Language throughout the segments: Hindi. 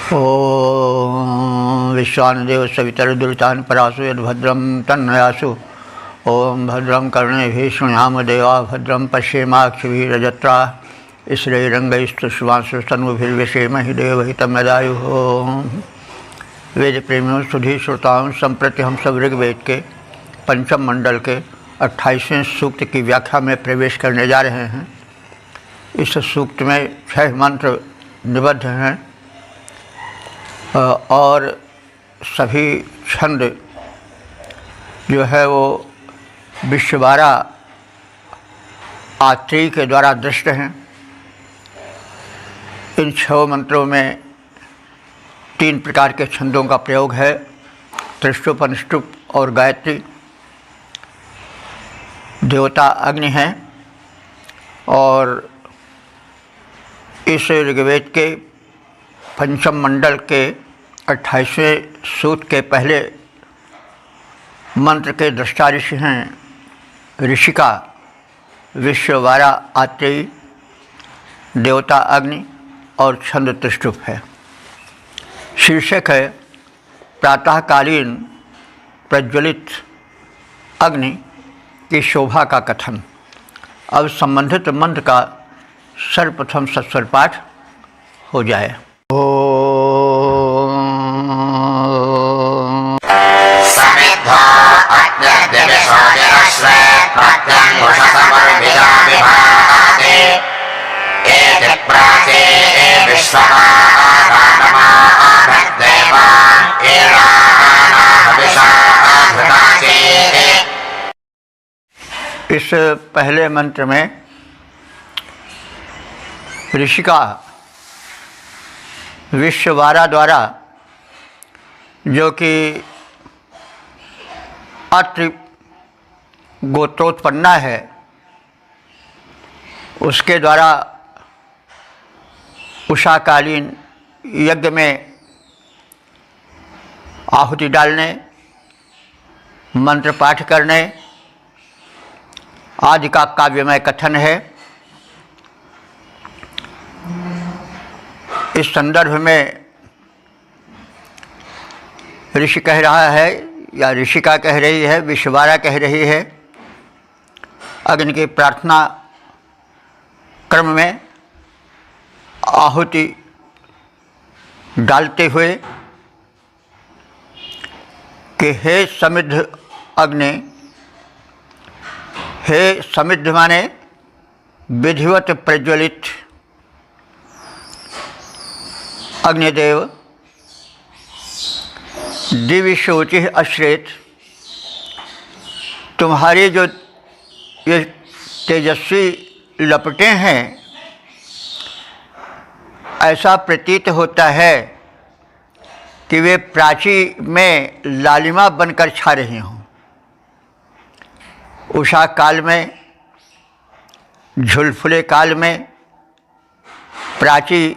ओम विश्वानदेव सवितरदुरितान् परासु यद्भद्रं तन्नयासु। ओम भद्रं कर्णेभिः शृणुयाम देवा भद्रं पश्येमाक्षभिर्यजत्राः स्त्रैरङ्गैस्तुष्टुवांशुस्तनूभिर्व्यसेमहि देवहितं यदायुः। वेद प्रेमियों सुधी श्रोताओं, संप्रति हम सब ऋग्वेद के पंचम मंडल के 28वें सूक्त की व्याख्या में प्रवेश करने जा रहे हैं। इस सूक्त में 6 मंत्र निबद्ध हैं और सभी छंद जो है वो विश्ववारा आत्रेय के द्वारा दृष्ट हैं। इन 6 मंत्रों में 3 प्रकार के छंदों का प्रयोग है, त्रिष्टुप, अनुष्टुप और गायत्री। देवता अग्नि हैं और इस ऋग्वेद के पंचम मंडल के 28वें सूक्त के पहले मंत्र के दृष्टा ऋषि हैं ऋषिका, विश्ववारा आत्रेयी, देवता अग्नि और छंद त्रिष्टुप है। शीर्षक है प्रातःकालीन प्रज्वलित अग्नि की शोभा का कथन। अब संबंधित मंत्र का सर्वप्रथम सस्वर पाठ हो जाए। इस पहले मंत्र में ऋषिका विश्ववारा द्वारा, जो कि अत्रि गोत्रोत्पन्ना है, उसके द्वारा उषाकालीन यज्ञ में आहुति डालने, मंत्र पाठ करने आदि का काव्यमय कथन है। इस संदर्भ में ऋषि कह रहा है या ऋषिका कह रही है, विश्ववारा कह रही है, अग्नि की प्रार्थना क्रम में आहुति डालते हुए कि हे समिद्ध अग्नि, हे समिद्ध माने विधिवत प्रज्वलित अग्निदेव, दिव्य शोचि अश्रेत, तुम्हारे जो ये तेजस्वी लपटें हैं, ऐसा प्रतीत होता है कि वे प्राची में लालिमा बनकर छा रही हों। उषा काल में, झुलफुले काल में, प्राची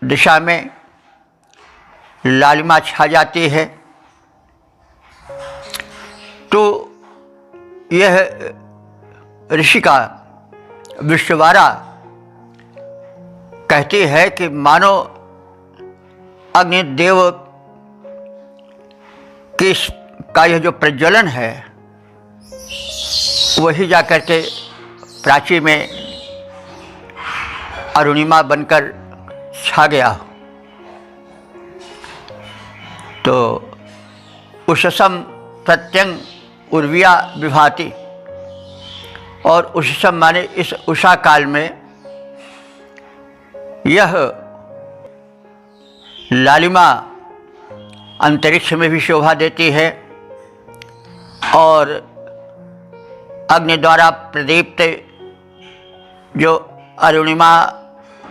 दिशा में लालिमा छा जाती है। तो यह ऋषिका विश्ववारा कहती है कि मानो अग्निदेव का यह जो प्रज्वलन है वही जाकर के प्राची में अरुणिमा बनकर छा गया। तो उषसम प्रत्यंग उर्विया विभाति, और उषसम माने इस उषा काल में यह लालिमा अंतरिक्ष में भी शोभा देती है और अग्नि द्वारा प्रदीप्त जो अरुणिमा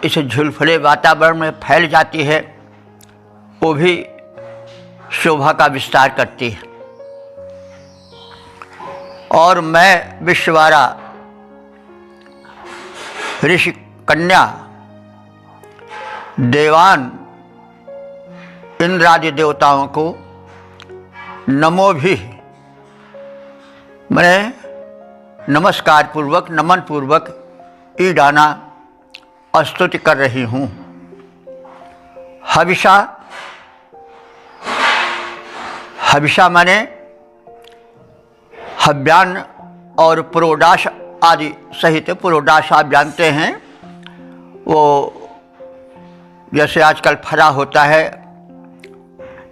इस झुलफुले वातावरण में फैल जाती है, वो भी शोभा का विस्तार करती है। और मैं विश्ववारा ऋषि कन्या देवान इंद्रादि देवताओं को नमो भी मैं नमस्कार पूर्वक, नमन पूर्वक ईडाना स्तुति कर रही हूँ। हविषा, हविषा माने हव्यान्न और पुरोडाश आदि सहित। पुरोडाश आप जानते हैं, वो जैसे आजकल फला होता है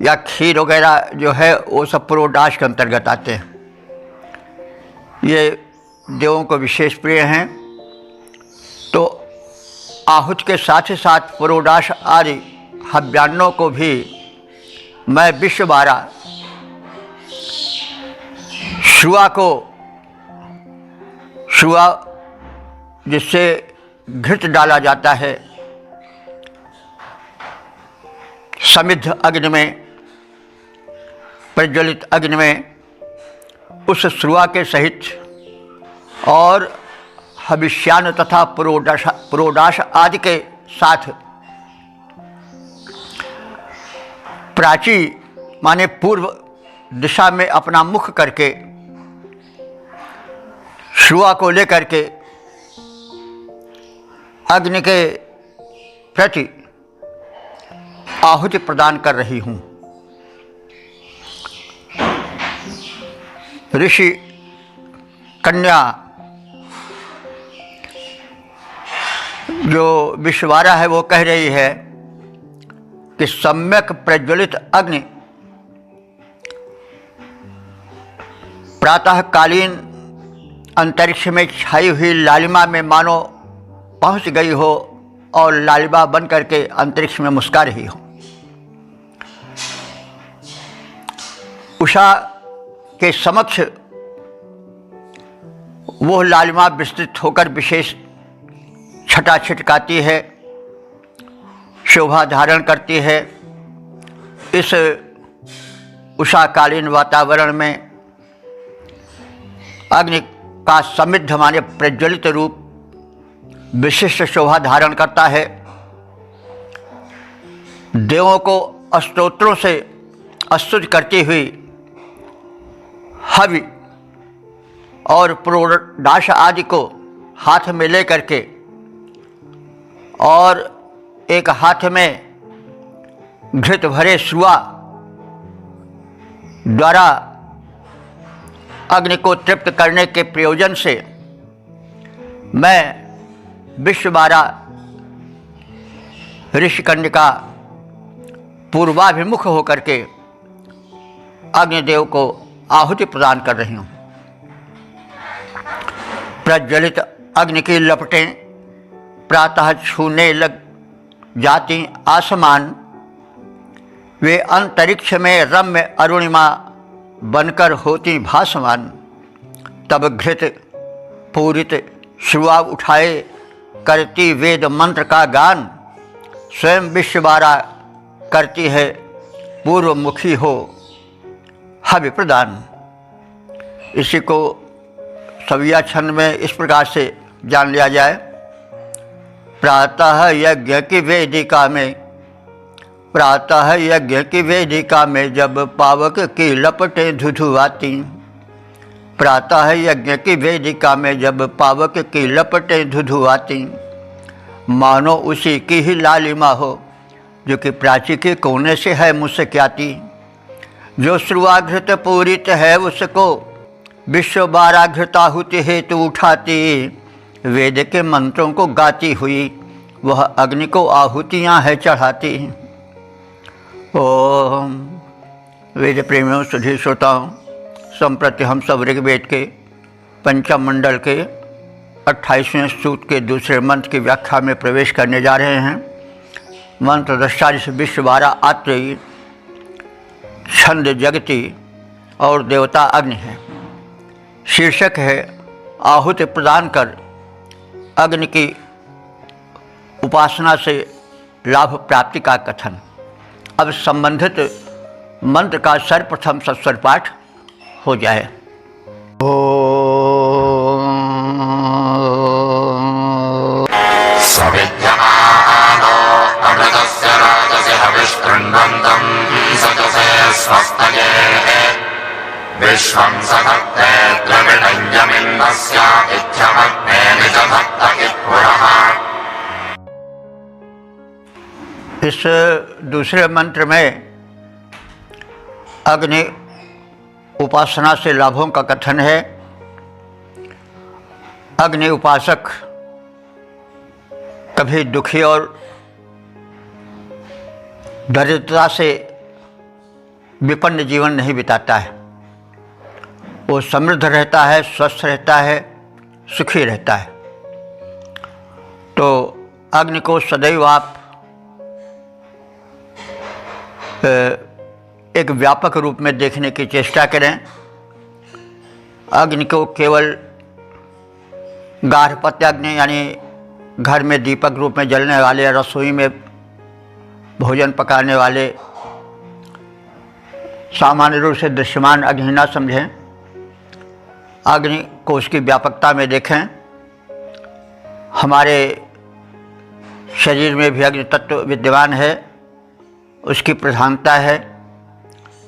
या खीर वगैरह जो है वो सब पुरोडाश के अंतर्गत आते हैं। ये देवों को विशेष प्रिय हैं। तो आहुति के साथ ही साथ पुरोडाश आदि हव्यान्नों को भी मैं विश्वबारा शुआ जिससे घृत डाला जाता है समिद्ध अग्नि में, प्रज्वलित अग्नि में, उस श्रुआ के सहित और हविष्यान्न तथा पुरोडाश आदि के साथ प्राची माने पूर्व दिशा में अपना मुख करके शुआ को लेकर के अग्नि के प्रति आहुति प्रदान कर रही हूँ। ऋषि कन्या जो विश्ववारा है वो कह रही है कि सम्यक प्रज्वलित अग्नि प्रातःकालीन अंतरिक्ष में छाई हुई लालिमा में मानो पहुंच गई हो और लालिमा बन करके अंतरिक्ष में मुस्का रही हो। उषा के समक्ष वो लालिमा विस्तृत होकर विशेष छटा छिटकाती है, शोभा धारण करती है। इस उषाकालीन वातावरण में अग्नि का समिद्ध माने प्रज्वलित रूप विशिष्ट शोभा धारण करता है। देवों को स्तोत्रों से स्तुति करती हुई हवि और पुरोडाश आदि को हाथ में ले करके और एक हाथ में घृत भरे श्रुआ द्वारा अग्नि को तृप्त करने के प्रयोजन से मैं विश्वबारा ऋषिकन्या पूर्वाभिमुख होकर के अग्निदेव को आहुति प्रदान कर रही हूँ। प्रज्वलित अग्नि की लपटें प्रातः छूने लग जाती आसमान, वे अंतरिक्ष में रम्य अरुणिमा बनकर होती भासमान। तब घृत पूरित श्रुआ उठाए करती वेद मंत्र का गान, स्वयं विश्वबारा करती है पूर्वमुखी हो हवि प्रदान। इसी को सविया छंद में इस प्रकार से जान लिया जाए। प्रातः यज्ञ की वेदिका में, प्रातः यज्ञ की वेदिका में जब पावक की लपटें धुधुआती, प्रातः यज्ञ की वेदिका में जब पावक की लपटें धुधुआती, मानो उसी की ही लालिमा हो जो कि प्राची के कोने से है मुस्क्याती। जो श्रुआघृत पूरित है उसको विश्वबारा घृताहुति हेतु उठाती, वेद के मंत्रों को गाती हुई वह अग्नि को आहुतियाँ है चढ़ाती। ओम वेद प्रेमियों सुधी श्रोताओं, संप्रति हम सब ऋग्वेद के पंचम मंडल के 28वें सूक्त के दूसरे मंत्र की व्याख्या में प्रवेश करने जा रहे हैं। मंत्र दृष्टा जिस विश्वबारा आत्रेयी, छंद जगती और देवता अग्नि है। शीर्षक है आहुति प्रदान कर अग्नि की उपासना से लाभ प्राप्ति का कथन। अब संबंधित मंत्र का सर्वप्रथम सस्वर पाठ हो जाए। सविद्यमानो अमृतस्य राजसि हविष्कृण्वन्तं सचसे स्वस्तये विश्वं सधत्ते द्रविणञ्जमिन्दस्य इत्यमग्ने निजधत्त इत्पुरः। इस दूसरे मंत्र में अग्नि उपासना से लाभों का कथन है। अग्नि उपासक कभी दुखी और दरिद्रता से विपन्न जीवन नहीं बिताता है। वो समृद्ध रहता है, स्वस्थ रहता है, सुखी रहता है। तो अग्नि को सदैव आप एक व्यापक रूप में देखने की चेष्टा करें। अग्नि को केवल गार्हपत्य अग्नि यानी घर में दीपक रूप में जलने वाले, रसोई में भोजन पकाने वाले सामान्य रूप से दृश्यमान अग्नि न समझें। अग्नि को उसकी व्यापकता में देखें। हमारे शरीर में भी अग्नि तत्व विद्यमान है, उसकी प्रधानता है।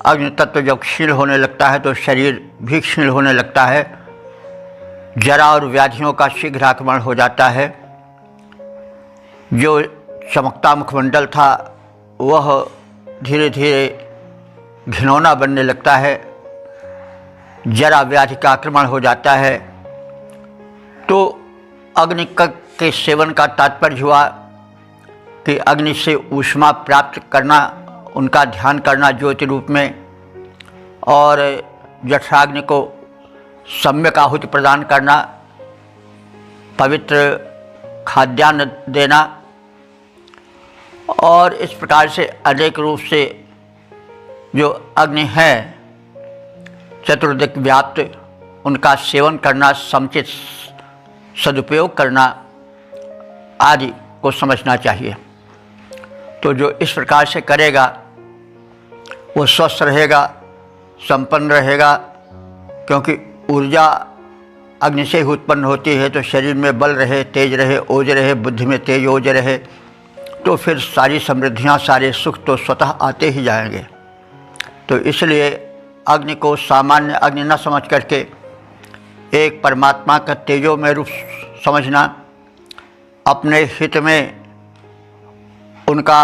अग्नि तत्व जब क्षीण होने लगता है तो शरीर भी क्षीण होने लगता है, जरा और व्याधियों का शीघ्र आक्रमण हो जाता है। जो चमकता मुखमंडल था वह धीरे धीरे घिनौना बनने लगता है, जरा व्याधि का आक्रमण हो जाता है। तो अग्नि के सेवन का तात्पर्य हुआ कि अग्नि से ऊष्मा प्राप्त करना, उनका ध्यान करना ज्योति रूप में, और जठराग्नि को सम्यक आहुति प्रदान करना, पवित्र खाद्यान्न देना, और इस प्रकार से अनेक रूप से जो अग्नि है चतुर्दिक व्याप्त, उनका सेवन करना, समुचित सदुपयोग करना आदि को समझना चाहिए। तो जो इस प्रकार से करेगा वो स्वस्थ रहेगा, संपन्न रहेगा, क्योंकि ऊर्जा अग्नि से ही उत्पन्न होती है। तो शरीर में बल रहे, तेज रहे, ओज रहे, बुद्धि में तेज ओज रहे, तो फिर सारी समृद्धियाँ, सारे सुख तो स्वतः आते ही जाएंगे। तो इसलिए अग्नि को सामान्य अग्नि न समझ करके एक परमात्मा का तेजोमय रूप समझना, अपने हित में उनका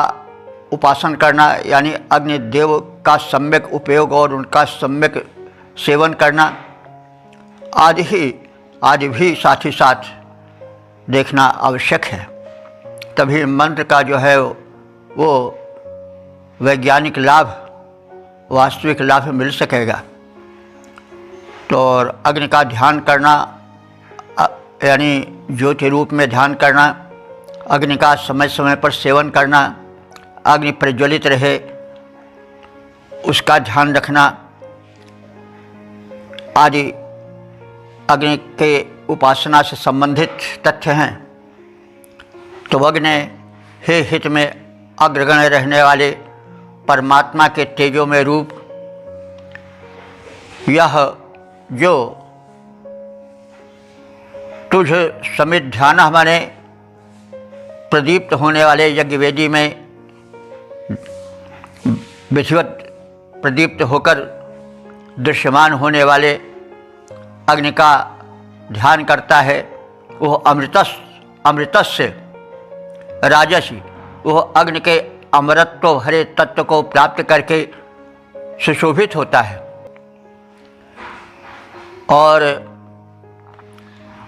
उपासन करना, यानी अग्निदेव का सम्यक उपयोग और उनका सम्यक सेवन करना आदि भी साथ ही साथ देखना आवश्यक है। तभी मंत्र का जो है वो वैज्ञानिक लाभ, वास्तविक लाभ मिल सकेगा। तो और अग्नि का ध्यान करना यानी ज्योति रूप में ध्यान करना, अग्नि का समय समय पर सेवन करना, अग्नि प्रज्वलित रहे उसका ध्यान रखना आदि अग्नि के उपासना से संबंधित तथ्य हैं। तो अग्नि हे हित में अग्रगण्य रहने वाले परमात्मा के तेजोमय रूप, यह जो तुझ समित ध्यान माने प्रदीप्त होने वाले यज्ञ वेदी में विधिवत प्रदीप्त होकर दृश्यमान होने वाले अग्नि का ध्यान करता है, वह अमृतस्य राजसी, वह अग्नि के अमरत्व भरे तत्व को प्राप्त करके सुशोभित होता है। और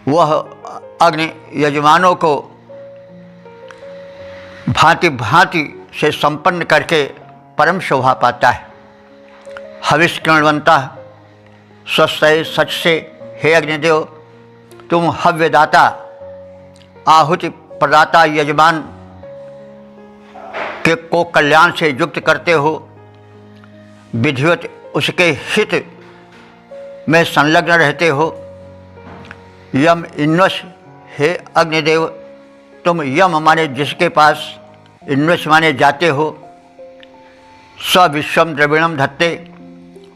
वह अग्नि यजमानों को भांति भांति से संपन्न करके परम शोभा पाता है। हविष किरणवंता स्वस्य सच से, हे अग्निदेव तुम हव्यदाता, आहुति प्रदाता, यजमान के को कल्याण से युक्त करते हो, विधिवत उसके हित में संलग्न रहते हो। यम इन्वश, हे अग्निदेव तुम यम माने जिसके पास, इन्वश माने जाते हो, स विश्वम द्रविणम धत्ते,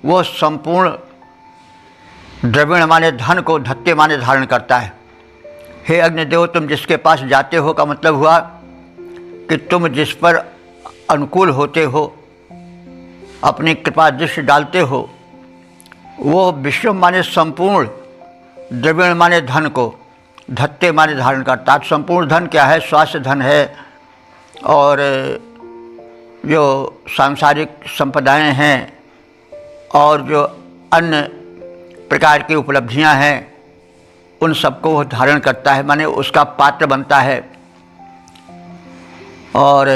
वो संपूर्ण द्रविण माने धन को धत्ते माने धारण करता है। हे अग्निदेव तुम जिसके पास जाते हो का मतलब हुआ कि तुम जिस पर अनुकूल होते हो, अपनी कृपा दृष्टि डालते हो, वो विश्व माने संपूर्ण, द्रविण माने धन को, धत्ते माने धारण करता है। संपूर्ण धन क्या है? स्वास्थ्य धन है और जो सांसारिक संपदाएं हैं और जो अन्य प्रकार की उपलब्धियां हैं उन सबको वह धारण करता है, माने उसका पात्र बनता है। और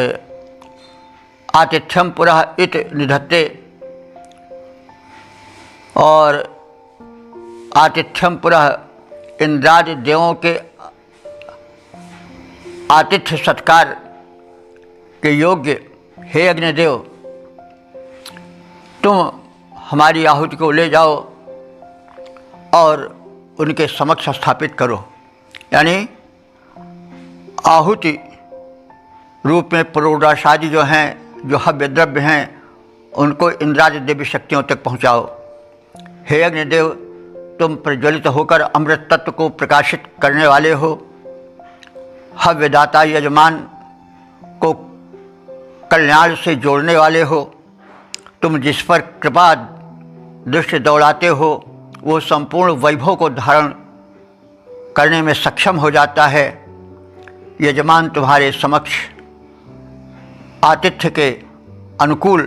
आतिथ्यम पुरः इत निधत्ते, और आतिथ्यम पुरः इंद्रादि देवों के आतिथ्य सत्कार के योग्य हे अग्निदेव, तुम हमारी आहुति को ले जाओ और उनके समक्ष स्थापित करो। यानी आहुति रूप में पुरोडाशादि जो हैं, जो हव्य द्रव्य हैं, उनको इंद्रादि दिव्य शक्तियों तक पहुँचाओ। हे अग्निदेव, तुम प्रज्वलित होकर अमृत तत्व को प्रकाशित करने वाले हो। हव्यदाता यजमान को कल्याण से जोड़ने वाले हो। तुम जिस पर कृपा दृष्टि दौड़ाते हो वो संपूर्ण वैभव को धारण करने में सक्षम हो जाता है। यजमान तुम्हारे समक्ष आतिथ्य के अनुकूल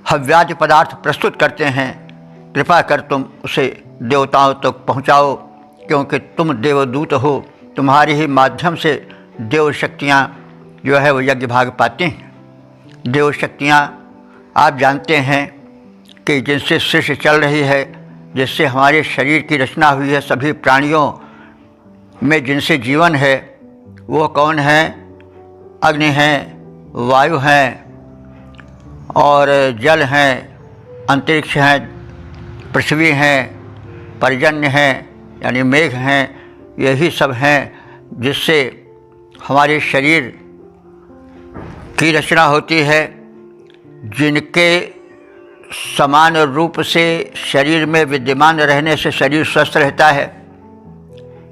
हव्यादि पदार्थ प्रस्तुत करते हैं। कृपा कर तुम उसे देवताओं तक पहुँचाओ, क्योंकि तुम देवदूत हो। तुम्हारे ही माध्यम से देव शक्तियाँ जो है वो यज्ञ भाग पाती हैं। देव शक्तियाँ आप जानते हैं कि जिनसे सृष्टि चल रही है, जिससे हमारे शरीर की रचना हुई है, सभी प्राणियों में जिनसे जीवन है, वो कौन है? अग्नि हैं, वायु हैं, और जल हैं, अंतरिक्ष हैं, पृथ्वी हैं, पर्जन्य हैं यानी मेघ हैं। यही सब हैं जिससे हमारे शरीर की रचना होती है। जिनके समान रूप से शरीर में विद्यमान रहने से शरीर स्वस्थ रहता है।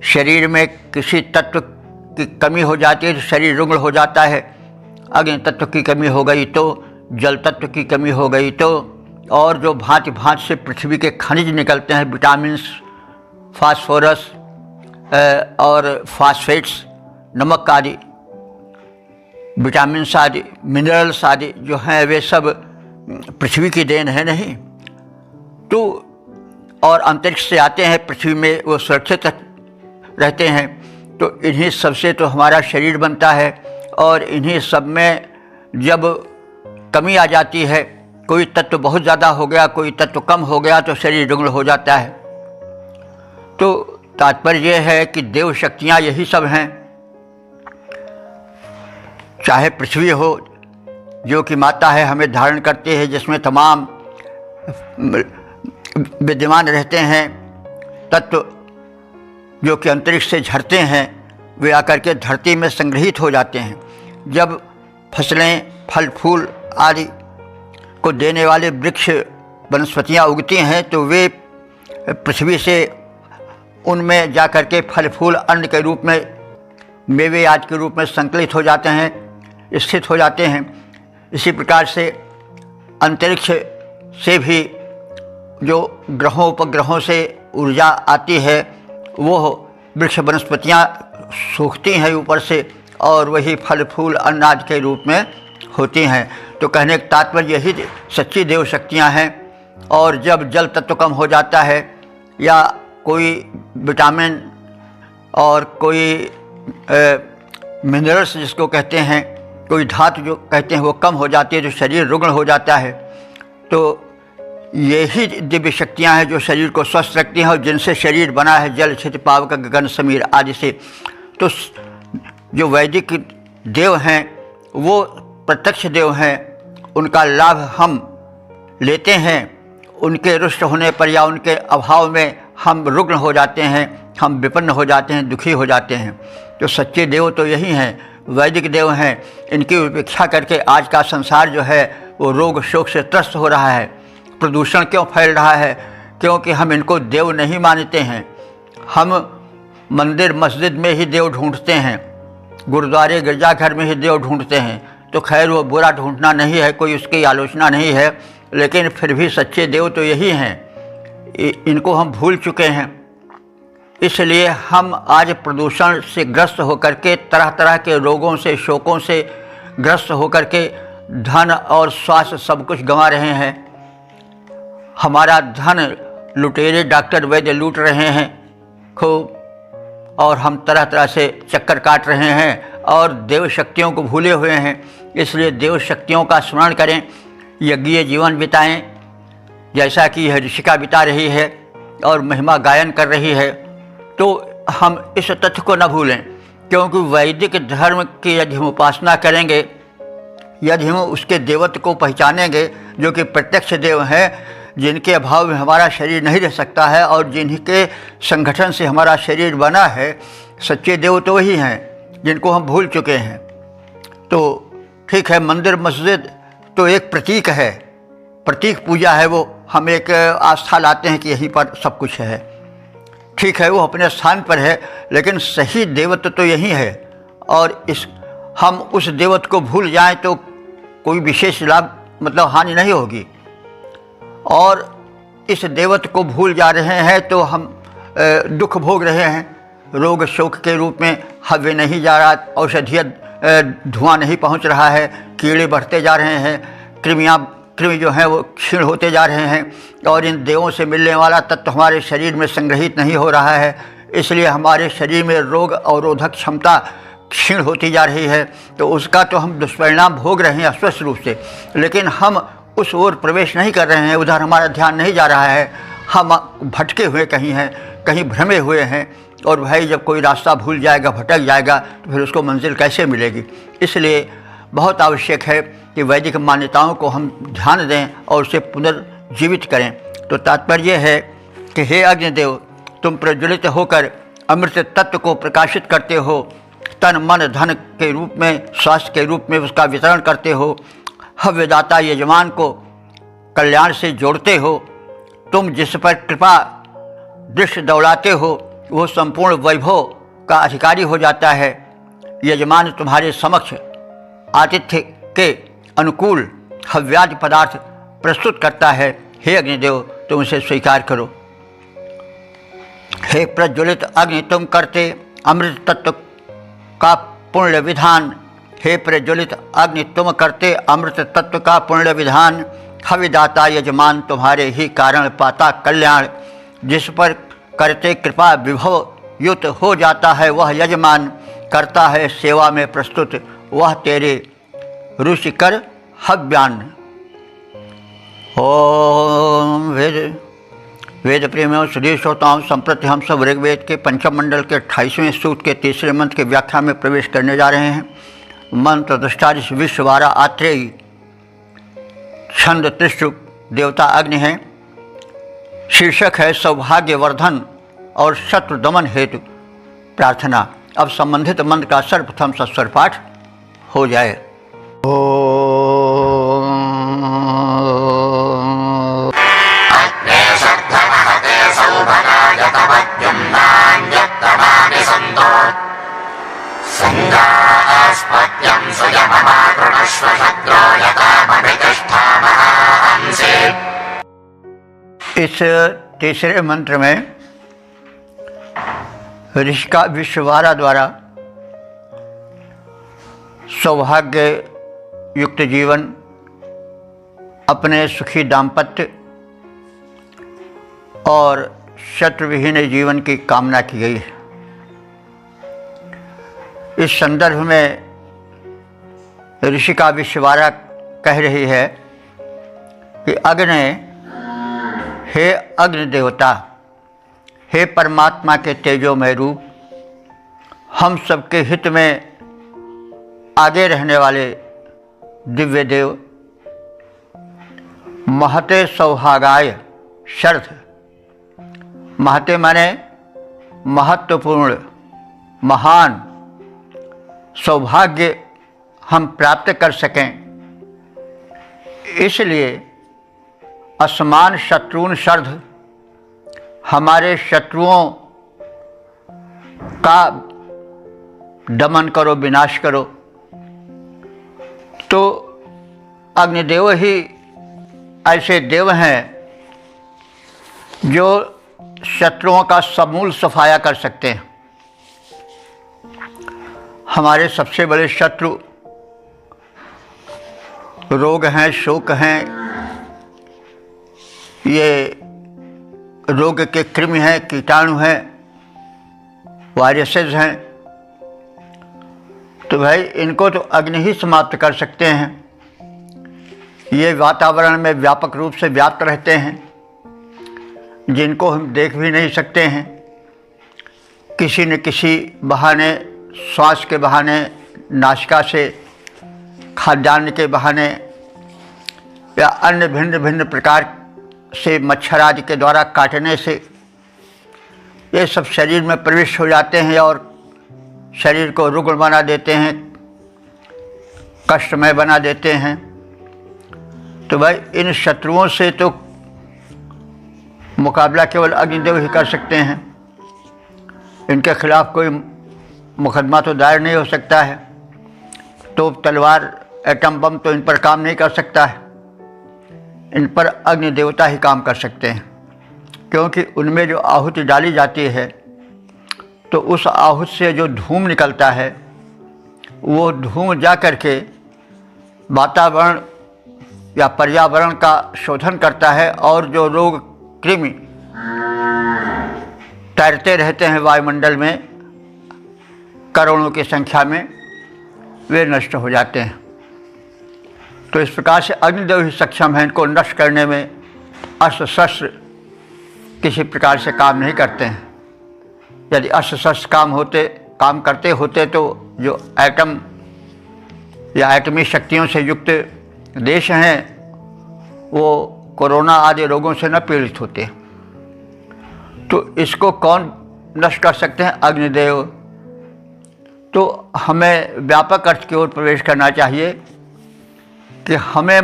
शरीर में किसी तत्व की कमी हो जाती है तो शरीर रुग्ण हो जाता है। अग्नि तत्व की कमी हो गई तो, जल तत्व की कमी हो गई तो, और जो भांति भांति से पृथ्वी के खनिज निकलते हैं, विटामिन्स, फास्फोरस और फास्फेट्स, नमक आदि, विटामिन्स आदि, मिनरल्स आदि जो हैं वे सब पृथ्वी की देन है नहीं तो, और अंतरिक्ष से आते हैं, पृथ्वी में वो सुरक्षित रहते हैं। तो इन्हीं सब से तो हमारा शरीर बनता है, और इन्हीं सब में जब कमी आ जाती है, कोई तत्व बहुत ज़्यादा हो गया, कोई तत्व कम हो गया, तो शरीर रुग्ण हो जाता है। तो तात्पर्य यह है कि देव शक्तियाँ यही सब हैं। चाहे पृथ्वी हो जो कि माता है, हमें धारण करती है, जिसमें तमाम विद्यमान रहते हैं तत्व जो कि अंतरिक्ष से झरते हैं, वे आकर के धरती में संग्रहित हो जाते हैं। जब फसलें, फल फूल आदि को देने वाले वृक्ष, वनस्पतियाँ उगती हैं तो वे पृथ्वी से उनमें जा कर के फल फूल अन्न के रूप में, मेवे आदि के रूप में संकलित हो जाते हैं, स्थित हो जाते हैं। इसी प्रकार से अंतरिक्ष से भी जो ग्रहों उपग्रहों से ऊर्जा आती है, वो वृक्ष वनस्पतियाँ सूखती हैं ऊपर से, और वही फल फूल अन्न आदि के रूप में होती हैं। तो कहने का तात्पर्य यही सच्ची देव शक्तियाँ हैं। और जब जल तत्व कम हो जाता है, या कोई विटामिन और कोई मिनरल्स जिसको कहते हैं, कोई धातु जो कहते हैं, वो कम हो जाती है, जो शरीर रुग्ण हो जाता है। तो यही दिव्य शक्तियाँ हैं जो शरीर को स्वस्थ रखती हैं, और जिनसे शरीर बना है, जल क्षिति पावक गगन समीर आदि से। तो जो वैदिक देव हैं वो प्रत्यक्ष देव हैं, उनका लाभ हम लेते हैं। उनके रुष्ट होने पर या उनके अभाव में हम रुग्ण हो जाते हैं, हम विपन्न हो जाते हैं, दुखी हो जाते हैं। तो सच्चे देव तो यही हैं, वैदिक देव हैं। इनकी उपेक्षा करके आज का संसार जो है वो रोग शोक से त्रस्त हो रहा है। प्रदूषण क्यों फैल रहा है? क्योंकि हम इनको देव नहीं मानते हैं। हम मंदिर मस्जिद में ही देव ढूंढते हैं, गुरुद्वारे गिरजाघर में ही देव ढूंढते हैं। तो खैर वो बुरा ढूंढना नहीं है, कोई उसकी आलोचना नहीं है, लेकिन फिर भी सच्चे देव तो यही हैं। इनको हम भूल चुके हैं। इसलिए हम आज प्रदूषण से ग्रस्त होकर के, तरह तरह के रोगों से, शोकों से ग्रस्त होकर के धन और स्वास्थ्य सब कुछ गंवा रहे हैं। हमारा धन लुटेरे डॉक्टर वैद्य लूट रहे हैं खूब, और हम तरह तरह से चक्कर काट रहे हैं और देव शक्तियों को भूले हुए हैं। इसलिए देव शक्तियों का स्मरण करें, यज्ञीय जीवन बिताएं जैसा कि यह ऋषिका बिता रही है और महिमा गायन कर रही है। तो हम इस तथ्य को न भूलें, क्योंकि वैदिक धर्म की यदि हम उपासना करेंगे, यदि हम उसके देवत्व को पहचानेंगे जो कि प्रत्यक्ष देव हैं, जिनके अभाव में हमारा शरीर नहीं रह सकता है और जिनके संगठन से हमारा शरीर बना है, सच्चे देव तो वही हैं जिनको हम भूल चुके हैं। तो ठीक है, मंदिर मस्जिद तो एक प्रतीक है, प्रतीक पूजा है, वो हम एक आस्था लाते हैं कि यहीं पर सब कुछ है। ठीक है, वो अपने स्थान पर है, लेकिन सही देवत्व तो यही है। और हम उस देवत्व को भूल जाएं तो कोई विशेष लाभ मतलब हानि नहीं होगी। और इस देवत्व को भूल जा रहे हैं तो हम दुख भोग रहे हैं। रोग शोक के रूप में हव्य नहीं जा रहा, औषधीय धुआं नहीं पहुंच रहा है, कीड़े बढ़ते जा रहे हैं, कृमि जो हैं वो क्षीण होते जा रहे हैं, और इन देवों से मिलने वाला तत्व हमारे शरीर में संग्रहित नहीं हो रहा है। इसलिए हमारे शरीर में रोग अवरोधक क्षमता क्षीण होती जा रही है। तो उसका तो हम दुष्परिणाम भोग रहे हैं अस्वस्थ रूप से, लेकिन हम उस ओर प्रवेश नहीं कर रहे हैं, उधर हमारा ध्यान नहीं जा रहा है। हम भटके हुए कहीं हैं, कहीं भ्रमे हुए हैं। और भाई जब कोई रास्ता भूल जाएगा, भटक जाएगा, तो फिर उसको मंजिल कैसे मिलेगी। इसलिए बहुत आवश्यक है कि वैदिक मान्यताओं को हम ध्यान दें और उसे पुनर्जीवित करें। तो तात्पर्य है कि हे अग्निदेव, तुम प्रज्वलित होकर अमृत तत्व को प्रकाशित करते हो, तन मन धन के रूप में, स्वास्थ्य के रूप में उसका वितरण करते हो, हव्यदाता यजमान को कल्याण से जोड़ते हो। तुम जिस पर कृपा दृष्टि दौड़ाते हो वो संपूर्ण वैभव का अधिकारी हो जाता है। यजमान तुम्हारे समक्ष आतिथ्य के अनुकूल हव्यादि पदार्थ प्रस्तुत करता है। हे अग्निदेव, तुम इसे स्वीकार करो। हे प्रज्वलित अग्नि, तुम करते अमृत तत्व का पुण्य विधान। हे प्रज्वलित अग्नि, तुम करते अमृत तत्व का पुण्य विधान। हविदाता यजमान तुम्हारे ही कारण पाता कल्याण। जिस पर करते कृपा विभव युत हो जाता है वह यजमान, करता है सेवा में प्रस्तुत वह तेरे रुचिकर हव्यान। ओम वेद प्रेमियों, सुधीर श्रोताओं, संप्रति हम सब ऋग्वेद के पंचम मंडल के 28वें सूक्त के तीसरे मंत्र के व्याख्या में प्रवेश करने जा रहे हैं। मंत्र दृष्टादिश विश्ववारा आत्रेयी, छंद त्रिशुक, देवता अग्नि है, शीर्षक है सौभाग्यवर्धन और शत्रु दमन हेतु प्रार्थना। अब संबंधित मंत्र का सर्वप्रथम सस्वर पाठ हो जाए। इस तीसरे मंत्र में ऋषिका विश्ववारा द्वारा सौभाग्य युक्त जीवन, अपने सुखी दाम्पत्य और शत्रुविहीन जीवन की कामना की गई है। इस संदर्भ में ऋषिका विश्ववारा कह रही है कि अग्नि, हे अग्नि देवता, हे परमात्मा के तेजोमय रूप, हम सबके हित में आगे रहने वाले दिव्य देव, महते सौभागाय शर्त। महते माने महत्वपूर्ण, महान सौभाग्य हम प्राप्त कर सकें, इसलिए असमान शत्रुन शर्ध, हमारे शत्रुओं का दमन करो, विनाश करो। तो अग्निदेव ही ऐसे देव हैं जो शत्रुओं का समूल सफाया कर सकते हैं। हमारे सबसे बड़े शत्रु रोग हैं, शोक हैं, ये रोग के कृमि हैं, कीटाणु हैं, वायरसेस हैं, तो भाई इनको तो अग्नि ही समाप्त कर सकते हैं। ये वातावरण में व्यापक रूप से व्याप्त रहते हैं, जिनको हम देख भी नहीं सकते हैं। किसी न किसी बहाने, श्वास के बहाने, नासिका से, खाद्यान्न के बहाने या अन्य भिन्न भिन्न प्रकार से मच्छर आदि के द्वारा काटने से ये सब शरीर में प्रवेश हो जाते हैं और शरीर को रुग्ण बना देते हैं, कष्टमय बना देते हैं। तो भाई इन शत्रुओं से तो मुकाबला केवल अग्निदेव ही कर सकते हैं। इनके खिलाफ कोई मुकदमा तो दायर नहीं हो सकता है। तोप, तलवार, एटम बम तो इन पर काम नहीं कर सकता है। इन पर अग्नि देवता ही काम कर सकते हैं, क्योंकि उनमें जो आहुति डाली जाती है तो उस आहुति से जो धूम निकलता है वो धूम जा कर के वातावरण या पर्यावरण का शोधन करता है, और जो रोग कृमि तैरते रहते हैं वायुमंडल में करोड़ों की संख्या में, वे नष्ट हो जाते हैं। तो इस प्रकार से अग्निदेव ही सक्षम है इनको नष्ट करने में। अस्त्र शस्त्र किसी प्रकार से काम नहीं करते हैं। यदि अस्त्र शस्त्र काम करते होते तो जो एटम या एटमी शक्तियों से युक्त देश हैं वो कोरोना आदि रोगों से न पीड़ित होते। तो इसको कौन नष्ट कर सकते हैं? अग्निदेव। तो हमें व्यापक अर्थ की ओर प्रवेश करना चाहिए कि हमें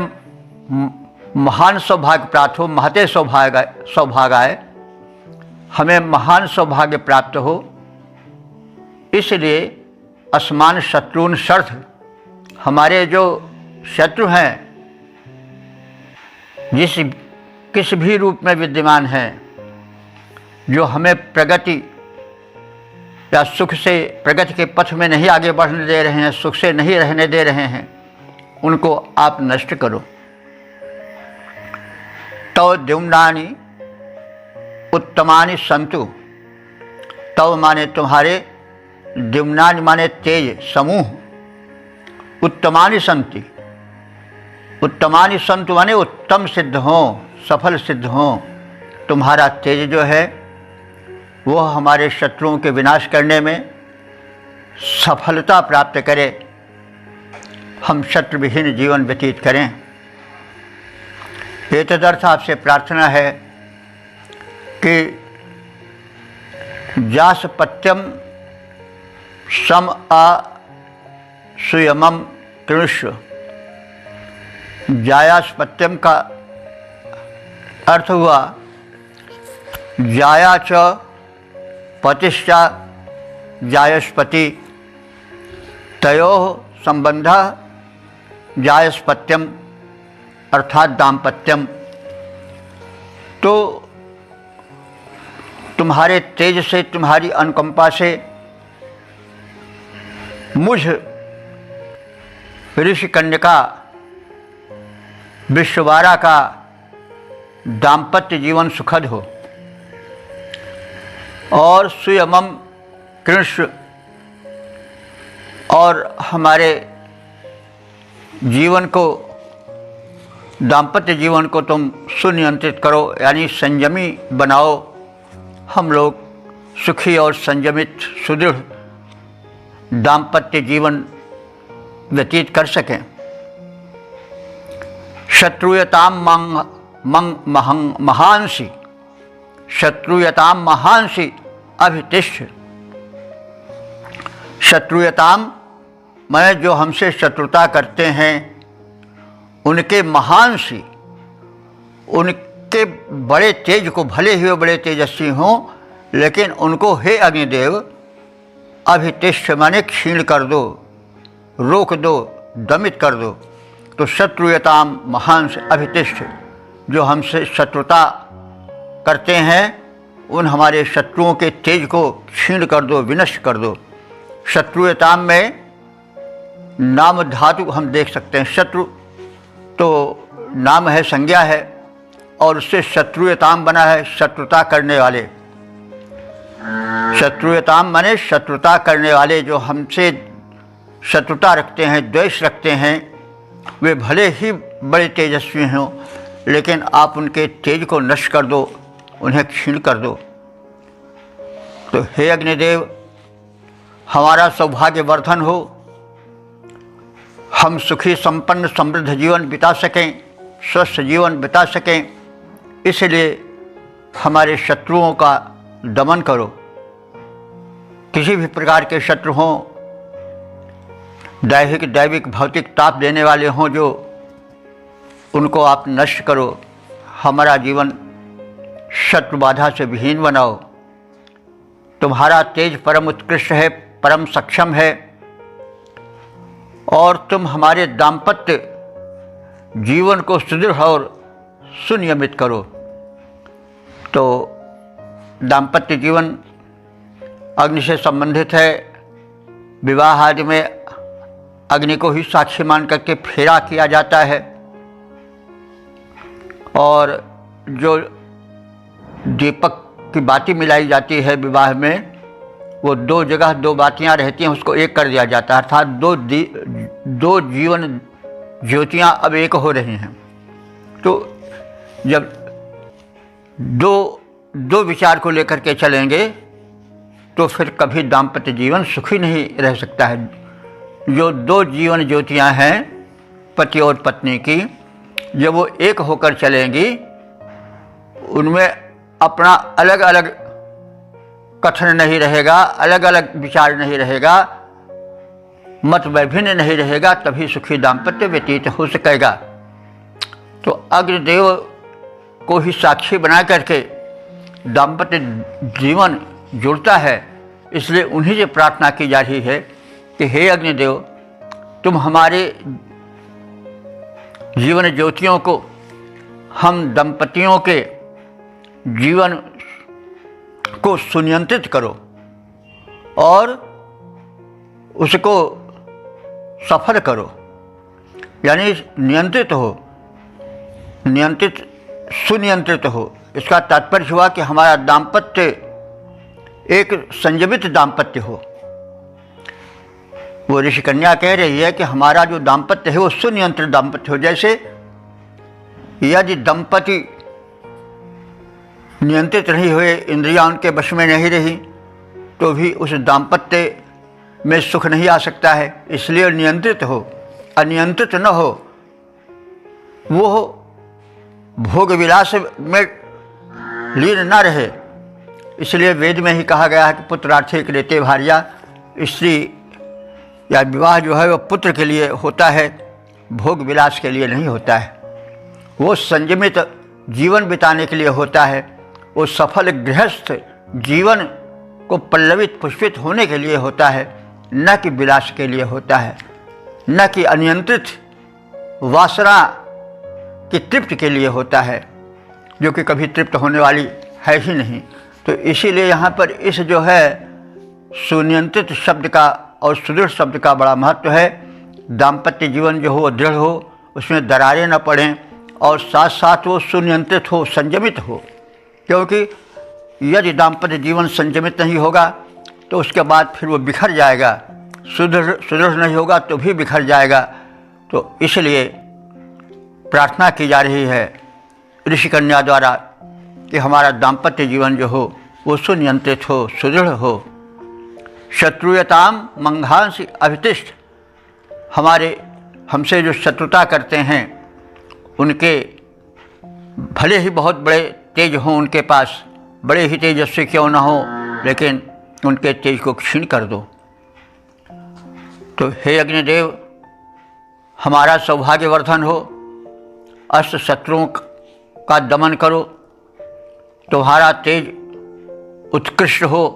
महान सौभाग्य प्राप्त हो, महते सौभागाय, हमें महान सौभाग्य प्राप्त हो। इसलिए असमान शत्रुन शर्थ, हमारे जो शत्रु हैं किस भी रूप में विद्यमान हैं, जो हमें प्रगति या सुख से, प्रगति के पथ में नहीं आगे बढ़ने दे रहे हैं, सुख से नहीं रहने दे रहे हैं, उनको आप नष्ट करो। तव द्युम्नानि उत्तमानि संतु, तव माने तुम्हारे, द्युम्नानि माने तेज, समूह, उत्तमानि संति, उत्तमानि संतु माने उत्तम सिद्ध हों, सफल सिद्ध हों। तुम्हारा तेज जो है वो हमारे शत्रुओं के विनाश करने में सफलता प्राप्त करे, हम शत्रुविहीन जीवन व्यतीत करें। ये तदर्थ आपसे प्रार्थना है कि जासपत्यम सम आ सुयमम कृष्ण। जायास्पत्यम का अर्थ हुआ जाया च पतिश्चा जायस्पति, तयोः संबंधः जायस्पत्यम अर्थात दाम्पत्यम। तो तुम्हारे तेज से, तुम्हारी अनुकंपा से मुझ ऋषि कन्यका विश्ववारा का दाम्पत्य जीवन सुखद हो, और सुयमम कृष्ण, और हमारे जीवन को, दाम्पत्य जीवन को तुम सुनियंत्रित करो, यानी संयमी बनाओ। हम लोग सुखी और संयमित सुदृढ़ दाम्पत्य जीवन व्यतीत कर सकें। शत्रुयताम महांसी, शत्रुयताम महांसी अभितिष्ठ। शत्रुयताम मैं जो हमसे शत्रुता करते हैं उनके महांसी, उनके बड़े तेज को, भले ही वो बड़े तेजस्वी हों, लेकिन उनको हे अग्निदेव अभितिष्ठ माने क्षीण कर दो, रोक दो, दमित कर दो। तो शत्रुयताम महांस अभितिष्ठ, जो हमसे शत्रुता करते हैं उन हमारे शत्रुओं के तेज को क्षीण कर दो, विनष्ट कर दो। शत्रुयताम में नाम धातु हम देख सकते हैं। शत्रु तो नाम है, संज्ञा है, और उससे शत्रुयताम बना है, शत्रुता करने वाले। शत्रुयताम माने शत्रुता करने वाले, जो हमसे शत्रुता रखते हैं, द्वेष रखते हैं, वे भले ही बड़े तेजस्वी हों, लेकिन आप उनके तेज को नष्ट कर दो, उन्हें क्षीण कर दो। तो हे अग्निदेव, हमारा सौभाग्य वर्धन हो, हम सुखी संपन्न समृद्ध जीवन बिता सकें, स्वस्थ जीवन बिता सकें, इसलिए हमारे शत्रुओं का दमन करो। किसी भी प्रकार के शत्रु हों, दैहिक दैविक भौतिक ताप देने वाले हों, जो उनको आप नष्ट करो। हमारा जीवन शत्रु बाधा से विहीन बनाओ। तुम्हारा तेज परम उत्कृष्ट है, परम सक्षम है, और तुम हमारे दाम्पत्य जीवन को सुदृढ़ और सुनियमित करो। तो दाम्पत्य जीवन अग्नि से संबंधित है। विवाह आदि में अग्नि को ही साक्षी मान करके फेरा किया जाता है, और जो दीपक की बाती मिलाई जाती है विवाह में, वो दो जगह दो बातियां रहती हैं, उसको एक कर दिया जाता है, अर्थात दो जीवन ज्योतियां अब एक हो रही हैं। तो जब दो विचार को लेकर के चलेंगे तो फिर कभी दाम्पत्य जीवन सुखी नहीं रह सकता है। जो दो जीवन ज्योतियां हैं पति और पत्नी की, जब वो एक होकर चलेंगी, उनमें अपना अलग अलग कथन नहीं रहेगा, अलग अलग विचार नहीं रहेगा, मत वैभिन्न नहीं रहेगा, तभी सुखी दाम्पत्य व्यतीत हो सकेगा। तो अग्निदेव को ही साक्षी बना करके दाम्पत्य जीवन जुड़ता है, इसलिए उन्हीं से प्रार्थना की जा रही है कि हे अग्निदेव, तुम हमारे जीवन ज्योतियों को, हम दंपतियों के जीवन को सुनियंत्रित करो और उसको सफल करो, यानी नियंत्रित हो, नियंत्रित सुनियंत्रित हो। इसका तात्पर्य हुआ कि हमारा दाम्पत्य एक संयमित दाम्पत्य हो। वो ऋषि कन्या कह रही है कि हमारा जो दाम्पत्य है वो सुनियंत्रित दाम्पत्य हो। जैसे यदि दंपति नियंत्रित नहीं हुए, इंद्रियां उनके वश में नहीं रही, तो भी उस दाम्पत्य में सुख नहीं आ सकता है। इसलिए नियंत्रित हो, अनियंत्रित न हो, वो भोग विलास में लीन न रहे। इसलिए वेद में ही कहा गया है कि पुत्रार्थे कृते भार्या, स्त्री या विवाह जो है वो पुत्र के लिए होता है, भोग विलास के लिए नहीं होता है। वो संयमित जीवन बिताने के लिए होता है, वो सफल गृहस्थ जीवन को पल्लवित पुष्पित होने के लिए होता है, न कि विलास के लिए होता है, न कि अनियंत्रित वासना की तृप्ति के लिए होता है, जो कि कभी तृप्त होने वाली है ही नहीं। तो इसीलिए यहाँ पर इस जो है सुनियंत्रित शब्द का और सुदृढ़ शब्द का बड़ा महत्व है। दाम्पत्य जीवन जो हो दृढ़ हो, उसमें दरारें न पड़ें, और साथ साथ वो सुनियंत्रित हो, संयमित हो। क्योंकि यदि दाम्पत्य जीवन संयमित नहीं होगा तो उसके बाद फिर वो बिखर जाएगा, सुदृढ़ नहीं होगा तो भी बिखर जाएगा। तो इसलिए प्रार्थना की जा रही है ऋषि कन्या द्वारा कि हमारा दाम्पत्य जीवन जो हो वो सुनियंत्रित हो, सुदृढ़ हो। शत्रुयताम मंघांसि अभितिष्ठ, हमसे जो शत्रुता करते हैं उनके भले ही बहुत बड़े तेज हों, उनके पास बड़े ही तेजस्वी क्यों ना हो, लेकिन उनके तेज को क्षीण कर दो। तो हे अग्निदेव, हमारा सौभाग्यवर्धन हो, अष्ट शत्रुओं का दमन करो, तुम्हारा तेज उत्कृष्ट हो,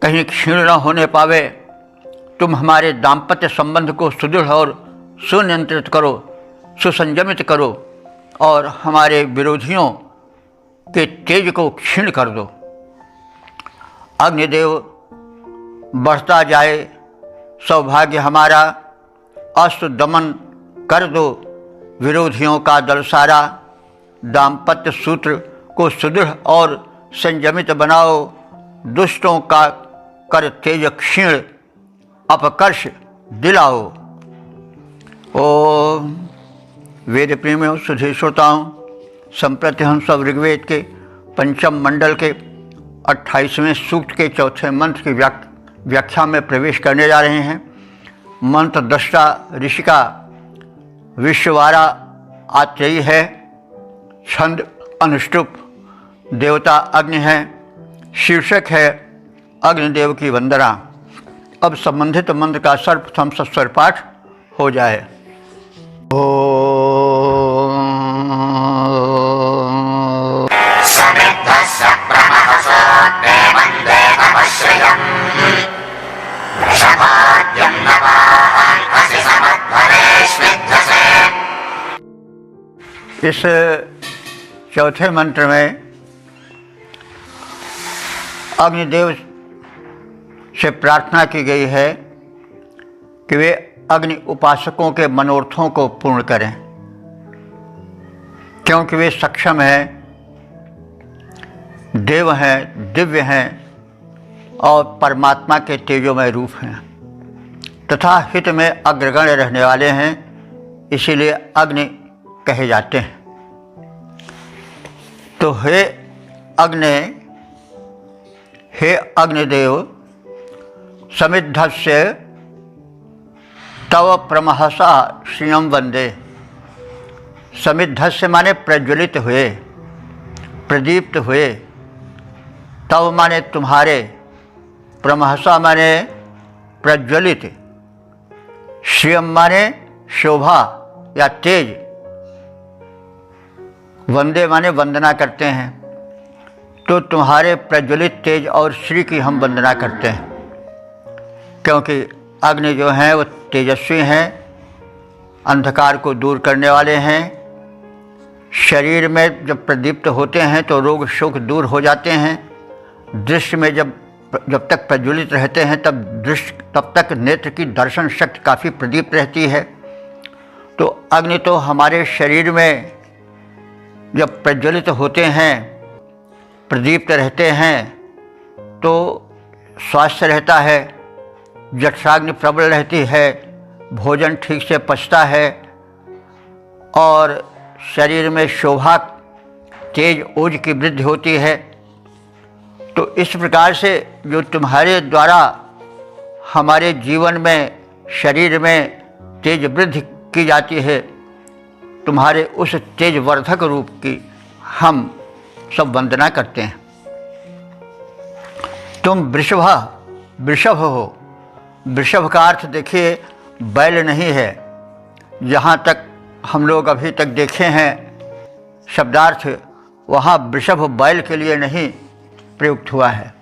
कहीं क्षीण न होने पावे। तुम हमारे दाम्पत्य संबंध को सुदृढ़ और सुनियंत्रित करो, सुसंयमित करो, और हमारे विरोधियों के तेज को क्षीण कर दो। अग्निदेव बढ़ता जाए, सौभाग्य हमारा अष्ट दमन कर दो, विरोधियों का दल सारा, दाम्पत्य सूत्र को सुदृढ़ और संयमित बनाओ, दुष्टों का कर तेज क्षीण अपकर्ष दिलाओ। ओम। वेद प्रेमियों, सुधी श्रोताओं, संप्रति हम सब ऋग्वेद के पंचम मंडल के 28वें सूक्त के चौथे मंत्र की व्याख्या में प्रवेश करने जा रहे हैं। मंत्र दृष्टा ऋषि का विश्ववारा आत्रेयी है, छंद अनुष्टुप, देवता अग्नि है, शीर्षक है अग्निदेव की वंदना। अब संबंधित मंत्र का सर्वप्रथम सस्वर पाठ हो जाए। समिद्धस्य ब्रह्मसो देवं देवमश्रयम् वृषभाद्यं नवाहं असि समध्वरेष्विध्यसे। इस चौथे मंत्र में अग्निदेव से प्रार्थना की गई है कि वे अग्नि उपासकों के मनोरथों को पूर्ण करें, क्योंकि वे सक्षम हैं, देव हैं, दिव्य हैं और परमात्मा के तेजोमय रूप हैं तथा हित में अग्रगण्य रहने वाले हैं, इसीलिए अग्नि कहे जाते हैं। तो हे अग्निदेव, समिद्धस्य तव प्रमहसा श्रियं वंदे। समिद्धस्य माने प्रज्वलित हुए, प्रदीप्त हुए, तव माने तुम्हारे, प्रमहसा माने प्रज्वलित, श्रियम माने शोभा या तेज, वंदे माने वंदना करते हैं। तो तुम्हारे प्रज्वलित तेज और श्री की हम वंदना करते हैं, क्योंकि अग्नि जो हैं वो तेजस्वी हैं, अंधकार को दूर करने वाले हैं। शरीर में जब प्रदीप्त होते हैं तो रोग शोक दूर हो जाते हैं। दृश्य में जब तक प्रज्वलित रहते हैं तब तक नेत्र की दर्शन शक्ति काफ़ी प्रदीप्त रहती है। तो अग्नि तो हमारे शरीर में जब प्रज्वलित होते हैं, प्रदीप्त रहते हैं, तो स्वास्थ्य रहता है, जठराग्नि प्रबल रहती है, भोजन ठीक से पचता है और शरीर में शोभा, तेज, ओज की वृद्धि होती है। तो इस प्रकार से जो तुम्हारे द्वारा हमारे जीवन में, शरीर में तेज वृद्धि की जाती है, तुम्हारे उस तेज वर्धक रूप की हम सब वंदना करते हैं। तुम वृषभ हो। वृषभ का अर्थ देखिए बैल नहीं है। जहाँ तक हम लोग अभी तक देखे हैं शब्दार्थ, वहाँ वृषभ बैल के लिए नहीं प्रयुक्त हुआ है।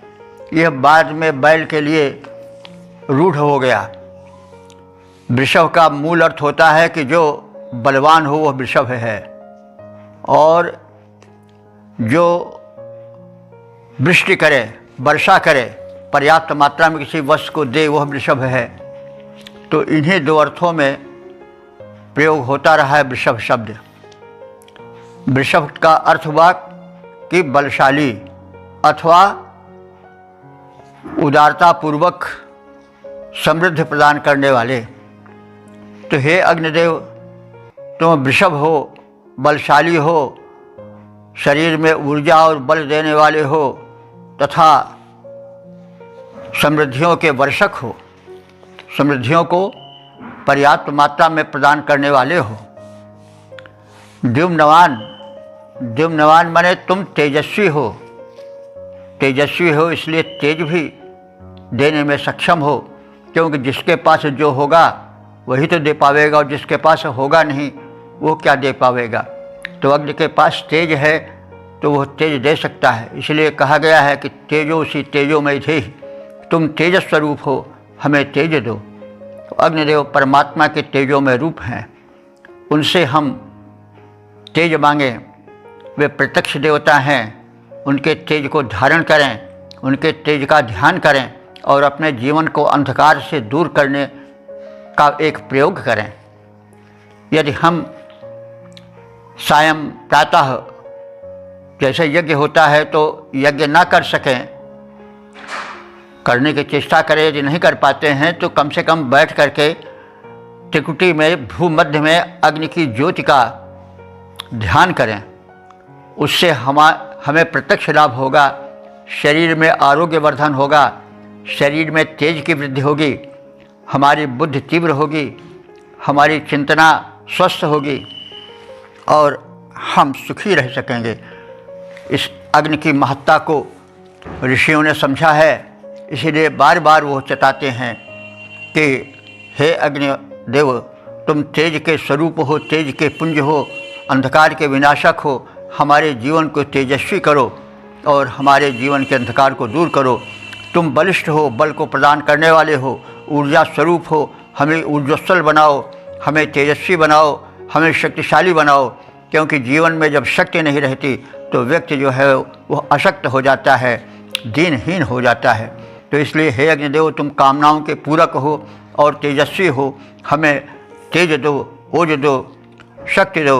यह बाद में बैल के लिए रूढ़ हो गया। वृषभ का मूल अर्थ होता है कि जो बलवान हो वह वृषभ है, और जो वृष्टि करे, वर्षा करे, पर्याप्त मात्रा में किसी वस्तु को दे, वह वृषभ है। तो इन्हीं दो अर्थों में प्रयोग होता रहा है वृषभ शब्द। वृषभ का अर्थ हुआ कि बलशाली अथवा उदारतापूर्वक समृद्धि प्रदान करने वाले। तो हे अग्निदेव, तुम वृषभ हो, बलशाली हो, शरीर में ऊर्जा और बल देने वाले हो तथा समृद्धियों के वर्षक हो, समृद्धियों को पर्याप्त मात्रा में प्रदान करने वाले हो। द्युम्नवान माने तुम तेजस्वी हो। तेजस्वी हो इसलिए तेज भी देने में सक्षम हो, क्योंकि जिसके पास जो होगा वही तो दे पावेगा, और जिसके पास होगा नहीं वो क्या दे पावेगा। तो अग्नि के पास तेज है तो वह तेज दे सकता है। इसलिए कहा गया है कि तेजोसी तेजो में थे, तुम तेज स्वरूप हो, हमें तेज दो। तो अग्निदेव परमात्मा के तेजो में रूप हैं, उनसे हम तेज मांगें। वे प्रत्यक्ष देवता हैं, उनके तेज को धारण करें, उनके तेज का ध्यान करें और अपने जीवन को अंधकार से दूर करने का एक प्रयोग करें। यदि हम सायं प्रातः जैसे यज्ञ होता है तो यज्ञ ना कर सकें, करने की चेष्टा करें, यदि नहीं कर पाते हैं तो कम से कम बैठ करके त्रिकुटी में भूमध्य में अग्नि की ज्योति का ध्यान करें। उससे हमें प्रत्यक्ष लाभ होगा, शरीर में आरोग्य वर्धन होगा, शरीर में तेज की वृद्धि होगी, हमारी बुद्धि तीव्र होगी, हमारी चिंतना स्वस्थ होगी और हम सुखी रह सकेंगे। इस अग्नि की महत्ता को ऋषियों ने समझा है, इसीलिए बार बार वो चेताते हैं कि हे अग्नि देव, तुम तेज के स्वरूप हो, तेज के पुंज हो, अंधकार के विनाशक हो, हमारे जीवन को तेजस्वी करो और हमारे जीवन के अंधकार को दूर करो। तुम बलिष्ठ हो, बल को प्रदान करने वाले हो, ऊर्जा स्वरूप हो, हमें ऊर्जस्वल बनाओ, हमें तेजस्वी बनाओ, हमें शक्तिशाली बनाओ, क्योंकि जीवन में जब शक्ति नहीं रहती तो व्यक्ति जो है वो अशक्त हो जाता है, दीनहीन हो जाता है। तो इसलिए हे अग्निदेव, तुम कामनाओं के पूरक हो और तेजस्वी हो, हमें तेज दो, ओज दो, शक्ति दो।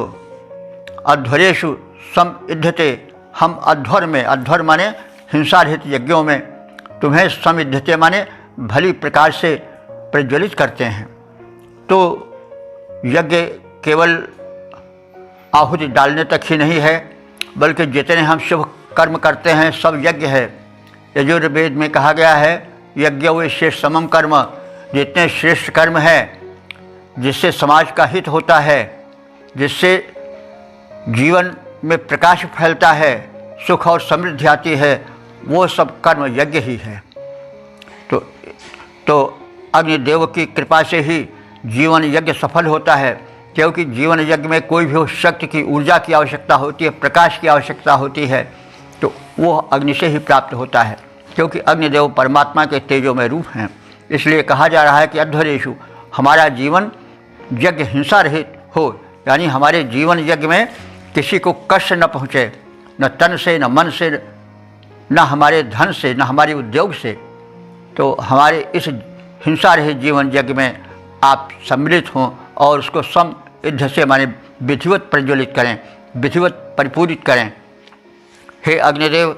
अध्वरेषु समिद्धते, हम अध्वर में, अध्वर माने हिंसा रहित यज्ञों में तुम्हें समिद्धते माने भली प्रकार से प्रज्वलित करते हैं। तो यज्ञ केवल आहुति डालने तक ही नहीं है, बल्कि जितने हम शुभ कर्म करते हैं सब यज्ञ है। यजुर्वेद में कहा गया है यज्ञ वे श्रेष्ठ समम कर्म, जितने श्रेष्ठ कर्म है जिससे समाज का हित होता है, जिससे जीवन में प्रकाश फैलता है, सुख और समृद्धि आती है, वो सब कर्म यज्ञ ही है। तो अग्निदेव की कृपा से ही जीवन यज्ञ सफल होता है, क्योंकि जीवन यज्ञ में कोई भी हो शक्ति की, ऊर्जा की आवश्यकता होती है, प्रकाश की आवश्यकता होती है, तो वो अग्नि से ही प्राप्त होता है, क्योंकि अग्निदेव परमात्मा के तेजोमय रूप हैं। इसलिए कहा जा रहा है कि अध्वरेषु, हमारा जीवन यज्ञ हिंसा रहित हो, यानी हमारे जीवन यज्ञ में किसी को कष्ट न पहुँचे, न तन से, न मन से, न हमारे धन से, न हमारे उद्योग से। तो हमारे इस हिंसा रहित जीवन यज्ञ में आप सम्मिलित हों और उसको समृद्ध से माने विधिवत प्रज्वलित करें, विधिवत परिपूरित करें। हे अग्निदेव,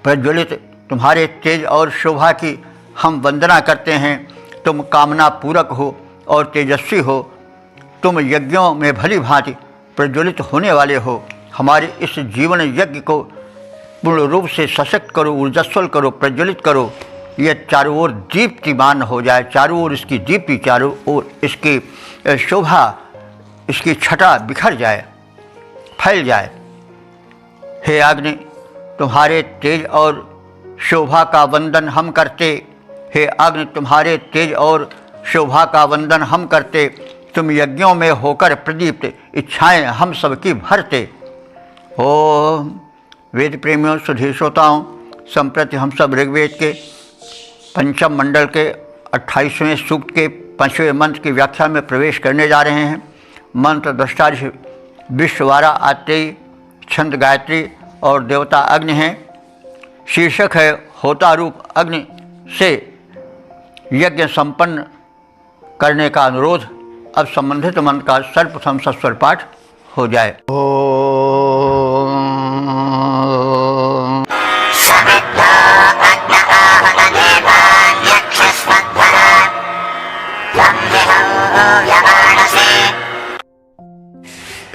प्रज्वलित तुम्हारे तेज और शोभा की हम वंदना करते हैं। तुम कामना पूरक हो और तेजस्वी हो, तुम यज्ञों में भली भांति प्रज्वलित होने वाले हो। हमारे इस जीवन यज्ञ को पूर्ण रूप से सशक्त करो, ऊर्जस्वल करो, प्रज्वलित करो, ये चारों ओर दीप्तिमान हो जाए, चारों ओर इसकी दीप्ति, चारों ओर इसकी शोभा, इसकी छटा बिखर जाए, फैल जाए। हे अग्नि, तुम्हारे तेज और शोभा का वंदन हम करते। हे अग्नि, तुम्हारे तेज और शोभा का वंदन हम करते। तुम यज्ञों में होकर प्रदीप्त, इच्छाएं हम सबकी भरते। ओम वेद प्रेमियों, सुधी श्रोताओं, संप्रति हम सब ऋग्वेद के पंचम मंडल के 28वें सूक्त के 5वें मंत्र की व्याख्या में प्रवेश करने जा रहे हैं। मंत्र दृष्टा विश्ववारा आत्रेयी, छंद गायत्री और देवता अग्नि हैं। शीर्षक है होता रूप अग्नि से यज्ञ संपन्न करने का अनुरोध। अब संबंधित मंत्र का सर्वप्रथम सस्वर पाठ हो जाए।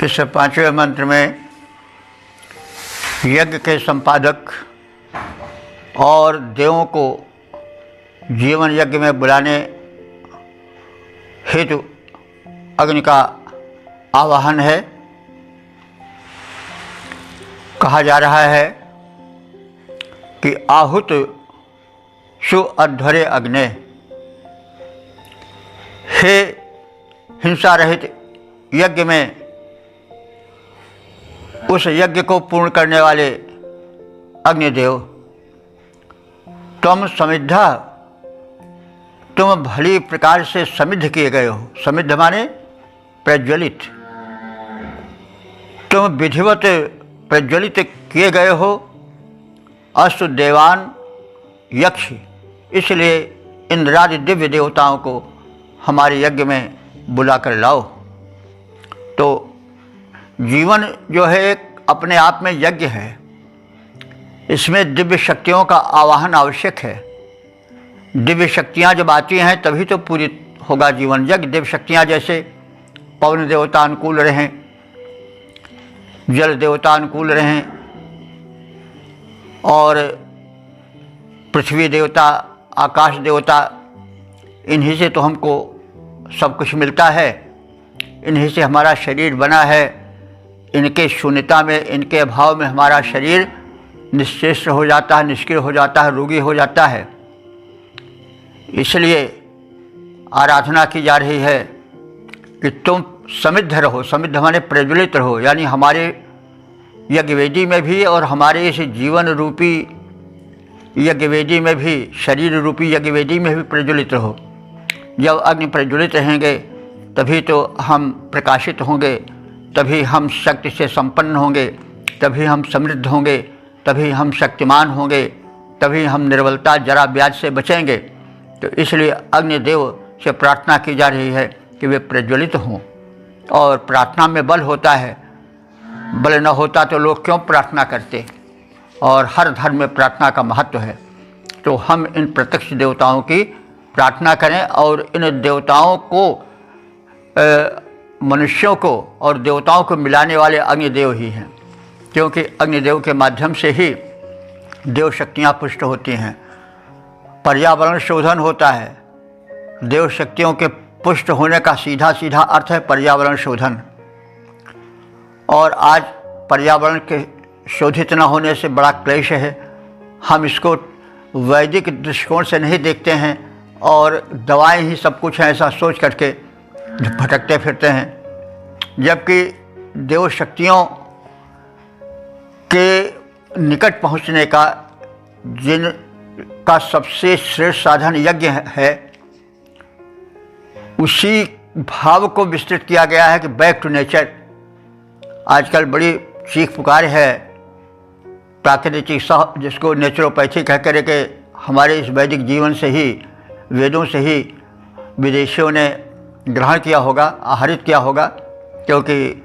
इस पांचवें मंत्र में यज्ञ के संपादक और देवों को जीवन यज्ञ में बुलाने हेतु अग्नि का आवाहन है। कहा जा रहा है कि आहुत सु अध्वरे अग्ने, हे हिंसा रहित यज्ञ में उस यज्ञ को पूर्ण करने वाले अग्निदेव, तुम समिद्धा, तुम भली प्रकार से समिद्ध किए गए हो। समिद्ध माने प्रज्वलित, तुम विधिवत प्रज्वलित किए गए हो। अस्तु देवान यक्ष, इसलिए इंद्रादि दिव्य देवताओं को हमारे यज्ञ में बुलाकर लाओ। तो जीवन जो है एक अपने आप में यज्ञ है। इसमें दिव्य शक्तियों का आवाहन आवश्यक है। दिव्य शक्तियाँ जब आती हैं तभी तो पूरी होगा जीवन यज्ञ। दिव्य शक्तियाँ जैसे पवन देवता अनुकूल रहें, जल देवता अनुकूल रहें और पृथ्वी देवता, आकाश देवता, इन्हीं से तो हमको सब कुछ मिलता है, इन्हीं से हमारा शरीर बना है। इनके शून्यता में, इनके अभाव में हमारा शरीर निश्चेष्ट हो जाता है, निष्क्रिय हो जाता है, रोगी हो जाता है। इसलिए आराधना की जा रही है कि तुम समृद्ध रहो। समृद्ध माने प्रज्वलित रहो, यानी हमारे यज्ञवेदी में भी और हमारे इस जीवन रूपी यज्ञवेदी में भी, शरीर रूपी यज्ञवेदी में भी प्रज्वलित रहो। जब अग्नि प्रज्वलित रहेंगे तभी तो हम प्रकाशित होंगे, तभी हम शक्ति से संपन्न होंगे, तभी हम समृद्ध होंगे, तभी हम शक्तिमान होंगे, तभी हम निर्बलता, जरा ब्याज से बचेंगे। तो इसलिए अग्निदेव से प्रार्थना की जा रही है कि वे प्रज्वलित हों। और प्रार्थना में बल होता है, बल न होता तो लोग क्यों प्रार्थना करते। और हर धर्म में प्रार्थना का महत्व है। तो हम इन प्रत्यक्ष देवताओं की प्रार्थना करें और इन देवताओं को, मनुष्यों को और देवताओं को मिलाने वाले अग्निदेव ही हैं, क्योंकि अग्निदेव के माध्यम से ही देव शक्तियाँ पुष्ट होती हैं। पर्यावरण शोधन होता है। देव शक्तियों के पुष्ट होने का सीधा सीधा अर्थ है पर्यावरण शोधन। और आज पर्यावरण के शोधित न होने से बड़ा क्लेश है। हम इसको वैदिक दृष्टिकोण से नहीं देखते हैं और दवाएं ही सब कुछ है ऐसा सोच करके भटकते फिरते हैं। जबकि देव शक्तियों के निकट पहुंचने का, जिनका सबसे श्रेष्ठ साधन यज्ञ है, उसी भाव को विस्तृत किया गया है कि बैक टू नेचर। आजकल बड़ी चीख पुकार है प्राकृतिक चिकित्सा, जिसको नेचुरोपैथी कह कर के हमारे इस वैदिक जीवन से ही, वेदों से ही विदेशियों ने ग्रहण किया होगा, आहरित किया होगा। क्योंकि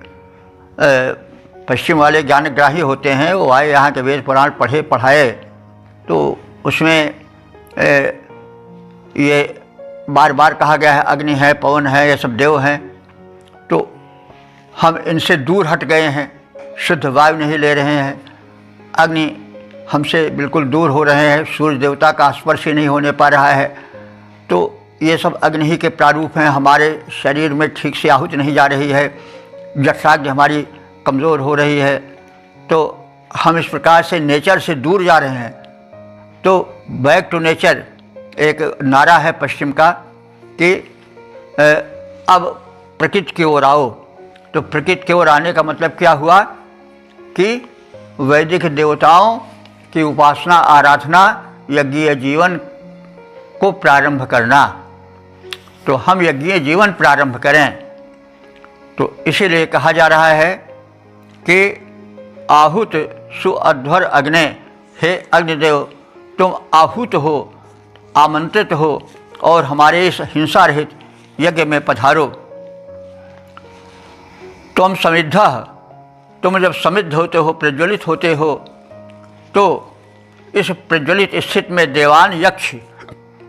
पश्चिम वाले ज्ञानग्राही होते हैं, वो आए यहाँ के वेद पुराण पढ़े पढ़ाए, तो उसमें ये बार बार कहा गया है अग्नि है, पवन है, ये सब देव हैं। तो हम इनसे दूर हट गए हैं, शुद्ध वायु नहीं ले रहे हैं, अग्नि हमसे बिल्कुल दूर हो रहे हैं, सूर्य देवता का स्पर्श ही नहीं होने पा रहा है। तो ये सब अग्नि ही के प्रारूप हैं। हमारे शरीर में ठीक से आहुति नहीं जा रही है, जठराग्नि हमारी कमज़ोर हो रही है। तो हम इस प्रकार से नेचर से दूर जा रहे हैं। तो बैक टू नेचर एक नारा है पश्चिम का कि अब प्रकृति की ओर आओ। तो प्रकृति की ओर आने का मतलब क्या हुआ कि वैदिक देवताओं की उपासना, आराधना, यज्ञीय जीवन को प्रारंभ करना। तो हम यज्ञीय जीवन प्रारंभ करें। तो इसीलिए कहा जा रहा है कि आहुत सुअध्वर अग्ने, हे अग्निदेव तुम आहूत हो, आमंत्रित हो और हमारे इस हिंसा रहित यज्ञ में पधारो। तुम समृद्ध, तुम जब समृद्ध होते हो, प्रज्वलित होते हो, तो इस प्रज्वलित स्थिति में देवान यक्ष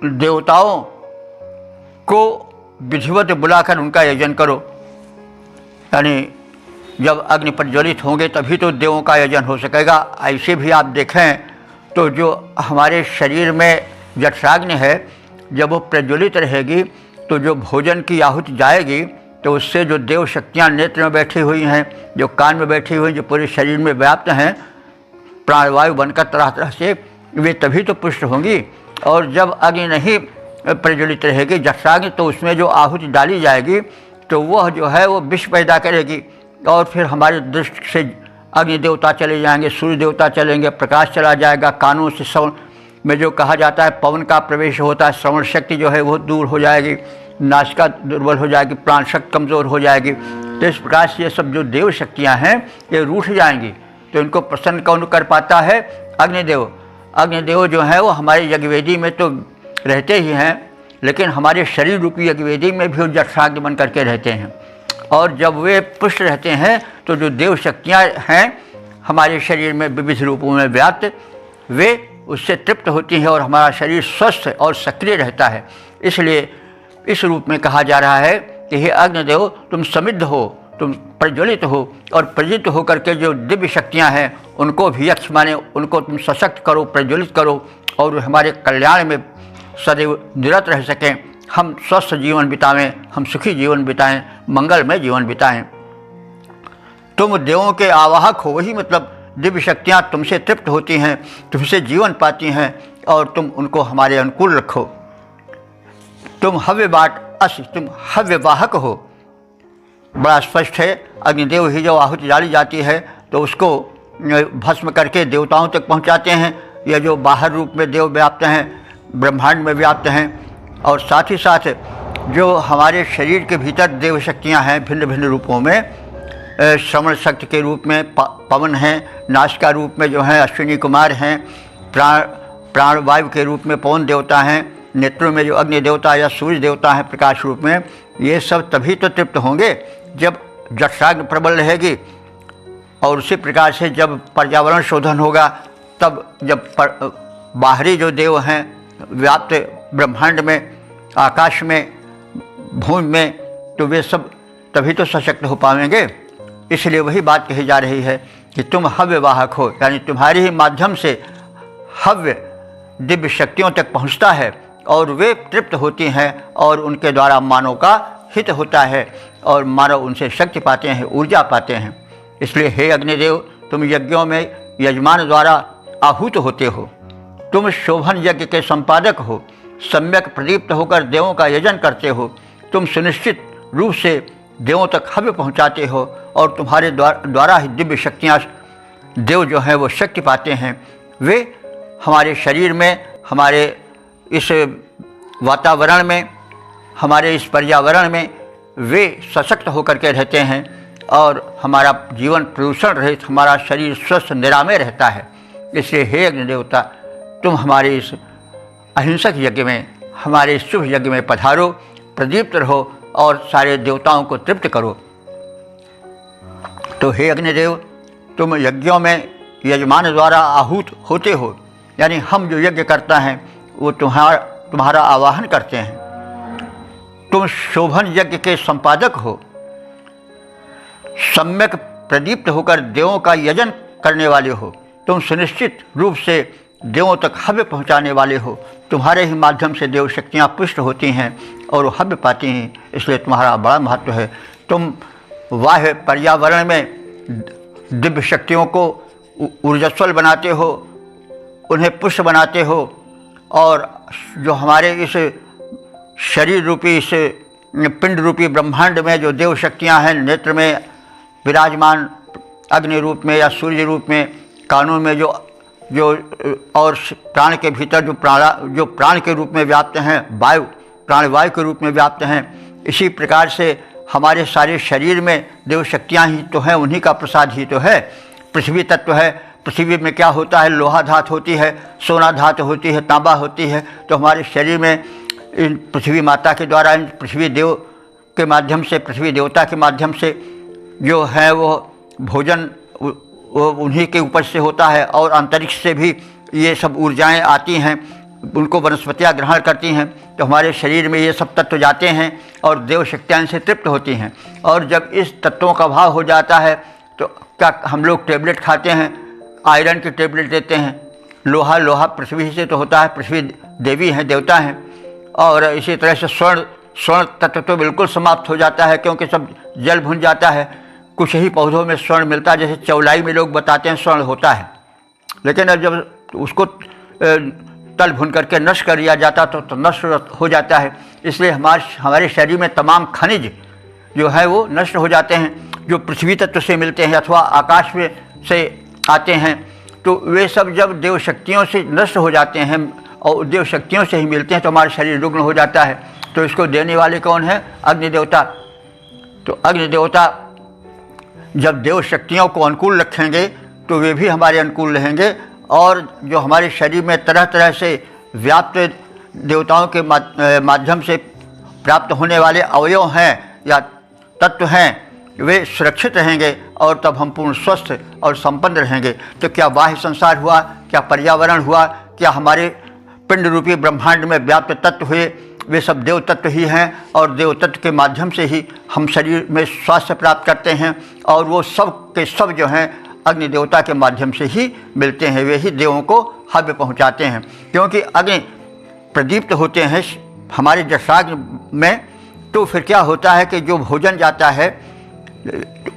देवताओं को विधिवत बुलाकर उनका यजन करो। यानी जब अग्नि प्रज्वलित होंगे तभी तो देवों का यजन हो सकेगा। ऐसे भी आप देखें तो जो हमारे शरीर में जठराग्नि है, जब वो प्रज्वलित रहेगी तो जो भोजन की आहुति जाएगी तो उससे जो देव शक्तियाँ नेत्र में बैठी हुई हैं, जो कान में बैठी हुई, जो पूरे शरीर में व्याप्त हैं, प्राणवायु बनकर तरह तरह से, वे तभी तो पुष्ट होंगी। और जब अग्नि नहीं प्रज्वलित रहेगी जठराग्नि, तो उसमें जो आहुति डाली जाएगी तो वह जो है वो विष पैदा करेगी और फिर हमारे दृष्टि से अग्नि देवता चले जाएंगे, सूर्य देवता चलेंगे, प्रकाश चला जाएगा। कानों से श्रवण में जो कहा जाता है पवन का प्रवेश होता है, श्रवण शक्ति जो है वो दूर हो जाएगी, नासिका दुर्बल हो जाएगी, प्राण शक्ति कमज़ोर हो जाएगी। तो इस प्रकार से ये सब जो देव शक्तियाँ हैं ये रूठ जाएंगी। तो इनको प्रसन्न कौन कर पाता है? अग्निदेव। अग्निदेव जो है वो हमारे यज्ञवेदी में तो रहते ही हैं, लेकिन हमारे शरीर रूपी यज्ञवेदी में भी जठराग्नि बन करके रहते हैं। और जब वे पुष्ट रहते हैं तो जो देव शक्तियाँ हैं हमारे शरीर में विविध रूपों में व्याप्त, वे उससे तृप्त होती हैं और हमारा शरीर स्वस्थ और सक्रिय रहता है। इसलिए इस रूप में कहा जा रहा है कि हे अग्निदेव, तुम समृद्ध हो, तुम प्रज्वलित हो और प्रज्वलित होकर के जो दिव्य शक्तियाँ हैं उनको भी यक्ष माने उनको तुम सशक्त करो, प्रज्वलित करो और हमारे कल्याण में सदैव निरत रह सकें, हम स्वस्थ जीवन बिताएं, हम सुखी जीवन बिताएं, मंगलमय जीवन बिताएं। तुम देवों के आवाहक हो, वही मतलब दिव्य शक्तियाँ तुमसे तृप्त होती हैं, तुमसे जीवन पाती हैं और तुम उनको हमारे अनुकूल रखो। तुम तुम हव्यवाहक हो। बड़ा स्पष्ट है, अग्निदेव ही जो आहुति डाली जाती है तो उसको भस्म करके देवताओं तक पहुंचाते हैं। यह जो बाहर रूप में देव व्याप्त हैं, ब्रह्मांड में व्याप्त हैं, और साथ ही साथ जो हमारे शरीर के भीतर देव शक्तियाँ हैं भिन्न भिन्न रूपों में, श्रवण शक्ति के रूप में पवन हैं, नासिका रूप में जो हैं अश्विनी कुमार हैं, प्राणवायु के रूप में पवन देवता हैं, नेत्रों में जो अग्नि देवता या सूर्य देवता हैं प्रकाश रूप में, ये सब तभी तो तृप्त होंगे जब जठराग्नि प्रबल रहेगी। और उसी प्रकार से जब पर्यावरण शोधन होगा, तब जब बाहरी जो देव हैं व्याप्त ब्रह्मांड में, आकाश में, भूमि में, तो वे सब तभी तो सशक्त हो पाएंगे। इसलिए वही बात कही जा रही है कि तुम हव्यवाहक हो, यानी तुम्हारे ही माध्यम से हव्य दिव्य शक्तियों तक पहुंचता है और वे तृप्त होती हैं और उनके द्वारा मानव का हित होता है और मानव उनसे शक्ति पाते हैं, ऊर्जा पाते हैं। इसलिए हे अग्निदेव, तुम यज्ञों में यजमान द्वारा आहूत होते हो, तुम शोभन यज्ञ के संपादक हो, सम्यक प्रदीप्त होकर देवों का यजन करते हो, तुम सुनिश्चित रूप से देवों तक हव्य पहुँचाते हो और तुम्हारे द्वारा ही दिव्य शक्तियाँ देव जो हैं वो शक्ति पाते हैं। वे हमारे शरीर में, हमारे इस वातावरण में, हमारे इस पर्यावरण में वे सशक्त होकर के रहते हैं और हमारा जीवन प्रदूषण रहित, हमारा शरीर स्वस्थ निरामय रहता है। इसलिए हे अग्निदेवता, तुम हमारे इस अहिंसक यज्ञ में, हमारे इस शुभ यज्ञ में पधारो, प्रदीप्त रहो और सारे देवताओं को तृप्त करो। तो हे अग्निदेव, तुम यज्ञों में यजमान द्वारा आहूत होते हो, यानी हम जो यज्ञ करता है वो तुम्हारा आवाहन करते हैं। तुम शोभन यज्ञ के संपादक हो, सम्यक प्रदीप्त होकर देवों का यजन करने वाले हो, तुम सुनिश्चित रूप से देवों तक हव्य पहुंचाने वाले हो, तुम्हारे ही माध्यम से देव शक्तियाँ पुष्ट होती हैं और हव्य पाती हैं, इसलिए तुम्हारा बड़ा महत्व है। तुम बाह्य पर्यावरण में दिव्य शक्तियों को ऊर्जस्वल बनाते हो, उन्हें पुष्ट बनाते हो और जो हमारे इस शरीर रूपी, इस पिंड रूपी ब्रह्मांड में जो देव शक्तियाँ हैं, नेत्र में विराजमान अग्नि रूप में या सूर्य रूप में, कानों में जो और प्राण के भीतर जो प्राण के रूप में व्याप्त हैं, प्राणवायु के रूप में व्याप्त हैं, इसी प्रकार से हमारे सारे शरीर में देव शक्तियाँ ही तो हैं, उन्हीं का प्रसाद ही तो है। पृथ्वी तत्व है, पृथ्वी में क्या होता है, लोहा धातु होती है, सोना धातु होती है, तांबा होती है। तो हमारे शरीर में इन पृथ्वी माता के द्वारा, इन पृथ्वी देव के माध्यम से, पृथ्वी देवता के माध्यम से जो है वो भोजन वो उन्हीं के ऊपर से होता है और अंतरिक्ष से भी ये सब ऊर्जाएं आती हैं, उनको वनस्पतियाँ ग्रहण करती हैं। तो हमारे शरीर में ये सब तत्व जाते हैं और देव शक्तियाँ इनसे तृप्त होती हैं। और जब इस तत्वों का अभाव हो जाता है तो क्या हम लोग टेबलेट खाते हैं, आयरन की टेबलेट देते हैं। लोहा पृथ्वी से तो होता है, पृथ्वी देवी हैं, देवता हैं। और इसी तरह से स्वर्ण तत्व तो बिल्कुल समाप्त हो जाता है, क्योंकि सब जल भुन जाता है। कुछ ही पौधों में स्वर्ण मिलता है, जैसे चौलाई में लोग बताते हैं स्वर्ण होता है, लेकिन अब जब उसको तल भुन करके नष्ट कर दिया जाता तो नष्ट हो जाता है। इसलिए हमारे शरीर में तमाम खनिज जो है वो नष्ट हो जाते हैं, जो पृथ्वी तत्व से मिलते हैं अथवा आकाश में से आते हैं। तो वे सब जब देव शक्तियों से नष्ट हो जाते हैं और देव शक्तियों से ही मिलते हैं तो हमारा शरीर रुग्ण हो जाता है। तो इसको देने वाले कौन है? अग्निदेवता। तो अग्निदेवता जब देव शक्तियों को अनुकूल रखेंगे तो वे भी हमारे अनुकूल रहेंगे। और जो हमारे शरीर में तरह तरह से व्याप्त देवताओं के माध्यम से प्राप्त होने वाले अवयव हैं या तत्व हैं वे सुरक्षित रहेंगे और तब हम पूर्ण स्वस्थ और संपन्न रहेंगे। तो क्या बाह्य संसार हुआ, क्या पर्यावरण हुआ, क्या हमारे पिंड रूपी ब्रह्मांड में व्याप्त तत्व हुए, वे सब देव तत्व ही हैं और देव तत्व के माध्यम से ही हम शरीर में स्वास्थ्य प्राप्त करते हैं और वो सब के सब जो हैं अग्नि देवता के माध्यम से ही मिलते हैं। वे ही देवों को हव्य पहुंचाते हैं, क्योंकि अग्नि प्रदीप्त होते हैं हमारे जठराग्नि में। तो फिर क्या होता है कि जो भोजन जाता है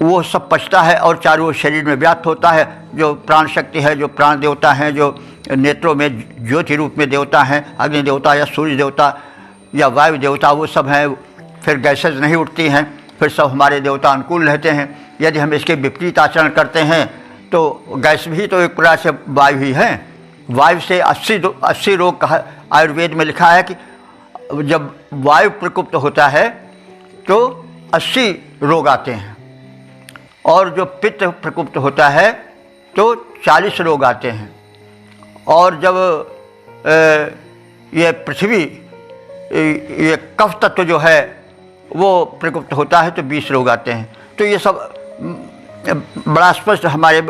वो सब पचता है और चारों ओर शरीर में व्याप्त होता है। जो प्राण शक्ति है, जो प्राण देवता हैं, जो नेत्रों में ज्योति रूप में देवता हैं, अग्नि देवता या सूर्य देवता या वायु देवता, वो सब हैं। फिर गैसेज नहीं उठती हैं, फिर सब हमारे देवता अनुकूल रहते हैं। यदि हम इसके विपरीत आचरण करते हैं तो गैस भी तो एक प्रकार से वायु ही है। वायु से 80 रोग कहा आयुर्वेद में लिखा है कि जब वायु प्रकोप होता है तो 80 रोग आते हैं, और जो पित्त प्रकोप होता है तो 40 रोग आते हैं, और जब ये पृथ्वी ये कफ तत्व जो है वो प्रकोप होता है तो 20 रोग आते हैं। तो ये सब बड़ा स्पष्ट हमारे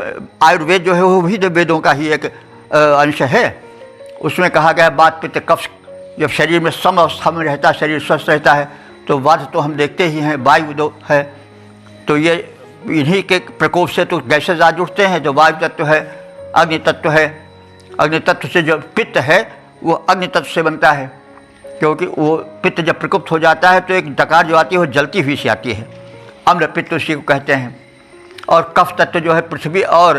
आयुर्वेद जो है वो भी तो वेदों का ही एक अंश है। उसमें कहा गया बात पित्त कफ जब शरीर में सम अवस्था में रहता है, शरीर स्वस्थ रहता है, तो वात तो हम देखते ही हैं, वायु दो है। तो ये इन्हीं के प्रकोप से तो गैसेज आज उठते हैं। जो वायु तत्व है, अग्नि तत्व है, अग्नि तत्व से जो पित्त है वो अग्नि तत्व से बनता है, क्योंकि वो पित्त जब प्रकोप हो जाता है तो एक डकार जो आती है वो जलती हुई सी आती है, अम्ल पित्त उसी को कहते हैं। और कफ तत्व जो है पृथ्वी और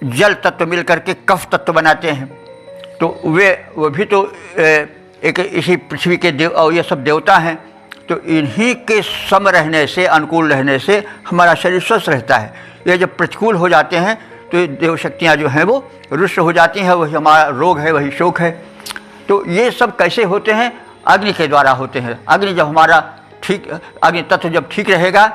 जल तत्व मिल करके कफ तत्व बनाते हैं। तो वो भी तो एक इसी पृथ्वी के देव और ये सब देवता हैं। तो इन्हीं के सम रहने से, अनुकूल रहने से हमारा शरीर स्वस्थ रहता है। ये जब प्रतिकूल हो जाते हैं तो ये देव शक्तियाँ जो हैं वो रुष्ट हो जाती हैं, वही हमारा रोग है, वही शोक है। तो ये सब कैसे होते हैं? अग्नि के द्वारा होते हैं। अग्नि जब हमारा ठीक, अग्नि तत्व जब ठीक रहेगा,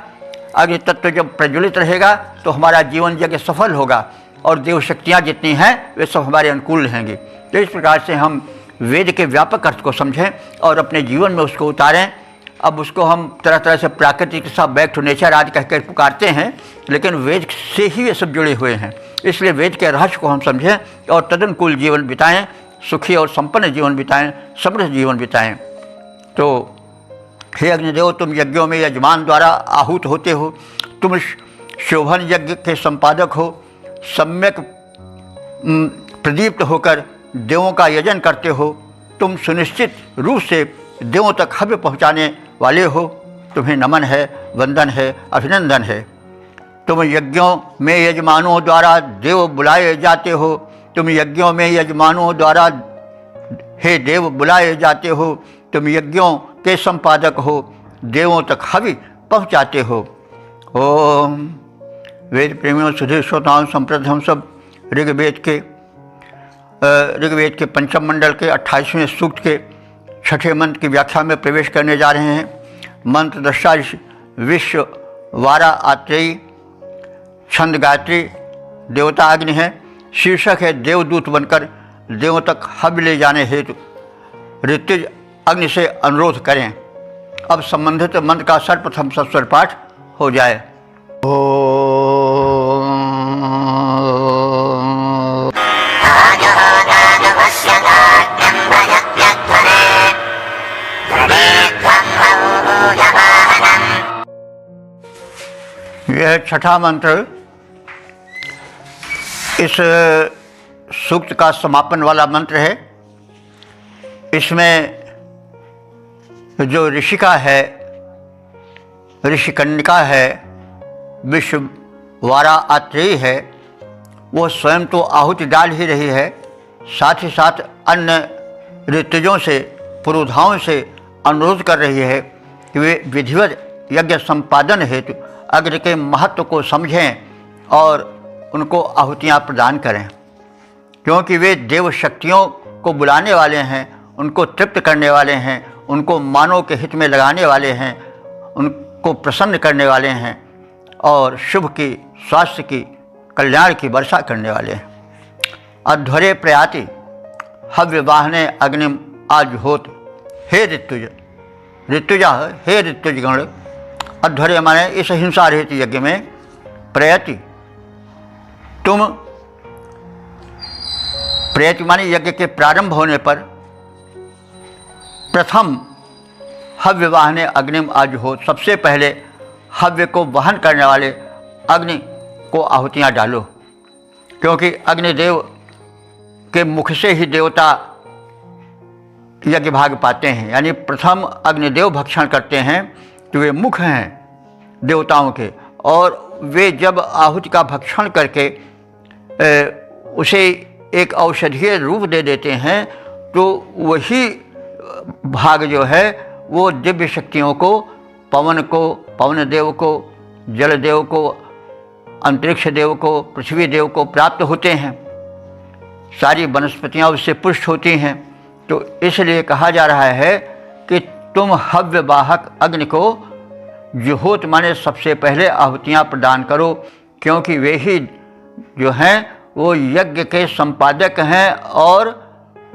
अग्नि तत्व जब प्रज्वलित रहेगा तो हमारा जीवन यज्ञ सफल होगा और देव शक्तियाँ जितनी हैं वे सब हमारे अनुकूल रहेंगी। तो इस प्रकार से हम वेद के व्यापक अर्थ को समझें और अपने जीवन में उसको उतारें। अब उसको हम तरह तरह से प्राकृतिक के साथ बैक टू नेचर आदि कहकर पुकारते हैं, लेकिन वेद से ही ये सब जुड़े हुए हैं। इसलिए वेद के रहस्य को हम समझें और तदनुकूल जीवन बिताएं, सुखी और संपन्न जीवन बिताएं, समृद्ध जीवन बिताएं। तो हे अग्निदेव, तुम यज्ञों में यजमान द्वारा आहूत होते हो, तुम शोभन यज्ञ के संपादक हो, सम्यक प्रदीप्त होकर देवों का यजन करते हो, तुम सुनिश्चित रूप से देवों तक हव्य पहुँचाने वाले हो। तुम्हें नमन है, वंदन है, अभिनंदन है। तुम यज्ञों में यजमानों द्वारा देव बुलाए जाते हो, तुम यज्ञों में यजमानों द्वारा हे देव बुलाए जाते हो, तुम यज्ञों के संपादक हो, देवों तक हवि पहुँचाते हो। ओम वेद प्रेमियों, सुधीर श्रोताओं, संप्रति हम सब ऋग्वेद के पंचम मंडल के 28वें सूक्त के छठे मंत्र की व्याख्या में प्रवेश करने जा रहे हैं। मंत्र दृष्टा विश्व वारा आत्रेयी, छंद गायत्री, देवता अग्नि है, शीर्षक है देवदूत बनकर देवों तक हव्य ले जाने हेतु ऋत्विज अग्नि से अनुरोध करें। अब संबंधित मंत्र का सर्वप्रथम सस्वर पाठ हो जाए। यह छठा मंत्र इस सूक्त का समापन वाला मंत्र है। इसमें जो ऋषिका है, ऋषिकन्यका है, विश्ववारा आत्रेयी है, वो स्वयं तो आहुति डाल ही रही है, साथ ही साथ अन्य ऋतुजों से, पुरोधाओं से अनुरोध कर रही है कि वे विधिवत यज्ञ संपादन हेतु अग्नि के महत्व को समझें और उनको आहुतियाँ प्रदान करें, क्योंकि वे देव शक्तियों को बुलाने वाले हैं, उनको तृप्त करने वाले हैं, उनको मानव के हित में लगाने वाले हैं, उनको प्रसन्न करने वाले हैं और शुभ की, स्वास्थ्य की, कल्याण की वर्षा करने वाले हैं। अध्वरे प्रयाति हव्य वाहने अग्निम आजुहोत। हे ऋतुज, ऋतुजा, हे ऋतुजगण, अध्वर्य माने इस हिंसा रहित यज्ञ में प्रयति, तुम प्रयति माने यज्ञ के प्रारंभ होने पर प्रथम हव्य वाहने अग्निम आजुहोत, सबसे पहले हव्य को वहन करने वाले अग्नि को आहुतियाँ डालो, क्योंकि अग्निदेव के मुख से ही देवता यज्ञ भाग पाते हैं। यानी प्रथम अग्निदेव भक्षण करते हैं तो वे मुख हैं देवताओं के, और वे जब आहुति का भक्षण करके उसे एक औषधीय रूप दे देते हैं तो वही भाग जो है वो दिव्य शक्तियों को, पवन देव को, जल देव को, अंतरिक्ष देव को, पृथ्वी देव को प्राप्त होते हैं। सारी वनस्पतियाँ उससे पुष्ट होती हैं। तो इसलिए कहा जा रहा है कि तुम हव्य वाहक अग्नि को जुहोत माने सबसे पहले आहुतियाँ प्रदान करो, क्योंकि वे ही जो हैं वो यज्ञ के संपादक हैं और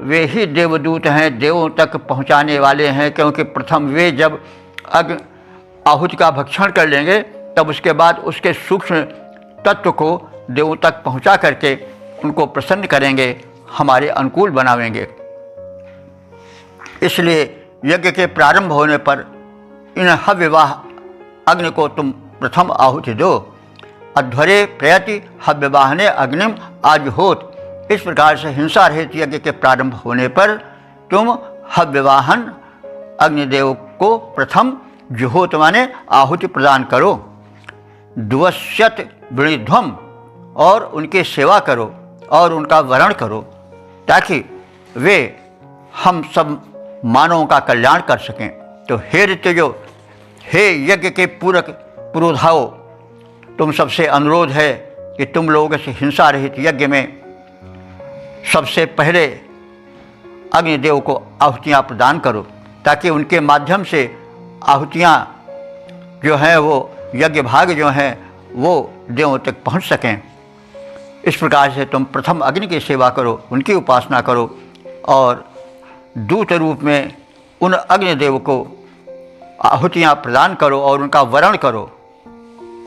वे ही देवदूत हैं, देवों तक पहुंचाने वाले हैं। क्योंकि प्रथम वे जब आहुति का भक्षण कर लेंगे तब उसके बाद उसके सूक्ष्म तत्व को देवों तक पहुंचा करके उनको प्रसन्न करेंगे, हमारे अनुकूल बनावेंगे। इसलिए यज्ञ के प्रारंभ होने पर इन हव्यवाह अग्नि को तुम प्रथम आहुति दो। अध्वरे प्रयति हव्यवाहने अग्निम आजुहोत, इस प्रकार से हिंसा रहित यज्ञ के प्रारंभ होने पर तुम हव्यवाहन अग्निदेव को प्रथम जुहोत माने आहुति प्रदान करो। द्वश्यत वृणिध्वम, और उनकी सेवा करो और उनका वरण करो, ताकि वे हम सब मानवों का कल्याण कर सकें। तो हे ऋतुजो, हे यज्ञ के पूरक पुरोधाओ, तुम सबसे अनुरोध है कि तुम लोग इस हिंसा रहित यज्ञ में सबसे पहले अग्निदेव को आहुतियाँ प्रदान करो, ताकि उनके माध्यम से आहुतियाँ जो हैं वो यज्ञ भाग जो हैं वो देवों तक पहुँच सकें। इस प्रकार से तुम प्रथम अग्नि की सेवा करो, उनकी उपासना करो और दूत रूप में उन अग्निदेव को आहुतियाँ प्रदान करो और उनका वरण करो,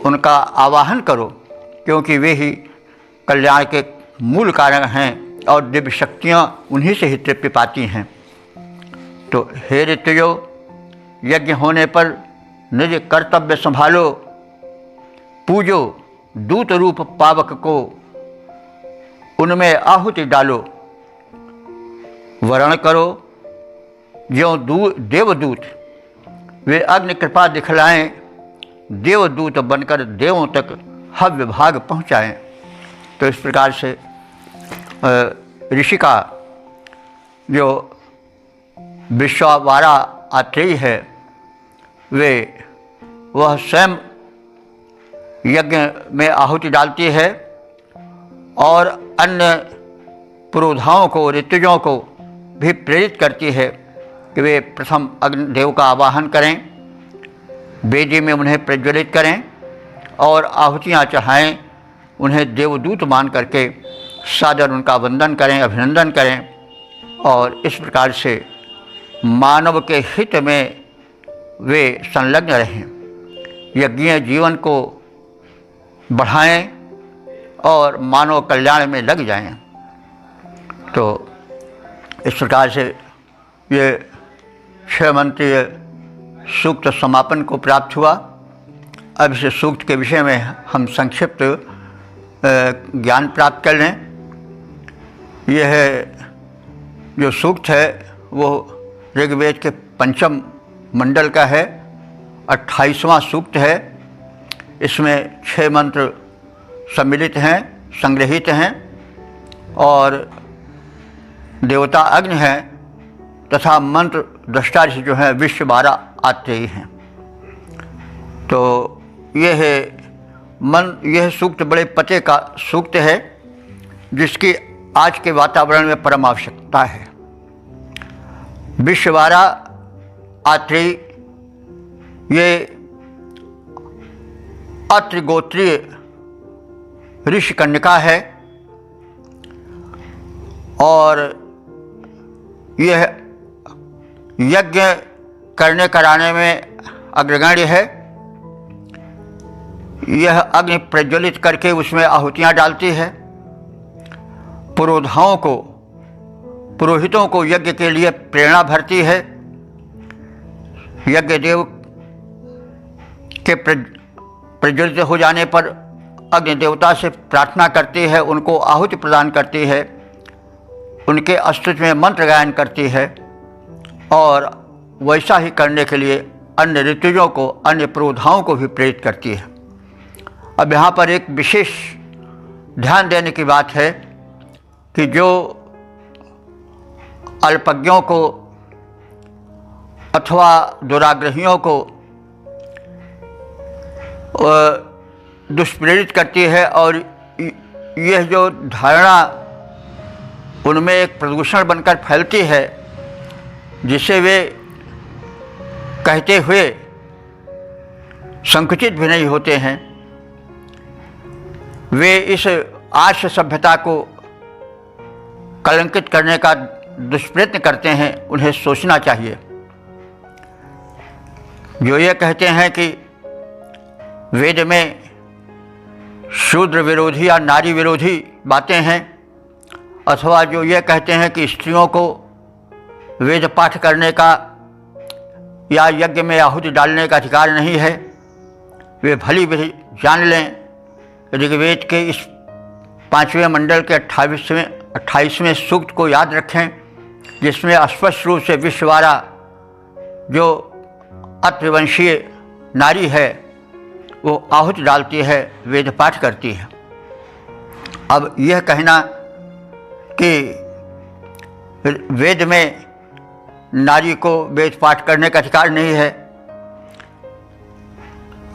उनका आवाहन करो, क्योंकि वे ही कल्याण के मूल कारण हैं और दिव्य शक्तियाँ उन्हीं से ही तृप्ति पाती हैं। तो हे ऋतुजो, यज्ञ होने पर निज कर्तव्य संभालो, पूजो दूत रूप पावक को, उनमें आहुति डालो, वरण करो ज्यों देवदूत, वे अग्नि कृपा दिखलाएं, देवदूत बनकर देवों तक हव्य भाग पहुँचाएँ। तो इस प्रकार से ऋषि का जो विश्वावारा आत्रेयी है वह स्वयं यज्ञ में आहुति डालती है और अन्य पुरोधाओं को, ऋतुजों को भी प्रेरित करती है कि वे प्रथम अग्निदेव का आवाहन करें, वेदी में उन्हें प्रज्वलित करें और आहुतियाँ चढ़ाएं, उन्हें देवदूत मान करके सादर उनका वंदन करें, अभिनंदन करें और इस प्रकार से मानव के हित में वे संलग्न रहें, यज्ञीय जीवन को बढ़ाएं और मानव कल्याण में लग जाएं। तो इस प्रकार से ये 6 मंत्रीय सूक्त समापन को प्राप्त हुआ। अब इस सूक्त के विषय में हम संक्षिप्त ज्ञान प्राप्त कर लें। यह जो सूक्त है वो ऋग्वेद के 5वें मंडल का है, 28वां सूक्त है। इसमें 6 मंत्र सम्मिलित हैं, संग्रहित हैं और देवता अग्नि हैं तथा मंत्र दृष्टा जो हैं विश्ववारा आत्रेयी हैं। तो यह सूक्त बड़े पते का सूक्त है जिसकी आज के वातावरण में परम आवश्यकता है। विश्ववारा आत्रेयी ये अत्रि गोत्रीय ऋषि कन्यका है और यह यज्ञ करने कराने में अग्रगण्य है। यह अग्नि प्रज्वलित करके उसमें आहुतियाँ डालती है। पुरोधाओं को, पुरोहितों को यज्ञ के लिए प्रेरणा भरती है। यज्ञ देव के प्रज्वलित हो जाने पर अग्नि देवता से प्रार्थना करती है, उनको आहुति प्रदान करती है, उनके अस्तित्व में मंत्र गायन करती है और वैसा ही करने के लिए अन्य ऋतुजों को, अन्य पुरोधाओं को भी प्रेरित करती है। अब यहाँ पर एक विशेष ध्यान देने की बात है कि जो अल्पज्ञों को अथवा दुराग्रहियों को दुष्प्रेरित करती है और यह जो धारणा उनमें एक प्रदूषण बनकर फैलती है, जिसे वे कहते हुए संकुचित भी नहीं होते हैं, वे इस आर्ष सभ्यता को कलंकित करने का दुष्प्रयत्न करते हैं। उन्हें सोचना चाहिए। जो ये कहते हैं कि वेद में शूद्र विरोधी या नारी विरोधी बातें हैं, अथवा जो ये कहते हैं कि स्त्रियों को वेद पाठ करने का या यज्ञ में आहुति डालने का अधिकार नहीं है, वे भली भी जान लें। ऋग्वेद के इस 5वें मंडल के 28वें सूक्त को याद रखें, जिसमें स्पष्ट रूप से विश्ववारा जो अत्रिवंशीय नारी है वो आहुति डालती है, वेद पाठ करती है। अब यह कहना कि वेद में नारी को वेद पाठ करने का अधिकार नहीं है,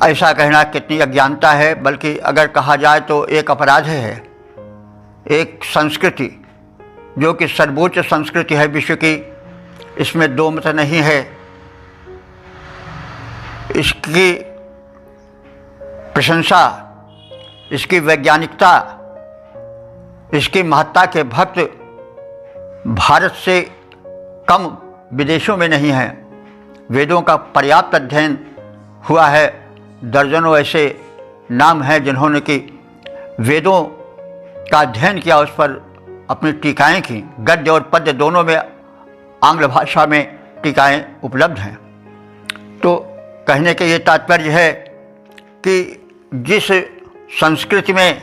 ऐसा कहना कितनी अज्ञानता है। बल्कि अगर कहा जाए तो एक अपराध है। एक संस्कृति जो कि सर्वोच्च संस्कृति है विश्व की, इसमें दो मत नहीं है, इसकी प्रशंसा, इसकी वैज्ञानिकता, इसकी महत्ता के भक्त भारत से कम विदेशों में नहीं हैं। वेदों का पर्याप्त अध्ययन हुआ है। दर्जनों ऐसे नाम हैं जिन्होंने कि वेदों का अध्ययन किया, उस पर अपनी टीकाएँ की। गद्य और पद्य दोनों में आंग्ल भाषा में टीकाएँ उपलब्ध हैं। तो कहने के ये तात्पर्य है कि जिस संस्कृति में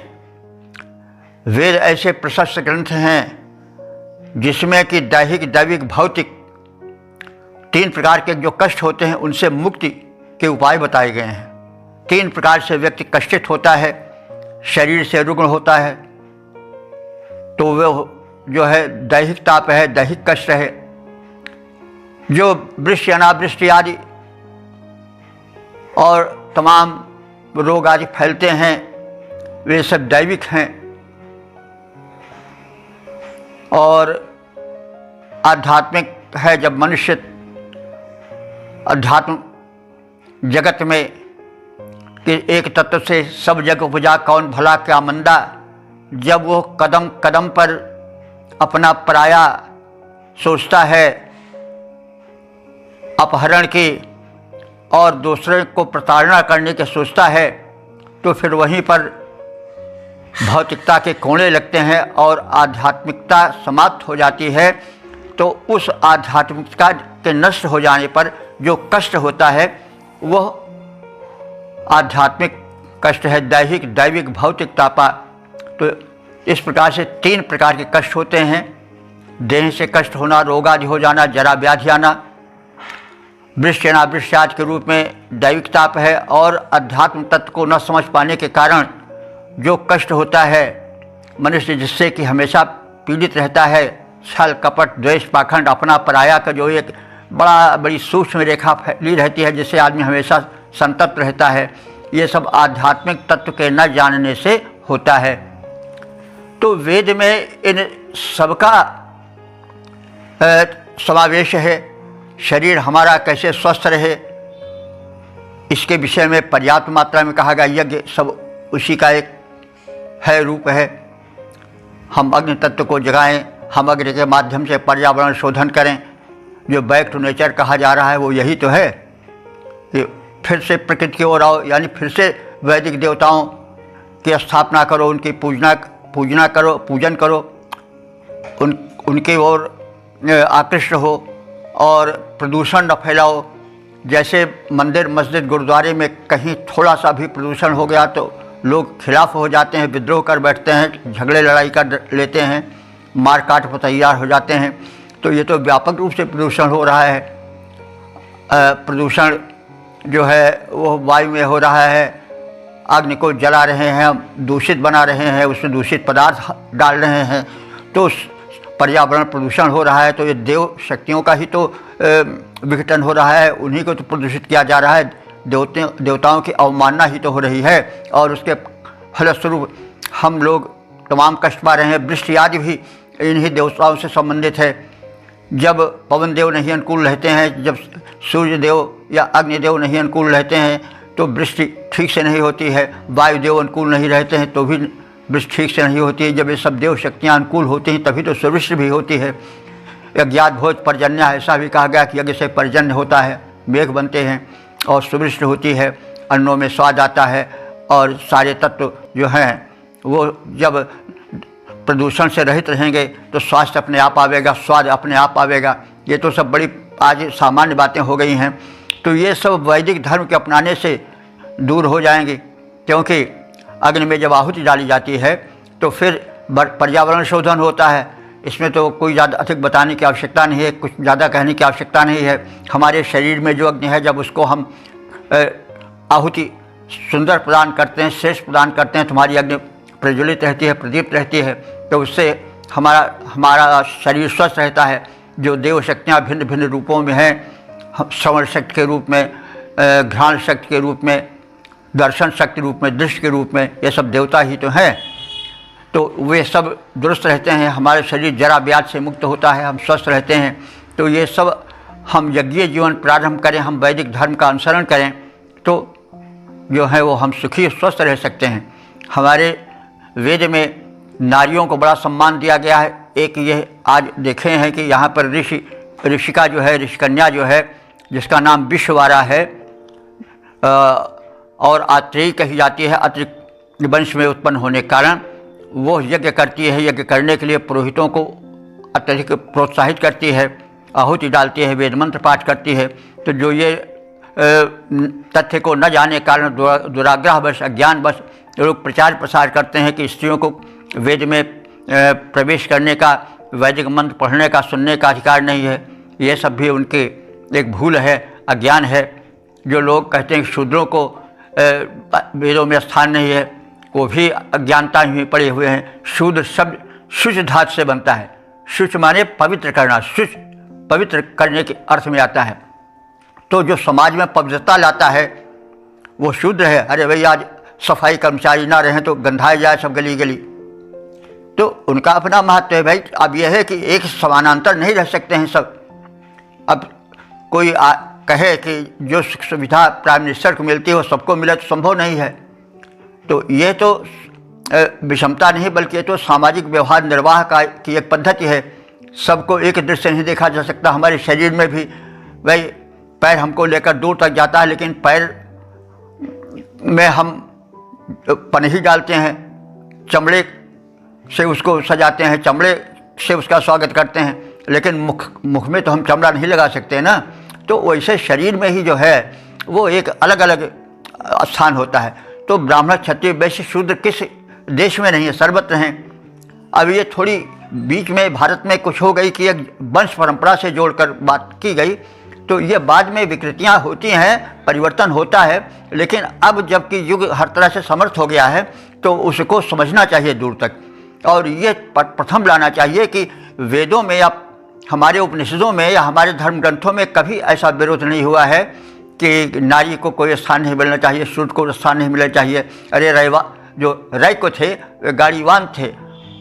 वेद ऐसे प्रशस्त ग्रंथ हैं जिसमें कि दैहिक, दैविक, भौतिक 3 प्रकार के जो कष्ट होते हैं उनसे मुक्ति के उपाय बताए गए हैं। 3 प्रकार से व्यक्ति कष्टित होता है। शरीर से रुग्ण होता है तो वह जो है दैहिक ताप है, दैहिक कष्ट है। जो वृष्टि, अनावृष्टि आदि और तमाम रोग आदि फैलते हैं वे सब दैविक हैं। और आध्यात्मिक है जब मनुष्य अध्यात्म जगत में कि एक तत्व से सब जग उपजा कौन भला क्या मंदा, जब वो कदम कदम पर अपना पराया सोचता है अपहरण की और दूसरे को प्रताड़ना करने के सोचता है, तो फिर वहीं पर भौतिकता के कोने लगते हैं और आध्यात्मिकता समाप्त हो जाती है। तो उस आध्यात्मिकता के नष्ट हो जाने पर जो कष्ट होता है वह आध्यात्मिक कष्ट है, दैहिक, दैविक, भौतिक तापा। तो इस प्रकार से 3 प्रकार के कष्ट होते हैं। देह से कष्ट होना, रोग आदि हो जाना, जरा व्याधि आना, वृष्टि अनावृष्टि आदि के रूप में दैविक ताप है। और अध्यात्म तत्व को न समझ पाने के कारण जो कष्ट होता है मनुष्य, जिससे कि हमेशा पीड़ित रहता है, छल, कपट, द्वेष, पाखंड, अपना पराया का जो एक बड़ी सूक्ष्म रेखा फैली रहती है, जिससे आदमी हमेशा संतप्त रहता है, ये सब आध्यात्मिक तत्व के न जानने से होता है। तो वेद में इन सबका समावेश है। शरीर हमारा कैसे स्वस्थ रहे इसके विषय में पर्याप्त मात्रा में कहा गया। यज्ञ सब उसी का एक है, रूप है। हम अग्नि तत्व को जगाएं, हम अग्नि के माध्यम से पर्यावरण शोधन करें। जो बैक टू नेचर कहा जा रहा है वो यही तो है कि फिर से प्रकृति की ओर आओ, यानी फिर से वैदिक देवताओं की स्थापना करो, उनकी पूजन करो, उनकी ओर आकृष्ट हो और प्रदूषण न फैलाओ। जैसे मंदिर, मस्जिद, गुरुद्वारे में कहीं थोड़ा सा भी प्रदूषण हो गया तो लोग खिलाफ हो जाते हैं, विद्रोह कर बैठते हैं, झगड़े लड़ाई कर लेते हैं, मार काट पर तैयार हो जाते हैं। तो ये तो व्यापक रूप से प्रदूषण हो रहा है। प्रदूषण जो है वो वायु में हो रहा है, अग्नि को जला रहे हैं, दूषित बना रहे हैं, उसमें दूषित पदार्थ डाल रहे हैं, तो पर्यावरण प्रदूषण हो रहा है। तो ये देव शक्तियों का ही तो विघटन हो रहा है, उन्हीं को तो प्रदूषित किया जा रहा है, देवताओं की अवमानना ही तो हो रही है और उसके फलस्वरूप हम लोग तमाम कष्ट पा रहे हैं। वृष्टि आदि भी इन्हीं देवताओं से संबंधित है। जब पवन देव नहीं अनुकूल रहते हैं, जब सूर्य देव या अग्निदेव नहीं अनुकूल रहते हैं तो वृष्टि ठीक से नहीं होती है। वायुदेव अनुकूल नहीं रहते हैं तो भी वृष्टि ठीक से नहीं होती है। जब ये सब देव शक्तियाँ अनुकूल होती हैं तभी तो सुवृष्टि भी होती है। यज्ञात भोज पर्जन्य, ऐसा भी कहा गया कि यज्ञ से पर्जन्य होता है, मेघ बनते हैं और सुवृष्टि होती है, अन्नों में स्वाद आता है और सारे तत्व जो हैं वो जब प्रदूषण से रहित रहेंगे तो स्वास्थ्य अपने आप आवेगा, स्वाद अपने आप आवेगा। ये तो सब बड़ी आज सामान्य बातें हो गई हैं। तो ये सब वैदिक धर्म के अपनाने से दूर हो जाएंगे, क्योंकि अग्नि में जब आहुति डाली जाती है तो फिर पर्यावरण शोधन होता है। इसमें तो कोई ज़्यादा अधिक बताने की आवश्यकता नहीं है, कुछ ज़्यादा कहने की आवश्यकता नहीं है। हमारे शरीर में जो अग्नि है, जब उसको हम आहुति सुंदर प्रदान करते हैं, श्रेष्ठ प्रदान करते हैं, तुम्हारी अग्नि प्रज्वलित रहती है, प्रदीप्त रहती है, तो उससे हमारा शरीर स्वस्थ रहता है। जो देव शक्तियाँ भिन्न भिन्न रूपों में हैं, श्रवण शक्ति के रूप में, घ्राण शक्ति के रूप में, दर्शन शक्ति रूप में, दृष्टि के रूप में, ये सब देवता ही तो हैं। तो वे सब दुरुस्त रहते हैं, हमारे शरीर जरा व्याधि से मुक्त होता है, हम स्वस्थ रहते हैं। तो ये सब हम यज्ञीय जीवन प्रारंभ करें, हम वैदिक धर्म का अनुसरण करें तो जो है वो हम सुखी स्वस्थ रह सकते हैं। हमारे वेद में नारियों को बड़ा सम्मान दिया गया है। एक ये आज देखे हैं कि यहाँ पर ऋषिका जो है, ऋषिकन्या जो है, जिसका नाम विश्ववारा है और आत्रेयी कही जाती है, अत्रि वंश में उत्पन्न होने के कारण वो यज्ञ करती है। यज्ञ करने के लिए पुरोहितों को अत्यधिक प्रोत्साहित करती है, आहुति डालती है, वेद मंत्र पाठ करती है। तो जो ये तथ्य को न जाने के कारण दुराग्रहवश, अज्ञानवश लोग प्रचार प्रसार करते हैं कि स्त्रियों को वेद में प्रवेश करने का, वैदिक मंत्र पढ़ने का, सुनने का अधिकार नहीं है। ये सब भी उनके एक भूल है, अज्ञान है। जो लोग कहते हैं कि शूद्रों को वेदों में स्थान नहीं है, वो भी अज्ञानता में पड़े हुए हैं। शूद्र शब्द शुच धातु से बनता है। शुच माने पवित्र करना, शुच पवित्र करने के अर्थ में आता है। तो जो समाज में पवित्रता लाता है वो शूद्र है। अरे भाई, आज सफाई कर्मचारी ना रहें तो गंधाए जाए सब गली गली, तो उनका अपना महत्व है भाई। अब यह है कि एक समानांतर नहीं रह सकते हैं सब। अब कोई कहे कि जो सुविधा प्राइम मिनिस्टर को मिलती है वो सबको मिले तो संभव नहीं है। तो ये तो विषमता नहीं, बल्कि ये तो सामाजिक व्यवहार निर्वाह की एक पद्धति है। सबको एक दृष्टि से नहीं देखा जा सकता। हमारे शरीर में भी भाई पैर हमको लेकर दूर तक जाता है, लेकिन पैर में हम पनही डालते हैं, चमड़े से उसको सजाते हैं, चमड़े से उसका स्वागत करते हैं, लेकिन मुख में तो हम चमड़ा नहीं लगा सकते ना। तो वैसे शरीर में ही जो है वो एक अलग अलग स्थान होता है। तो ब्राह्मण, क्षत्रिय, वैश्य, शूद्र किस देश में नहीं है, सर्वत्र हैं। अब ये थोड़ी बीच में भारत में कुछ हो गई कि एक वंश परंपरा से जोड़कर बात की गई, तो ये बाद में विकृतियां होती हैं, परिवर्तन होता है। लेकिन अब जबकि युग हर तरह से समर्थ हो गया है तो उसको समझना चाहिए दूर तक, और ये प्रथम लाना चाहिए कि वेदों में या हमारे उपनिषदों में या हमारे धर्म ग्रंथों में कभी ऐसा विरोध नहीं हुआ है कि नारी को कोई स्थान नहीं मिलना चाहिए, शूद्र को स्थान नहीं मिलना चाहिए। अरे रय को थे, गाड़ीवान थे,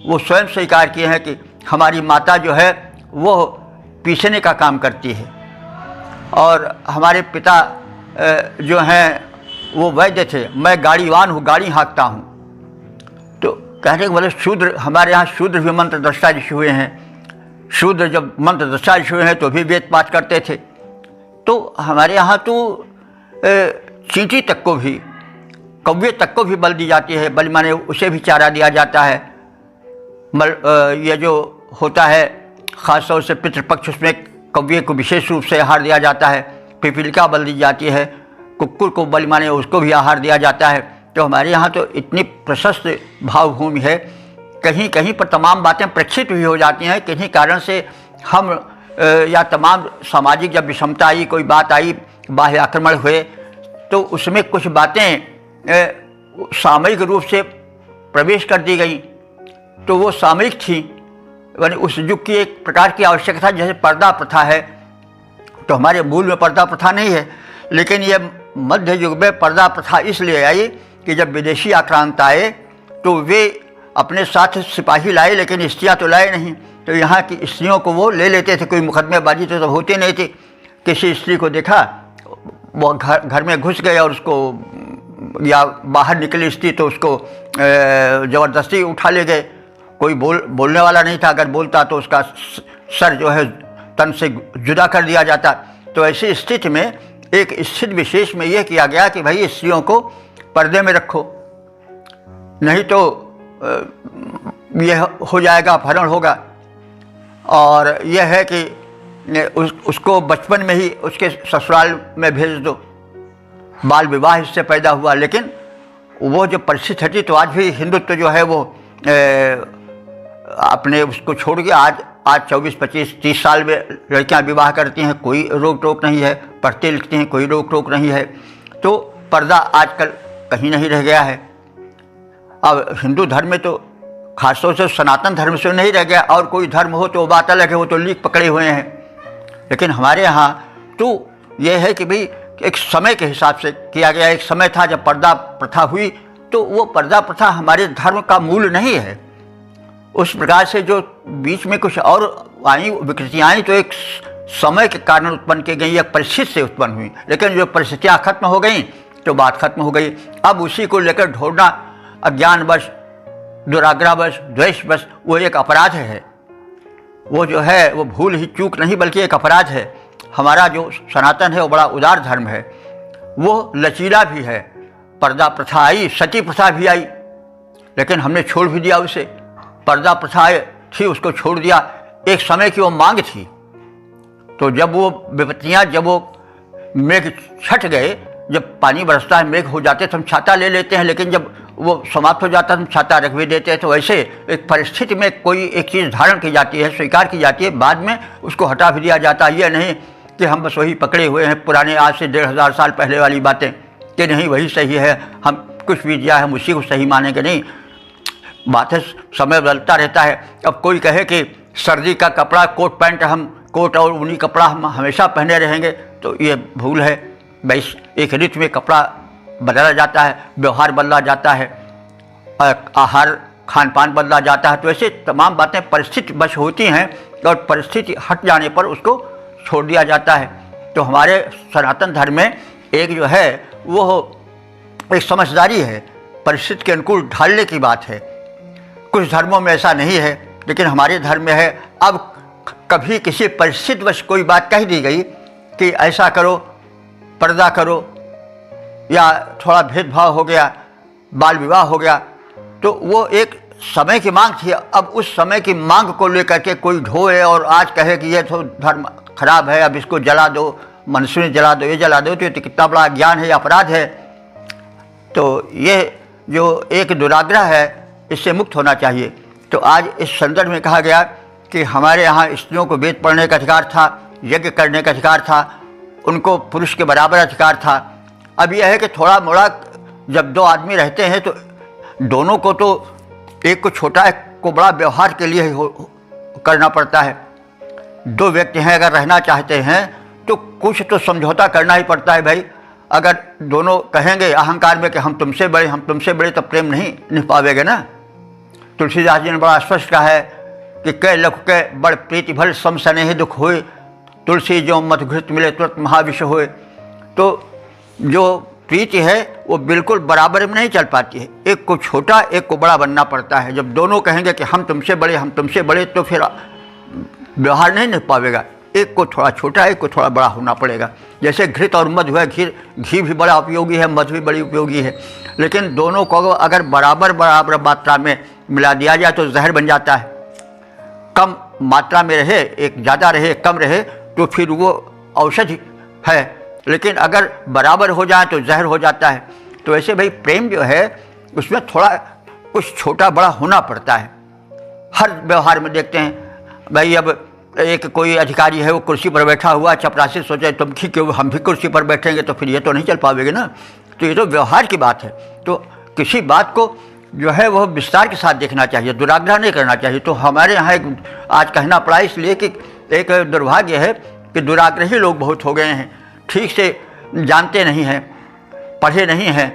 वो स्वयं स्वीकार किए हैं कि हमारी माता जो है वो पीसने का काम करती है, और हमारे पिता जो हैं वो वैद्य थे, मैं गाड़ीवान हूँ, गाड़ी हाँकता हूँ। तो कहने के बोले शूद्र, हमारे यहाँ शूद्र भी मंत्र दृष्टा ऋषि हुए हैं। शूद्र जब मंत्र दृष्टा ऋषि हुए हैं तो भी वेद पाठ करते थे। तो हमारे यहाँ तो चींटी तक को भी कौवे तक को भी बलि दी जाती है, बलि माने उसे भी चारा दिया जाता है। ये जो होता है ख़ास तौर से पितृपक्ष, उसमें कौवे को विशेष रूप से आहार दिया जाता है। पिपीलिका बलि दी जाती है, कुक्कुर को बलि माने उसको भी आहार दिया जाता है। तो हमारे यहाँ तो इतनी प्रशस्त भावभूमि है, कहीं कहीं पर तमाम बातें प्रक्षिप्त भी हो जाती हैं। किन्हीं कारण से हम या तमाम सामाजिक जब विषमता आई, कोई बात आई, बाह्य आक्रमण हुए, तो उसमें कुछ बातें सामयिक रूप से प्रवेश कर दी गई, तो वो सामयिक थी, यानी उस युग की एक प्रकार की आवश्यकता। जैसे पर्दा प्रथा है, तो हमारे मूल में पर्दा प्रथा नहीं है, लेकिन ये मध्य युग में पर्दा प्रथा इसलिए आई कि जब विदेशी आक्रांत आए तो वे अपने साथ सिपाही लाए, लेकिन स्त्रियाँ तो लाए नहीं। तो यहाँ की स्त्रियों को वो ले लेते थे, कोई मुकदमेबाजी तो होती नहीं थी। किसी स्त्री को देखा, वो घर में घुस गए और उसको, या बाहर निकली स्त्री तो उसको ज़बरदस्ती उठा ले गए। कोई बोलने वाला नहीं था, अगर बोलता तो उसका सर जो है तन से जुदा कर दिया जाता। तो ऐसी स्थिति में एक स्थिति विशेष में यह किया गया कि भाई स्त्रियों को पर्दे में रखो, नहीं तो यह हो जाएगा, अपहरण होगा। और यह है कि उसको बचपन में ही उसके ससुराल में भेज दो, बाल विवाह इससे पैदा हुआ। लेकिन वो जो परिस्थिति थी, तो आज भी हिंदुत्व जो है वो अपने उसको छोड़ के आज 24, 25, 30 साल में लड़कियां विवाह करती हैं, कोई रोक टोक नहीं है, पढ़ती लिखती हैं, कोई रोक टोक नहीं है। तो पर्दा आजकल कहीं नहीं रह गया है। अब हिंदू धर्म में तो खासतौर से सनातन धर्म से नहीं रह गया, और कोई धर्म हो तो बात अलग है, वो तो लीक पकड़े हुए हैं। लेकिन हमारे यहाँ तो यह है कि भाई एक समय के हिसाब से किया गया। एक समय था जब पर्दा प्रथा हुई, तो वो पर्दा प्रथा हमारे धर्म का मूल नहीं है। उस प्रकार से जो बीच में कुछ और आई विकृतियाँ आई, तो एक समय के कारण उत्पन्न की गई, एक परिस्थिति से उत्पन्न हुई। लेकिन जो परिस्थितियाँ खत्म हो गई तो बात खत्म हो गई। अब उसी को लेकर ढोड़ना अज्ञानवश, दुराग्रहवश, द्वेषवश, वो एक अपराध है। वो जो है वो भूल ही चूक नहीं बल्कि एक अपराध है। हमारा जो सनातन है वो बड़ा उदार धर्म है, वो लचीला भी है। पर्दा प्रथा आई, सती प्रथा भी आई, लेकिन हमने छोड़ भी दिया उसे। पर्दा प्रथा थी, उसको छोड़ दिया। एक समय की वो मांग थी, तो जब वो विपत्तियाँ, जब वो मेघ छट गए, जब पानी बरसता है, मेघ हो जाते तो हम छाता ले लेते हैं, लेकिन जब वो समाप्त हो जाता है हम छाता रख भी देते हैं। तो ऐसे एक परिस्थिति में कोई एक चीज़ धारण की जाती है, स्वीकार की जाती है, बाद में उसको हटा भी दिया जाता है। यह नहीं कि हम बस वही पकड़े हुए हैं पुराने, आज से 1500 साल पहले वाली बातें, कि नहीं वही सही है, हम कुछ भी दिया है हम उसी को सही मानेंगे। नहीं, बात है समय बदलता रहता है। अब कोई कहे कि सर्दी का कपड़ा, कोट पैंट, हम कोट और ऊनी कपड़ा हम हमेशा पहने रहेंगे, तो ये भूल है। बस एक ऋतु में कपड़ा बदला जाता है, व्यवहार बदला जाता है, आहार खान पान बदला जाता है। तो ऐसे तमाम बातें परिस्थिति बश होती हैं, और परिस्थिति हट जाने पर उसको छोड़ दिया जाता है। तो हमारे सनातन धर्म में एक जो है वो एक समझदारी है, परिस्थिति के अनुकूल ढालने की बात है। कुछ धर्मों में ऐसा नहीं है, लेकिन हमारे धर्म में है। अब कभी किसी परिस्थितिवश कोई बात कह दी गई कि ऐसा करो, पर्दा करो, या थोड़ा भेदभाव हो गया, बाल विवाह हो गया, तो वो एक समय की मांग थी। अब उस समय की मांग को लेकर के कोई ढोए और आज कहे कि ये तो धर्म खराब है, अब इसको जला दो, मनुष्य जला दो, ये जला दो, तो ये कितना बड़ा अज्ञान है, अपराध है। तो ये जो एक दुराग्रह है, इससे मुक्त होना चाहिए। तो आज इस संदर्भ में कहा गया कि हमारे यहाँ स्त्रियों को वेद पढ़ने का अधिकार था, यज्ञ करने का अधिकार था, उनको पुरुष के बराबर अधिकार था। अब यह है कि थोड़ा मोड़ा जब दो आदमी रहते हैं तो दोनों को, तो एक को छोटा एक को बड़ा व्यवहार के लिए करना पड़ता है। दो व्यक्ति हैं, अगर रहना चाहते हैं तो कुछ तो समझौता करना ही पड़ता है भाई। अगर दोनों कहेंगे अहंकार में कि हम तुमसे बड़े, हम तुमसे बड़े, तो प्रेम नहीं निभ पावेगा ना। तुलसीदास जी ने बड़ा स्पष्ट कहा है कि कै लख के बड़ प्रीति भल सम स्नेह दुख होए, तुलसी जो मत घृत मिले तुरंत महाविष होए। तो जो प्रीति है वो बिल्कुल बराबर में नहीं चल पाती है, एक को छोटा एक को बड़ा बनना पड़ता है। जब दोनों कहेंगे कि हम तुमसे बड़े, हम तुमसे बड़े, तो फिर व्यवहार नहीं निभ पावेगा। एक को थोड़ा छोटा, एक को थोड़ा बड़ा होना पड़ेगा। जैसे घृत और मधु है, घी भी बड़ा उपयोगी है, मधु भी बड़ी उपयोगी है, लेकिन दोनों को अगर बराबर बराबर मात्रा में मिला दिया जाए तो जहर बन जाता है। कम मात्रा में रहे, एक ज़्यादा रहे, कम रहे, तो फिर वो औषधि है, लेकिन अगर बराबर हो जाए तो जहर हो जाता है। तो ऐसे भाई प्रेम जो है उसमें थोड़ा कुछ छोटा बड़ा होना पड़ता है। हर व्यवहार में देखते हैं भाई, अब एक कोई अधिकारी है, वो कुर्सी पर बैठा हुआ, चपरासी सोचे तुम क्यों हम भी कुर्सी पर बैठेंगे, तो फिर ये तो नहीं चल पाएगी ना। तो ये तो व्यवहार की बात है। तो किसी बात को जो है वह विस्तार के साथ देखना चाहिए, दुराग्रह नहीं करना चाहिए। तो हमारे यहाँ एक आज कहना पड़ा इसलिए कि एक दुर्भाग्य है कि दुराग्रही लोग बहुत हो गए हैं, ठीक से जानते नहीं हैं, पढ़े नहीं हैं,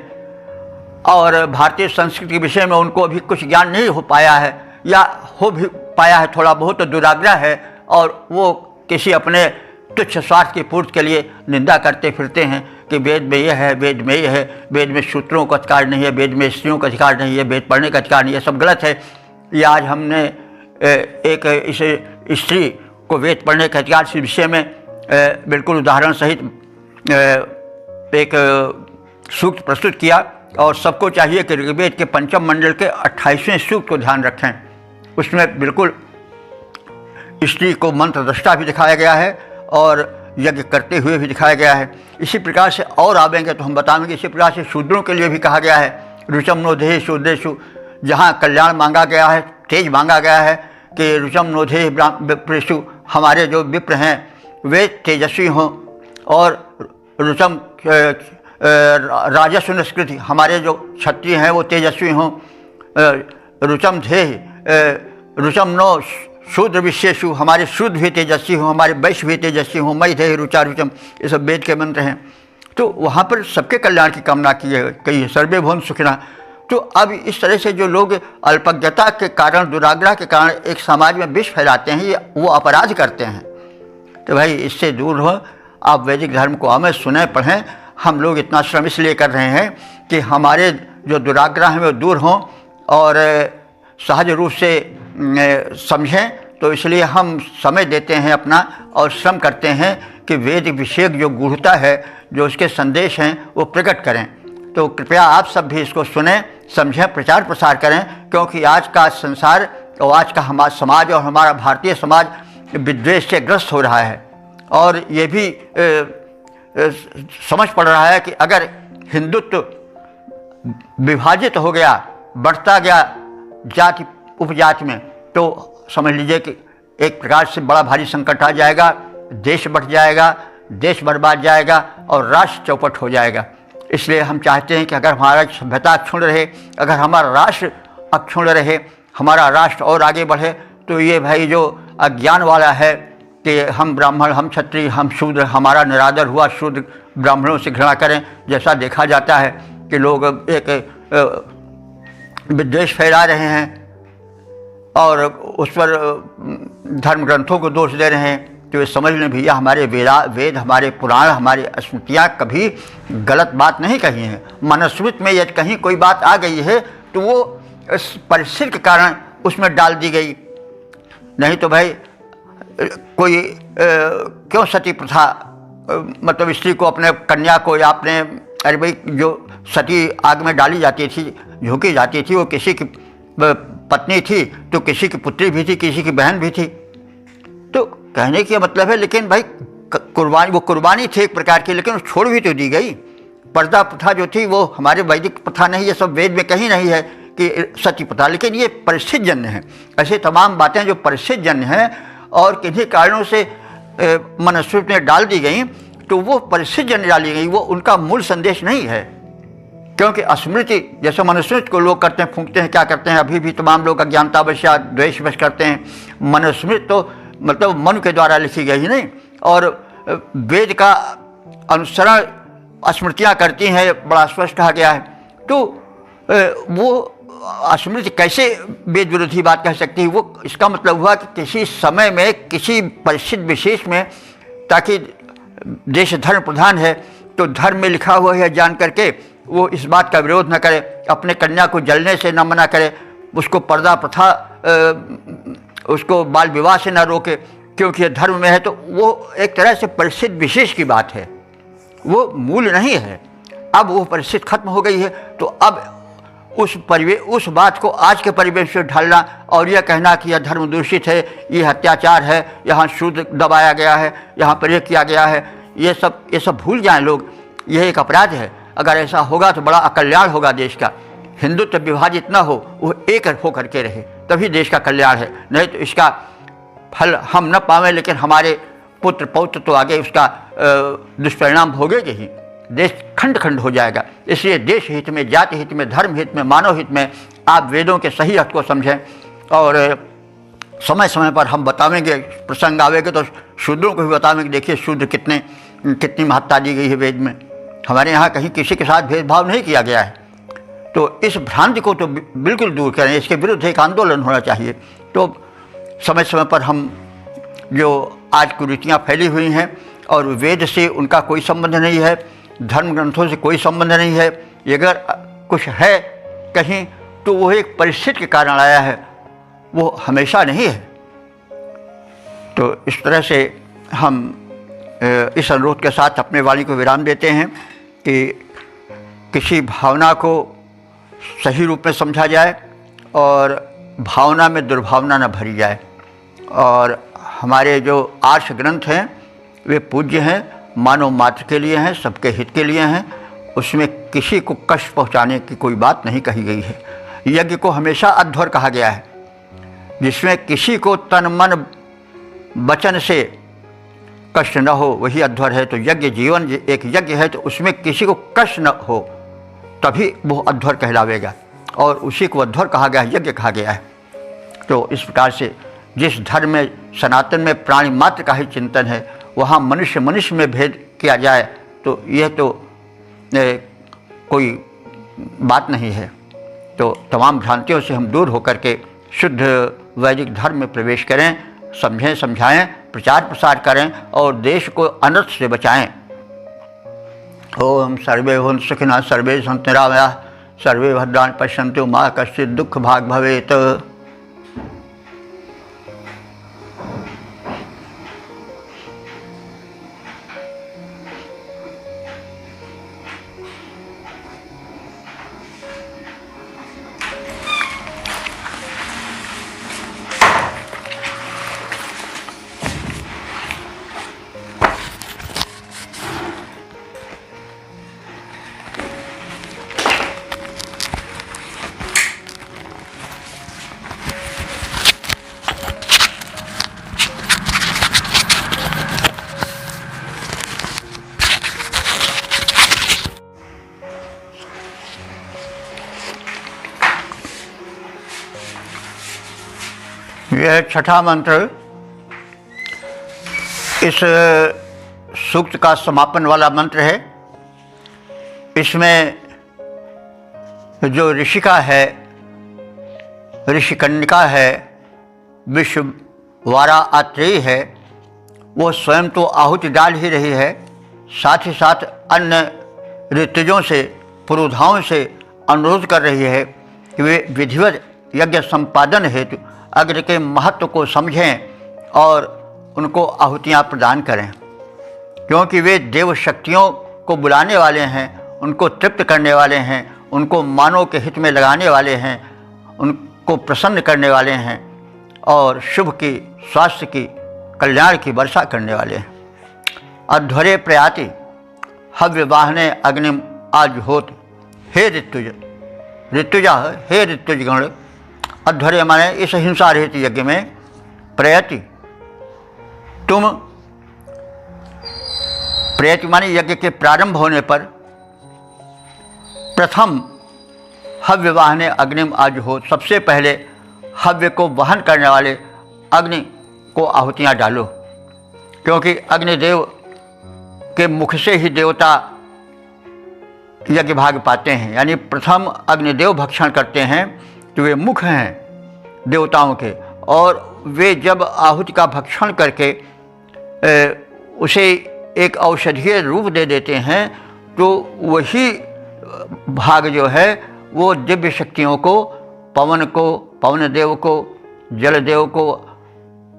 और भारतीय संस्कृति के विषय में उनको अभी कुछ ज्ञान नहीं हो पाया है, या हो भी पाया है थोड़ा बहुत तो दुराग्रह है, और वो किसी अपने तुच्छ स्वार्थ की पूर्ति के लिए निंदा करते फिरते हैं कि वेद में ये है, वेद में ये है, वेद में शूद्रों का अधिकार नहीं है, वेद में स्त्रियों का अधिकार नहीं है, वेद पढ़ने का अधिकार नहीं है, सब गलत है। ये आज हमने एक इस स्त्री को वेद पढ़ने के अधिकार के विषय में बिल्कुल उदाहरण सहित एक सूक्त प्रस्तुत किया, और सबको चाहिए कि ऋग्वेद के पंचम मंडल के 28वें सूक्त को ध्यान रखें। उसमें बिल्कुल स्त्री को मंत्र दृष्टा भी दिखाया गया है और यज्ञ करते हुए भी दिखाया गया है। इसी प्रकार से और आवेंगे तो हम बताएंगे। इसी प्रकार से शूद्रों के लिए भी कहा गया है, रुचम नोधे शूद्रेषु, जहाँ कल्याण मांगा गया है, तेज मांगा गया है कि रुचम नोधे विप्रेषु, हमारे जो विप्र हैं वे तेजस्वी हों, और रुचम राजस्व निष्कृति, हमारे जो क्षत्रिय हैं वो तेजस्वी हों, रुचम धेय रुचम नो शूद्र विशेषु, हमारे शूद्र भी तेजस्वी हों, हमारे वैश्य भी तेजस्वी हों, मई धेय रुचा रुचम, ये सब वेद के मंत्र हैं। तो वहाँ पर सबके कल्याण की कामना की है, कही है सर्वे भवन सुखिनः। तो अब इस तरह से जो लोग अल्पज्ञता के कारण, दुराग्रह के कारण एक समाज में विष फैलाते हैं, ये वो अपराध करते हैं। तो भाई इससे दूर हो, आप वैदिक धर्म को हमें सुने पढ़ें। हम लोग इतना श्रम इसलिए कर रहे हैं कि हमारे जो दुराग्रह हैं वो दूर हों और सहज रूप से समझें। तो इसलिए हम समय देते हैं अपना और श्रम करते हैं कि वेद विषयक जो गूढ़ता है, जो उसके संदेश हैं वो प्रकट करें। तो कृपया आप सब भी इसको सुनें, समझें, प्रचार प्रसार करें, क्योंकि आज का संसार और आज का हमारा समाज और हमारा भारतीय समाज विद्वेष से ग्रस्त हो रहा है। और ये भी समझ पड़ रहा है कि अगर हिंदुत्व विभाजित हो गया, बढ़ता गया जाति उपजाति में, तो समझ लीजिए कि एक प्रकार से बड़ा भारी संकट आ जाएगा, देश बढ़ जाएगा, देश बर्बाद जाएगा और राष्ट्र चौपट हो जाएगा। इसलिए हम चाहते हैं कि अगर हमारा सभ्यता अक्षुण्ण रहे, अगर हमारा राष्ट्र अक्षुण्ण रहे, हमारा राष्ट्र और आगे बढ़े, तो ये भाई जो अज्ञान वाला है कि हम ब्राह्मण, हम क्षत्रिय, हम शूद्र, हमारा निरादर हुआ, शूद्र ब्राह्मणों से घृणा करें, जैसा देखा जाता है कि लोग एक विद्वेष फैला रहे हैं और उस पर धर्म ग्रंथों को दोष दे रहे हैं। तो ये समझ लें भैया, हमारे वेद, हमारे पुराण, हमारी स्मृतियाँ कभी गलत बात नहीं कही हैं। मनुस्मृति में यदि कहीं कोई बात आ गई है तो वो परिस्थिति के कारण उसमें डाल दी गई, नहीं तो भाई कोई क्यों सती प्रथा, मतलब स्त्री को, अपने कन्या को या अपने, अरे भाई जो सती आग में डाली जाती थी, झोंकी जाती थी, वो किसी की पत्नी थी तो किसी की पुत्री भी थी, किसी की बहन भी थी। तो कहने की मतलब है, लेकिन भाई कुर्बानी, वो कुर्बानी थी एक प्रकार की, लेकिन छोड़ भी तो दी गई। पर्दा प्रथा जो थी वो हमारे वैदिक प्रथा नहीं, ये सब वेद में कहीं नहीं है कि सती प्रथा, लेकिन ये परिस्थिति जन्य है। ऐसे तमाम बातें जो परिस्थिति जन्य हैं और किन्हीं कारणों से मनुस्मृति में डाल दी गई, तो वो परिस्थिति जन्य डाली गई, वो उनका मूल संदेश नहीं है। क्योंकि स्मृति जैसे मनुस्मृति को लोग करते हैं, फूंकते हैं, क्या करते हैं, अभी भी तमाम लोग अज्ञानतावश या द्वेषवश करते हैं। मनुस्मृति तो मतलब मन के द्वारा लिखी गई नहीं, और वेद का अनुसरण स्मृतियाँ करती हैं, बड़ा स्पष्ट कहा गया है। तो वो स्मृति कैसे वेद विरोधी बात कह सकती है? वो इसका मतलब हुआ कि किसी समय में, किसी परिस्थिति विशेष में, ताकि देश धर्म प्रधान है तो धर्म में लिखा हुआ है जान करके वो इस बात का विरोध न करे, अपने कन्या को जलने से न मना करे, उसको पर्दा प्रथा, उसको बाल विवाह से न रोके, क्योंकि ये धर्म में है तो वो एक तरह से परिस्थिति विशेष की बात है, वो मूल नहीं है। अब वो परिस्थिति खत्म हो गई है, तो अब उस बात को आज के परिवेश से ढालना और यह कहना कि यह धर्म दूषित है, ये अत्याचार है, यहाँ शूद्र दबाया गया है, यहाँ पर ये किया गया है, ये सब भूल जाएं लोग। यह एक अपराध है। अगर ऐसा होगा तो बड़ा अकल्याण होगा देश का। हिंदुत्व विभाजित ना हो, वो एक होकर के रहे, तभी देश का कल्याण है। नहीं तो इसका फल हम न पावें, लेकिन हमारे पुत्र पौत्र तो आगे उसका दुष्परिणाम भोगेंगे ही। देश खंड खंड हो जाएगा। इसलिए देश हित में, जाति हित में, धर्म हित में, मानव हित में आप वेदों के सही अर्थ को समझें। और समय समय पर हम बतावेंगे, प्रसंग आवेंगे तो शूद्रों को भी बतावेंगे, देखिए शूद्र कितनी महत्ता दी गई है वेद में। हमारे यहाँ कहीं किसी के साथ भेदभाव नहीं किया गया है। तो इस भ्रांति को तो बिल्कुल दूर करें, इसके विरुद्ध एक आंदोलन होना चाहिए। तो समय समय पर हम जो आज कुरीतियाँ फैली हुई हैं और वेद से उनका कोई संबंध नहीं है, धर्म ग्रंथों से कोई संबंध नहीं है, अगर कुछ है कहीं तो वो एक परिस्थिति के कारण आया है, वो हमेशा नहीं है। तो इस तरह से हम इस अनुरोध के साथ अपने वाणी को विराम देते हैं कि किसी भावना को सही रूप में समझा जाए और भावना में दुर्भावना न भरी जाए। और हमारे जो आर्ष ग्रंथ हैं वे पूज्य हैं, मानव मात्र के लिए हैं, सबके हित के लिए हैं। उसमें किसी को कष्ट पहुंचाने की कोई बात नहीं कही गई है। यज्ञ को हमेशा अध्वर कहा गया है, जिसमें किसी को तन मन वचन से कष्ट न हो वही अध्वर है। तो यज्ञ जीवन एक यज्ञ है, तो उसमें किसी को कष्ट न हो तभी वो अध्वर कहलावेगा, और उसी को अध्वर कहा गया है, यज्ञ कहा गया है। तो इस प्रकार से जिस धर्म में, सनातन में प्राणी मात्र का ही चिंतन है, वहाँ मनुष्य मनुष्य में भेद किया जाए तो यह तो कोई बात नहीं है। तो तमाम भ्रांतियों से हम दूर होकर के शुद्ध वैदिक धर्म में प्रवेश करें, समझें, समझाएं, प्रचार प्रसार करें और देश को अनर्थ से बचाएं। ओम सर्वे भवन्तु सुखिनः, सर्वे सन्तु निरामयाः, सर्वे भद्राणि पश्यन्तु मा कश्चित् दुःख भाग् भवेत्। यह छठा मंत्र इस सूक्त का समापन वाला मंत्र है। इसमें जो ऋषिका है, ऋषिकन्यका है, विश्ववारा आत्रेयी है, वो स्वयं तो आहुति डाल ही रही है, साथ ही साथ अन्य ऋतुजों से, पुरोधाओं से अनुरोध कर रही है कि वे विधिवत यज्ञ संपादन हेतु अग्नि के महत्व को समझें और उनको आहुतियाँ प्रदान करें, क्योंकि वे देव शक्तियों को बुलाने वाले हैं, उनको तृप्त करने वाले हैं, उनको मानव के हित में लगाने वाले हैं, उनको प्रसन्न करने वाले हैं और शुभ की, स्वास्थ्य की, कल्याण की वर्षा करने वाले हैं। अध्वरे प्रयाति हव्य वाहने अग्निम आजुहोत, हे ऋतुजा, हे ऋतुजगण। अध्वर्य माने इस हिंसा रहित यज्ञ में प्रयति, तुम प्रयति माने यज्ञ के प्रारंभ होने पर प्रथम हव्य वाहने अग्निम आजुहोत, सबसे पहले हव्य को वहन करने वाले अग्नि को आहुतियाँ डालो, क्योंकि अग्निदेव के मुख से ही देवता यज्ञ भाग पाते हैं। यानी प्रथम अग्निदेव भक्षण करते हैं, तो वे मुख हैं देवताओं के, और वे जब आहुति का भक्षण करके उसे एक औषधीय रूप दे देते हैं, तो वही भाग जो है वो दिव्य शक्तियों को, पवन देव को, जलदेव को,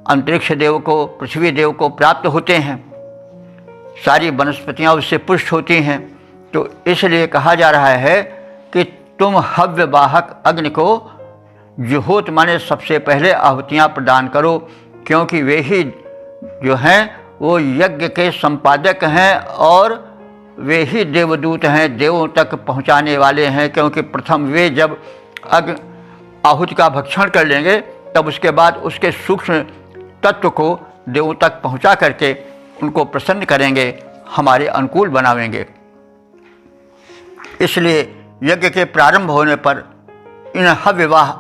अंतरिक्ष देव को, पृथ्वी देव को प्राप्त होते हैं, सारी वनस्पतियाँ उससे पुष्ट होती हैं। तो इसलिए कहा जा रहा है कि तुम हव्य वाहक अग्नि को जुहोत माने सबसे पहले आहुतियाँ प्रदान करो, क्योंकि वे ही जो हैं वो यज्ञ के संपादक हैं और वे ही देवदूत हैं, देवों तक पहुंचाने वाले हैं। क्योंकि प्रथम वे जब आहुति का भक्षण कर लेंगे तब उसके बाद उसके सूक्ष्म तत्व को देवों तक पहुंचा करके उनको प्रसन्न करेंगे, हमारे अनुकूल बनावेंगे। इसलिए यज्ञ के प्रारंभ होने पर इन हव्यवाह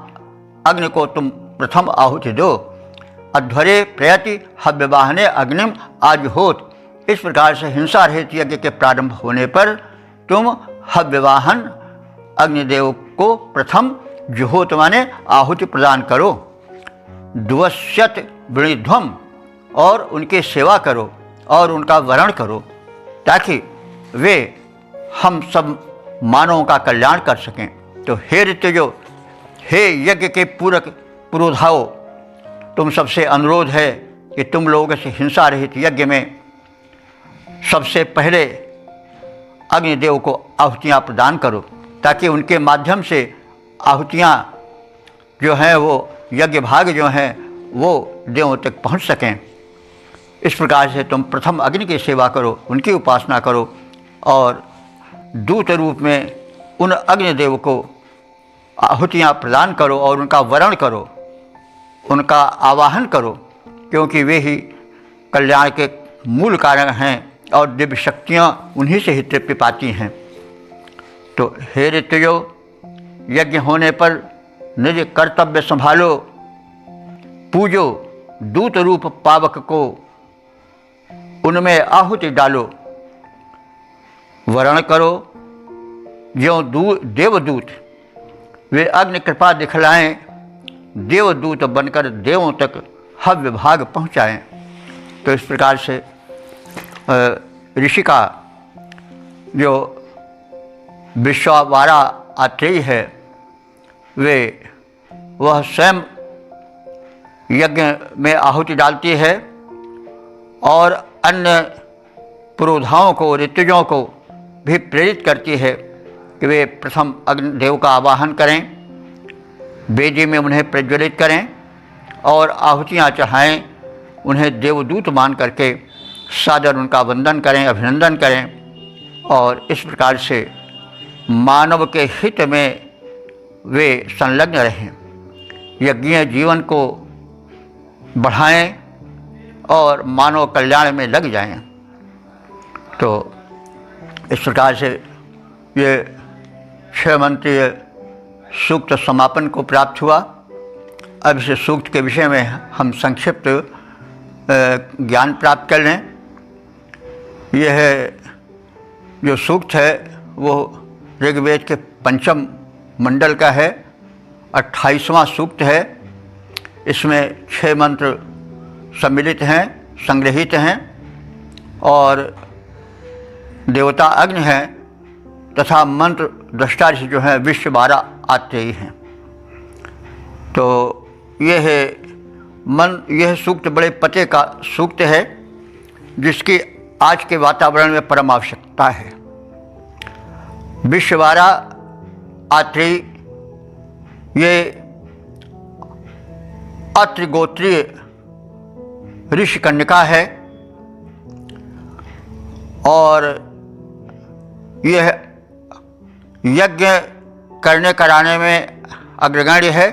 अग्नि को तुम प्रथम आहुति दो। अध्वरे प्रयति हव्यवाहने अग्निम आजुहोत। इस प्रकार से हिंसा रहित यज्ञ के प्रारंभ होने पर तुम हव्यवाहन अग्निदेव को प्रथम जुहोत माने आहुति प्रदान करो। द्वश्यत वृणिध्वम, और उनकी सेवा करो और उनका वरण करो, ताकि वे हम सब मानवों का कल्याण कर सकें। तो हे ऋतुजो, हे यज्ञ के पूरक पुरोधाओ, तुम सबसे अनुरोध है कि तुम लोग इस हिंसा रहित यज्ञ में सबसे पहले अग्निदेव को आहुतियाँ प्रदान करो, ताकि उनके माध्यम से आहुतियाँ जो हैं वो यज्ञ भाग जो हैं वो देवों तक पहुँच सकें। इस प्रकार से तुम प्रथम अग्नि की सेवा करो, उनकी उपासना करो और दूत रूप में उन अग्निदेव को आहुतियाँ प्रदान करो और उनका वरण करो, उनका आवाहन करो, क्योंकि वे ही कल्याण के मूल कारण हैं और दिव्य शक्तियाँ उन्हीं से ही तृप्ति पाती हैं। तो हे ऋतुजो, यज्ञ होने पर निज कर्तव्य संभालो, पूजो दूत रूप पावक को, उनमें आहुति डालो, वरण करो ज्यों देवदूत, वे अग्नि कृपा दिखलाएं, देवदूत बनकर देवों तक हव्य भाग पहुँचाएँ। तो इस प्रकार से ऋषि का जो विश्वावारा आत्रेयी है वह स्वयं यज्ञ में आहुति डालती है और अन्य पुरोधाओं को, ऋतुजों को भी प्रेरित करती है कि वे प्रथम अग्निदेव का आवाहन करें, वेदी में उन्हें प्रज्वलित करें और आहुतियाँ चढ़ाएं, उन्हें देवदूत मान करके सादर उनका वंदन करें, अभिनंदन करें और इस प्रकार से मानव के हित में वे संलग्न रहें, यज्ञीय जीवन को बढ़ाएं और मानव कल्याण में लग जाएं। तो इस प्रकार से ये 6 मंत्रीय सूक्त समापन को प्राप्त हुआ। अब इस सूक्त के विषय में हम संक्षिप्त ज्ञान प्राप्त कर लें। यह जो सूक्त है वो ऋग्वेद के 5वें मंडल का है, 28वां सूक्त है। इसमें 6 मंत्र सम्मिलित हैं, संग्रहित हैं और देवता अग्नि हैं तथा मंत्र दृष्टा जो हैं विश्ववारा आत्रेयी हैं। तो यह सूक्त बड़े पते का सूक्त है जिसकी आज के वातावरण में परम आवश्यकता है। विश्ववारा आत्रेयी ये अत्रि गोत्रीय ऋषि कन्यका है और यह यज्ञ करने कराने में अग्रगण्य है।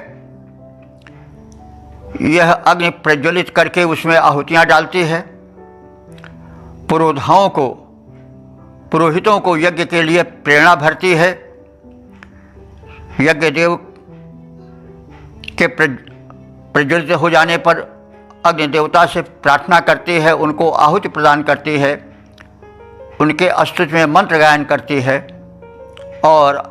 यह अग्नि प्रज्वलित करके उसमें आहुतियाँ डालती है, पुरोधाओं को, पुरोहितों को यज्ञ के लिए प्रेरणा भरती है, यज्ञ देव के प्रज्वलित हो जाने पर अग्नि देवता से प्रार्थना करती है, उनको आहुति प्रदान करती है, उनके अस्तित्व में मंत्र गायन करती है और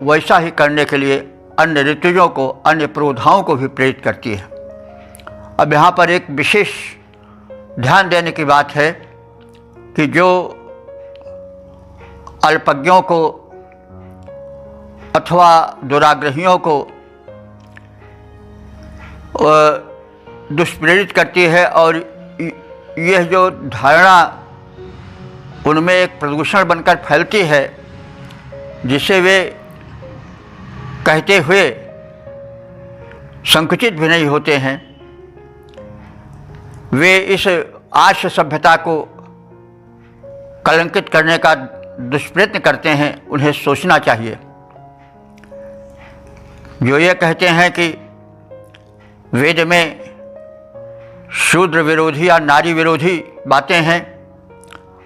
वैसा ही करने के लिए अन्य ऋतुजों को, अन्य पुरोधाओं को भी प्रेरित करती है। अब यहाँ पर एक विशेष ध्यान देने की बात है कि जो अल्पज्ञों को अथवा दुराग्रहियों को दुष्प्रेरित करती है और यह जो धारणा उनमें एक प्रदूषण बनकर फैलती है, जिसे वे कहते हुए संकुचित भी नहीं होते हैं। वे इस आर्ष सभ्यता को कलंकित करने का दुष्प्रयत्न करते हैं। उन्हें सोचना चाहिए। जो ये कहते हैं कि वेद में शूद्र विरोधी या नारी विरोधी बातें हैं,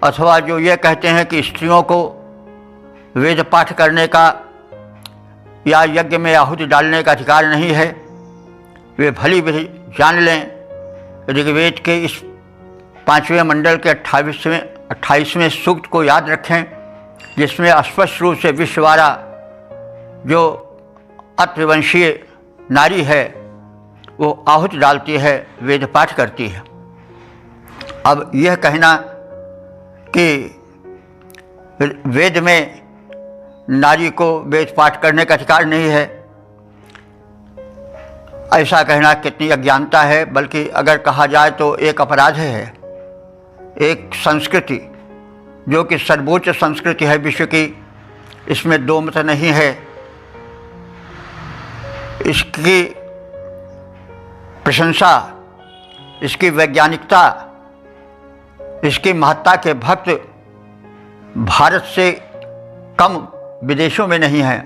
अथवा जो ये कहते हैं कि स्त्रियों को वेद पाठ करने का या यज्ञ में आहुति डालने का अधिकार नहीं है, वे भली भी जान लें। ऋग्वेद के इस 5वें मंडल के 28वें सूक्त को याद रखें, जिसमें स्पष्ट रूप से विश्ववारा जो अत्रिवंशीय नारी है वो आहुति डालती है, वेद पाठ करती है। अब यह कहना कि वेद में नारी को वेद पाठ करने का अधिकार नहीं है, ऐसा कहना कितनी अज्ञानता है। बल्कि अगर कहा जाए तो एक अपराध है। एक संस्कृति जो कि सर्वोच्च संस्कृति है विश्व की, इसमें दो मत नहीं है। इसकी प्रशंसा, इसकी वैज्ञानिकता, इसकी महत्ता के भक्त भारत से कम विदेशों में नहीं हैं।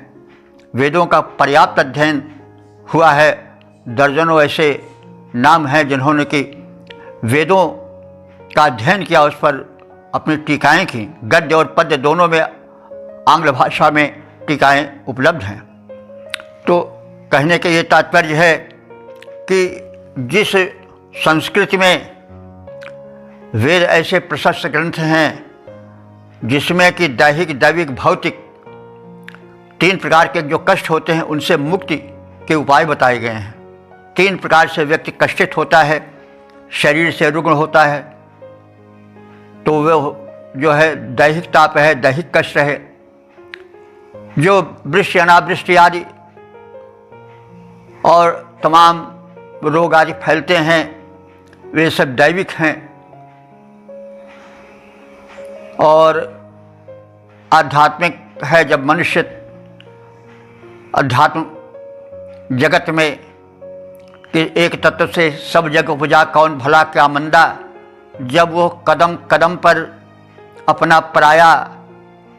वेदों का पर्याप्त अध्ययन हुआ है। दर्जनों ऐसे नाम हैं जिन्होंने कि वेदों का अध्ययन किया, उस पर अपनी टीकाएँ की। गद्य और पद्य दोनों में आंग्ल भाषा में टीकाएँ उपलब्ध हैं। तो कहने के ये तात्पर्य है कि जिस संस्कृति में वेद ऐसे प्रशस्त ग्रंथ हैं जिसमें कि दैहिक, दैविक, भौतिक 3 प्रकार के जो कष्ट होते हैं उनसे मुक्ति के उपाय बताए गए हैं। 3 प्रकार से व्यक्ति कष्टित होता है। शरीर से रुग्ण होता है तो वह जो है दैहिक ताप है, दैहिक कष्ट है। जो वृष्टि, अनावृष्टि आदि और तमाम रोग आदि फैलते हैं, वे सब दैविक हैं। और आध्यात्मिक है जब मनुष्य अध्यात्म जगत में कि एक तत्व से सब जग उपजा कौन भला क्या मंदा, जब वो कदम कदम पर अपना पराया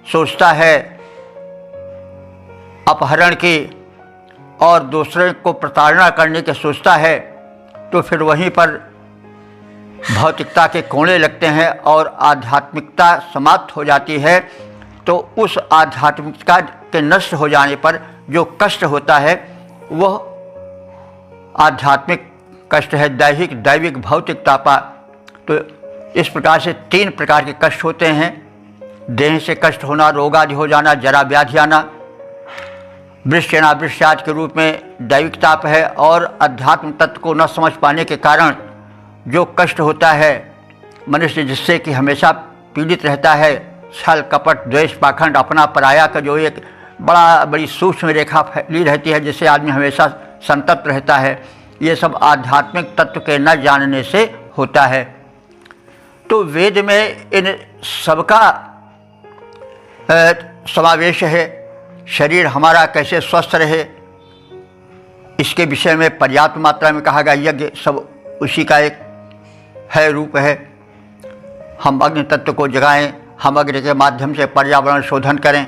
सोचता है अपहरण की और दूसरे को प्रताड़ना करने के सोचता है, तो फिर वहीं पर भौतिकता के कोने लगते हैं और आध्यात्मिकता समाप्त हो जाती है। तो उस आध्यात्मिकता के नष्ट हो जाने पर जो कष्ट होता है वह आध्यात्मिक कष्ट है, दैहिक, दैविक, भौतिक तापा। तो इस प्रकार से 3 प्रकार के कष्ट होते हैं। देह से कष्ट होना, रोग आदि हो जाना, जरा व्याधि आना, वृष्टि अनावृष्टि आदि के रूप में दैविक ताप है। और अध्यात्म तत्व को न समझ पाने के कारण जो कष्ट होता है मनुष्य, जिससे कि हमेशा पीड़ित रहता है, छल, कपट, द्वेष, पाखंड, अपना पराया का जो एक बड़ी सूक्ष्म रेखा फैली रहती है, जिससे आदमी हमेशा संतप्त रहता है, ये सब आध्यात्मिक तत्व के न जानने से होता है। तो वेद में इन सबका समावेश है। शरीर हमारा कैसे स्वस्थ रहे इसके विषय में पर्याप्त मात्रा में कहा गया। यज्ञ सब उसी का एक है, रूप है। हम अग्नि तत्व को जगाएं, हम अग्नि के माध्यम से पर्यावरण शोधन करें।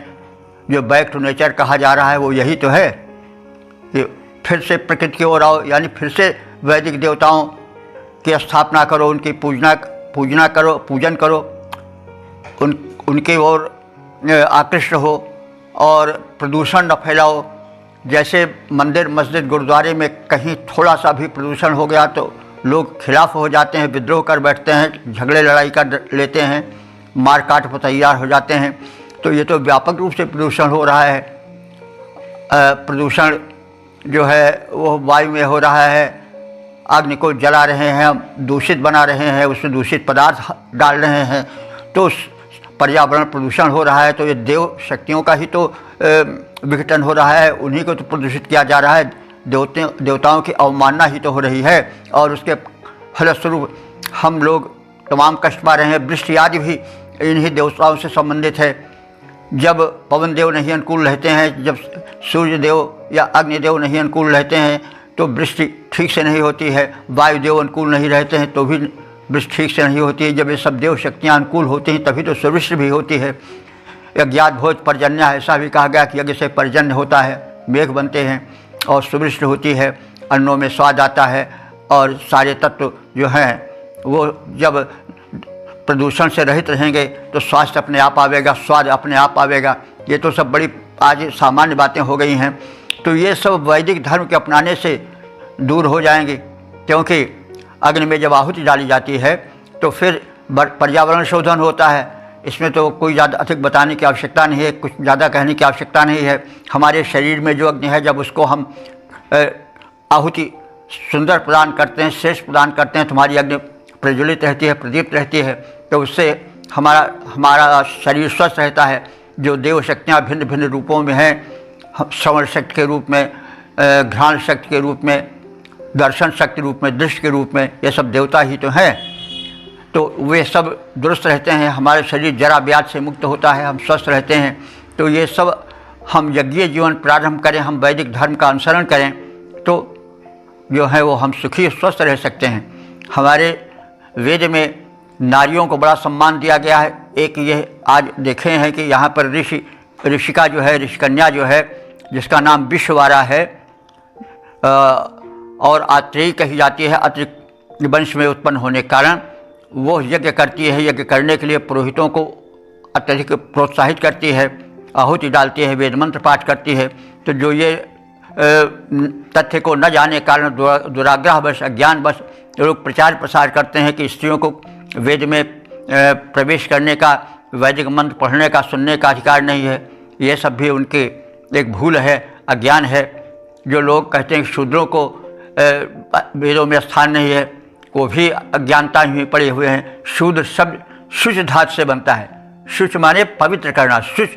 जो बैक टू नेचर कहा जा रहा है वो यही तो है कि फिर से प्रकृति की ओर आओ, यानी फिर से वैदिक देवताओं की स्थापना करो, उनकी पूजन करो, उनकी ओर आकृष्ट हो और प्रदूषण न फैलाओ। जैसे मंदिर, मस्जिद, गुरुद्वारे में कहीं थोड़ा सा भी प्रदूषण हो गया तो लोग खिलाफ हो जाते हैं, विद्रोह कर बैठते हैं, झगड़े लड़ाई कर लेते हैं, मार काट पर तैयार हो जाते हैं। तो ये तो व्यापक रूप से प्रदूषण हो रहा है। प्रदूषण जो है वो वायु में हो रहा है। अग्नि को जला रहे हैं, दूषित बना रहे हैं, उसमें दूषित पदार्थ डाल रहे हैं, तो पर्यावरण प्रदूषण हो रहा है। तो ये देव शक्तियों का ही तो विघटन हो रहा है, उन्हीं को तो प्रदूषित किया जा रहा है। देवताओं की अवमानना ही तो हो रही है, और उसके फलस्वरूप हम लोग तमाम कष्ट पा रहे हैं। वृष्टि आदि भी इन्हीं देवताओं से संबंधित है। जब पवन देव नहीं अनुकूल रहते हैं, जब सूर्य देव या अग्निदेव नहीं अनुकूल रहते हैं तो वृष्टि ठीक से नहीं होती है। वायुदेव अनुकूल नहीं रहते हैं तो भी वृष्टि ठीक से नहीं होती है। जब ये सब देव शक्तियाँ अनुकूल होती हैं तभी तो सुवृष्टि भी होती है। यज्ञात भोज पर्जन्य, ऐसा भी कहा गया कि यज्ञ से पर्जन्य होता है, मेघ बनते हैं और सुवृष्टि होती है, अन्नों में स्वाद आता है, और सारे तत्व जो हैं वो जब प्रदूषण से रहित रहेंगे तो स्वास्थ्य अपने आप आवेगा, स्वाद अपने आप आवेगा। ये तो सब बड़ी आज सामान्य बातें हो गई हैं। तो ये सब वैदिक धर्म के अपनाने से दूर हो जाएंगे, क्योंकि अग्नि में जब आहुति डाली जाती है तो फिर पर्यावरण शोधन होता है। इसमें तो कोई ज़्यादा अधिक बताने की आवश्यकता नहीं है, कुछ ज़्यादा कहने की आवश्यकता नहीं है। हमारे शरीर में जो अग्नि है, जब उसको हम आहुति सुंदर प्रदान करते हैं, श्रेष्ठ प्रदान करते हैं, तुम्हारी अग्नि प्रज्वलित रहती है, प्रदीप्त रहती है, तो उससे हमारा शरीर स्वस्थ रहता है। जो देव शक्तियाँ भिन्न भिन्न रूपों में हैं, श्रवण शक्ति के रूप में, घ्राण शक्ति के रूप में, दर्शन शक्ति रूप में, दृष्टि के रूप में, ये सब देवता ही तो हैं। तो वे सब दुरुस्त रहते हैं, हमारे शरीर जरा व्याधि से मुक्त होता है, हम स्वस्थ रहते हैं। तो ये सब हम यज्ञीय जीवन प्रारंभ करें, हम वैदिक धर्म का अनुसरण करें तो जो है वो हम सुखी स्वस्थ रह सकते हैं। हमारे वेद में नारियों को बड़ा सम्मान दिया गया है। एक ये आज देखे हैं कि यहाँ पर ऋषिका जो है, ऋषिकन्या जो है, जिसका नाम विश्ववारा है और आत्रेयी कही जाती है, अत्रि वंश में उत्पन्न होने के कारण वो यज्ञ करती है। यज्ञ करने के लिए पुरोहितों को अत्यधिक प्रोत्साहित करती है, आहुति डालती है, वेद मंत्र पाठ करती है। तो जो ये तथ्य को न जाने के कारण दुराग्रहवश, अज्ञानवश लोग प्रचार प्रसार करते हैं कि स्त्रियों को वेद में प्रवेश करने का, वैदिक मंत्र पढ़ने का, सुनने का अधिकार नहीं है। ये सब भी उनके एक भूल है, अज्ञान है। जो लोग कहते हैं कि शूद्रों को वेदों में स्थान नहीं है, वो भी अज्ञानता में पड़े हुए हैं। शूद्र शब्द शुच धातु से बनता है। शुच माने पवित्र करना, शुच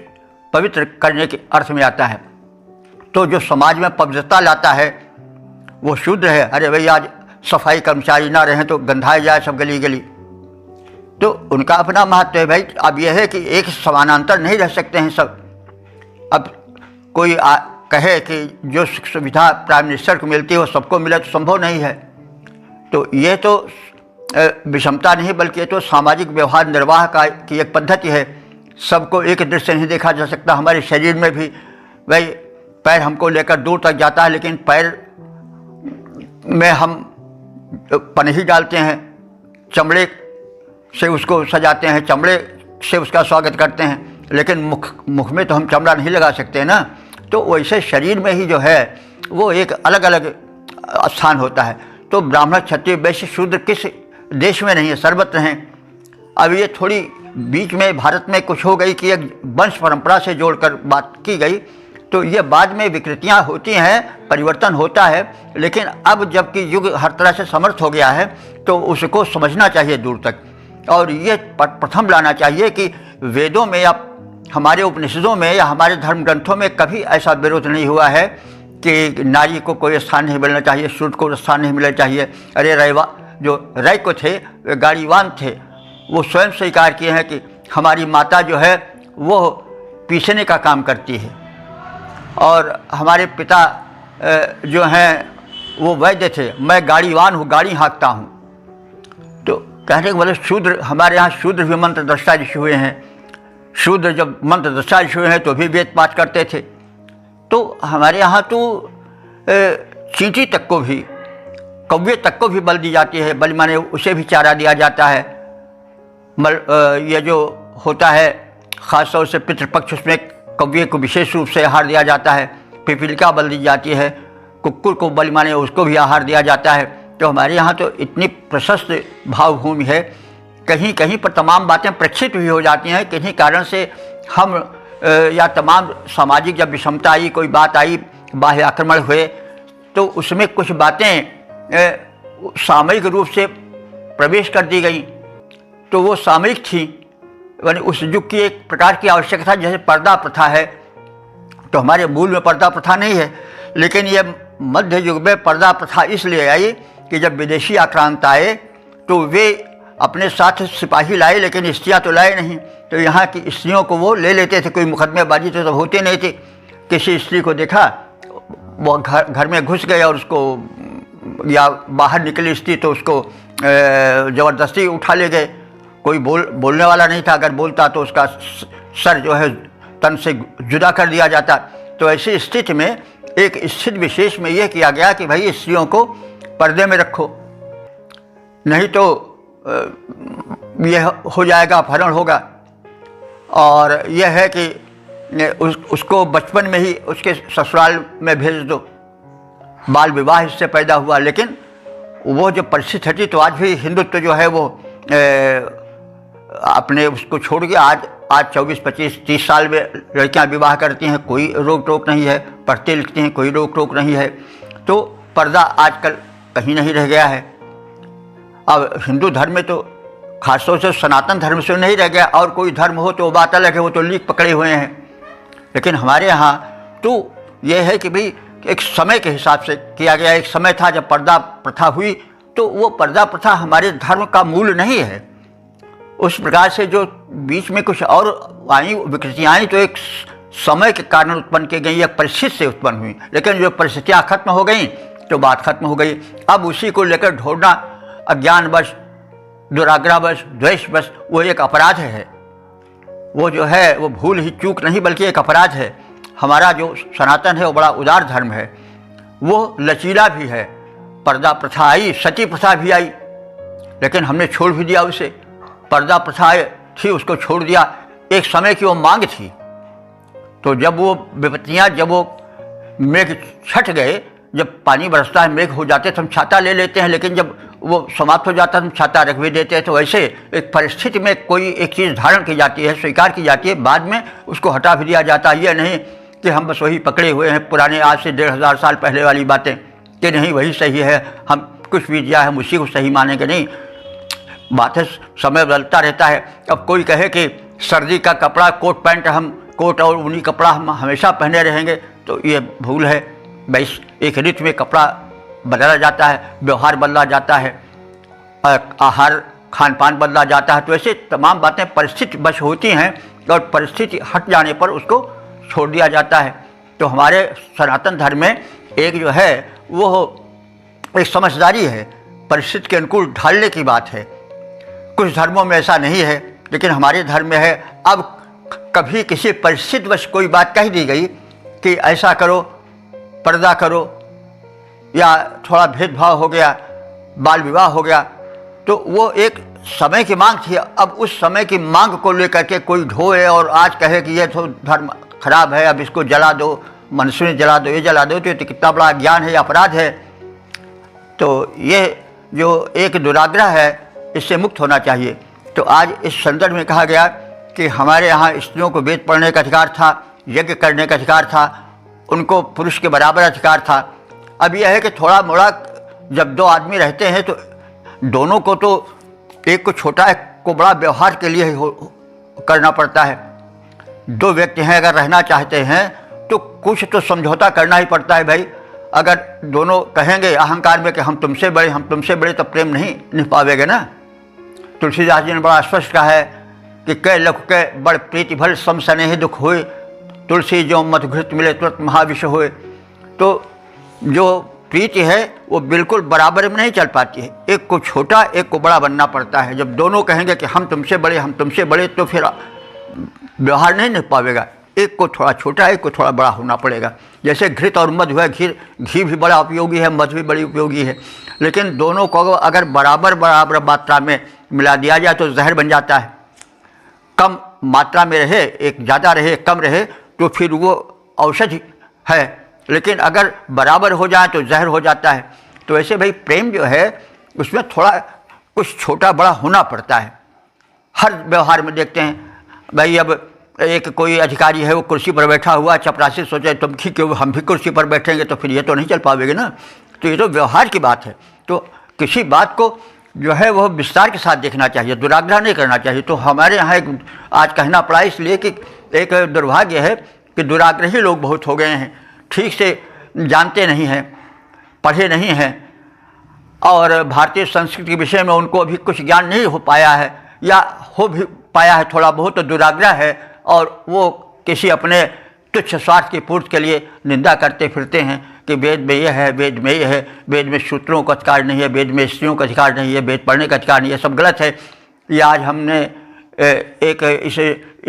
पवित्र करने के अर्थ में आता है। तो जो समाज में पवित्रता लाता है वो शूद्र है। अरे भाई, आज सफाई कर्मचारी ना रहें तो गंधाए जाए सब गली गली, तो उनका अपना महत्व है भाई। अब यह है कि एक समानांतर नहीं रह सकते हैं सब। अब कोई कहे कि जो सुख सुविधा प्राइम मिनिस्टर को मिलती है वो सबको मिले तो संभव नहीं है। तो ये तो विषमता नहीं, बल्कि ये तो सामाजिक व्यवहार निर्वाह की एक पद्धति है। सबको एक दृष्टि से नहीं देखा जा सकता। हमारे शरीर में भी भाई पैर हमको लेकर दूर तक जाता है, लेकिन पैर में हम पनही डालते हैं, चमड़े से उसको सजाते हैं, चमड़े से उसका स्वागत करते हैं, लेकिन मुख में तो हम चमड़ा नहीं लगा सकते ना। तो वैसे शरीर में ही जो है वो एक अलग अलग स्थान होता है। तो ब्राह्मण, क्षत्रिय, वैश्य, शूद्र किस देश में नहीं है, सर्वत्र हैं। अब ये थोड़ी बीच में भारत में कुछ हो गई कि एक वंश परंपरा से जोड़कर बात की गई, तो ये बाद में विकृतियाँ होती हैं, परिवर्तन होता है। लेकिन अब जबकि युग हर तरह से समर्थ हो गया है तो उसको समझना चाहिए दूर तक, और ये प्रथम लाना चाहिए कि वेदों में या हमारे उपनिषदों में या हमारे धर्म ग्रंथों में कभी ऐसा विरोध नहीं हुआ है कि नारी को कोई स्थान नहीं मिलना चाहिए, शूद्र को स्थान नहीं मिलना चाहिए। अरे जो रय को थे, गाड़ीवान थे, वो स्वयं स्वीकार किए हैं कि हमारी माता जो है वो पीसने का काम करती है, और हमारे पिता जो हैं वो वैद्य थे, मैं गाड़ीवान हूँ, गाड़ी हाँकता हूँ। तो कहने के मतलब शूद्र, हमारे यहाँ शूद्र भी मंत्र दृष्टा ऋषि हुए हैं। शूद्र जब मंत्र दृष्टा ऋषि हुए हैं तो भी वेद पाठ करते थे। तो हमारे यहाँ तो चींटी तक को भी, कौवे तक को भी बल दी जाती है। बल माने उसे भी चारा दिया जाता है। ये जो होता है ख़ास तौर से पितृपक्ष, उसमें कौवे को विशेष रूप से आहार दिया जाता है। पिपीलिका बल दी जाती है। कुक्कुर को बल माने उसको भी आहार दिया जाता है। तो हमारे यहाँ तो इतनी प्रशस्त भावभूमि है, कहीं कहीं पर तमाम बातें प्रक्षिप्त भी हो जाती हैं। किन्हीं कारण से हम या तमाम सामाजिक जब विषमता आई, कोई बात आई, बाह्य आक्रमण हुए, तो उसमें कुछ बातें सामयिक रूप से प्रवेश कर दी गई, तो वो सामयिक थी। यानी उस युग की एक प्रकार की आवश्यकता, जैसे पर्दा प्रथा है, तो हमारे मूल में पर्दा प्रथा नहीं है, लेकिन ये मध्य युग में पर्दा प्रथा इसलिए आई कि जब विदेशी आक्रांत आए तो वे अपने साथ सिपाही लाए, लेकिन स्त्रियाँ तो लाए नहीं। तो यहाँ की स्त्रियों को वो ले लेते थे, कोई मुकदमेबाजी तो होती नहीं थी। किसी स्त्री को देखा, वो घर में घुस गए और उसको, या बाहर निकली स्त्री तो उसको ज़बरदस्ती उठा ले गए। कोई बोलने वाला नहीं था, अगर बोलता तो उसका सर जो है तन से जुदा कर दिया जाता। तो ऐसी स्थिति में एक स्थिति विशेष में यह किया गया कि भाई स्त्रियों को पर्दे में रखो, नहीं तो यह हो जाएगा, अपहरण होगा। और यह है कि उसको बचपन में ही उसके ससुराल में भेज दो, बाल विवाह इससे पैदा हुआ। लेकिन वो जो परिस्थिति थी, तो आज भी हिंदुत्व जो है वो अपने उसको छोड़ के आज 24, 25, 30 साल में लड़कियां विवाह करती हैं, कोई रोक टोक नहीं है, पढ़ती लिखती हैं, कोई रोक टोक नहीं है। तो पर्दा आजकल कहीं नहीं रह गया है। अब हिंदू धर्म में तो खासतौर से सनातन धर्म से नहीं रह गया, और कोई धर्म हो तो बात अलग है, वो तो लीक पकड़े हुए हैं। लेकिन हमारे यहाँ तो ये है कि भाई एक समय के हिसाब से किया गया। एक समय था जब पर्दा प्रथा हुई, तो वो पर्दा प्रथा हमारे धर्म का मूल नहीं है। उस प्रकार से जो बीच में कुछ और आई विकृतियाँ आई, तो एक समय के कारण उत्पन्न की गई, एक परिस्थिति से उत्पन्न हुई। लेकिन जो परिस्थितियाँ खत्म हो गई तो बात खत्म हो गई। अब उसी को लेकर ढोड़ना अज्ञानवश, दुराग्रहवश, द्वेषवश, वो एक अपराध है। वो जो है वो भूल ही चूक नहीं बल्कि एक अपराध है। हमारा जो सनातन है वो बड़ा उदार धर्म है, वो लचीला भी है। पर्दा प्रथा आई, सती प्रथा भी आई, लेकिन हमने छोड़ भी दिया उसे। पर्दा प्रथा थी, उसको छोड़ दिया। एक समय की वो मांग थी। तो जब वो विपत्तियाँ, जब वो मेघ छट गए, जब पानी बरसता है, मेघ हो जाते तो हम छाता ले लेते हैं, लेकिन जब वो समाप्त हो जाता है हम छाता रख भी देते हैं। तो ऐसे एक परिस्थिति में कोई एक चीज़ धारण की जाती है, स्वीकार की जाती है, बाद में उसको हटा भी दिया जाता है। ये नहीं कि हम बस वही पकड़े हुए हैं पुराने, आज से 1500 साल पहले वाली बातें, कि नहीं वही सही है, हम कुछ भी दिया है हम उसी को सही मानेंगे। नहीं, बात है समय बदलता रहता है। अब कोई कहे कि सर्दी का कपड़ा, कोट पैंट, हम कोट और ऊनी कपड़ा हम हमेशा पहने रहेंगे, तो ये भूल है। भाई एक ऋतु में कपड़ा बदला जाता है, व्यवहार बदला जाता है, आहार खान पान बदला जाता है। तो ऐसे तमाम बातें परिस्थिति बश होती हैं, और परिस्थिति हट जाने पर उसको छोड़ दिया जाता है। तो हमारे सनातन धर्म में एक जो है वो एक समझदारी है, परिस्थिति के अनुकूल ढालने की बात है। कुछ धर्मों में ऐसा नहीं है, लेकिन हमारे धर्म में है। अब कभी किसी परिस्थिति वश कोई बात कह दी गई कि ऐसा करो, पर्दा करो, या थोड़ा भेदभाव हो गया, बाल विवाह हो गया, तो वो एक समय की मांग थी। अब उस समय की मांग को लेकर के कोई ढोए और आज कहे कि ये तो धर्म खराब है, अब इसको जला दो, मनुष्य जला दो, ये जला दो, तो ये कितना बड़ा ज्ञान है, अपराध है। तो ये जो एक दुराग्रह है, इससे मुक्त होना चाहिए। तो आज इस संदर्भ में कहा गया कि हमारे यहाँ स्त्रियों को वेद पढ़ने का अधिकार था, यज्ञ करने का अधिकार था, उनको पुरुष के बराबर अधिकार था। अब यह है कि थोड़ा मोड़ा जब दो आदमी रहते हैं तो दोनों को, तो एक को छोटा एक को बड़ा व्यवहार के लिए करना पड़ता है। दो व्यक्ति हैं, अगर रहना चाहते हैं तो कुछ तो समझौता करना ही पड़ता है भाई। अगर दोनों कहेंगे अहंकार में कि हम तुमसे बड़े, हम तुमसे बड़े, तो प्रेम नहीं निभ पावेगा ना। तुलसीदास जी ने बड़ा स्पष्ट कहा है कि कै लख कै बड़ प्रीति भल सम स्नेह दुख होए, तुलसी जो मधुघृत मिले तुरंत महाविष होए। तो जो प्रीति है वो बिल्कुल बराबर में नहीं चल पाती है, एक को छोटा एक को बड़ा बनना पड़ता है। जब दोनों कहेंगे कि हम तुमसे बड़े, हम तुमसे बड़े, तो फिर व्यवहार नहीं निभ पावेगा। एक को थोड़ा छोटा, एक को थोड़ा बड़ा होना पड़ेगा। जैसे घृत और मधु है, घी भी बड़ा उपयोगी है, मधु भी बड़ी उपयोगी है, लेकिन दोनों को अगर बराबर बराबर मात्रा में मिला दिया जाए तो जहर बन जाता है। कम मात्रा में रहे, एक ज़्यादा रहे, कम रहे, तो फिर वो औषधि है, लेकिन अगर बराबर हो जाए तो जहर हो जाता है। तो ऐसे भाई प्रेम जो है उसमें थोड़ा कुछ छोटा बड़ा होना पड़ता है। हर व्यवहार में देखते हैं भाई, अब एक कोई अधिकारी है, वो कुर्सी पर बैठा हुआ, चपरासी सोचे तुम क्यों हम भी कुर्सी पर बैठेंगे, तो फिर ये तो नहीं चल पाएगी ना। तो ये तो व्यवहार की बात है। तो किसी बात को जो है वह विस्तार के साथ देखना चाहिए, दुराग्रह नहीं करना चाहिए। तो हमारे यहाँ एक आज कहना पड़ा इसलिए कि एक दुर्भाग्य है कि दुराग्रही लोग बहुत हो गए हैं। ठीक से जानते नहीं हैं, पढ़े नहीं हैं और भारतीय संस्कृति के विषय में उनको अभी कुछ ज्ञान नहीं हो पाया है, या हो भी पाया है थोड़ा बहुत तो दुराग्रह है, और वो किसी अपने तुच्छ स्वार्थ की पूर्ति के लिए निंदा करते फिरते हैं कि वेद में ये है, वेद में ये है, वेद में शूद्रों का अधिकार नहीं है, वेद में स्त्रियों का अधिकार नहीं है, वेद पढ़ने का अधिकार नहीं है, सब गलत है। ये आज हमने एक इस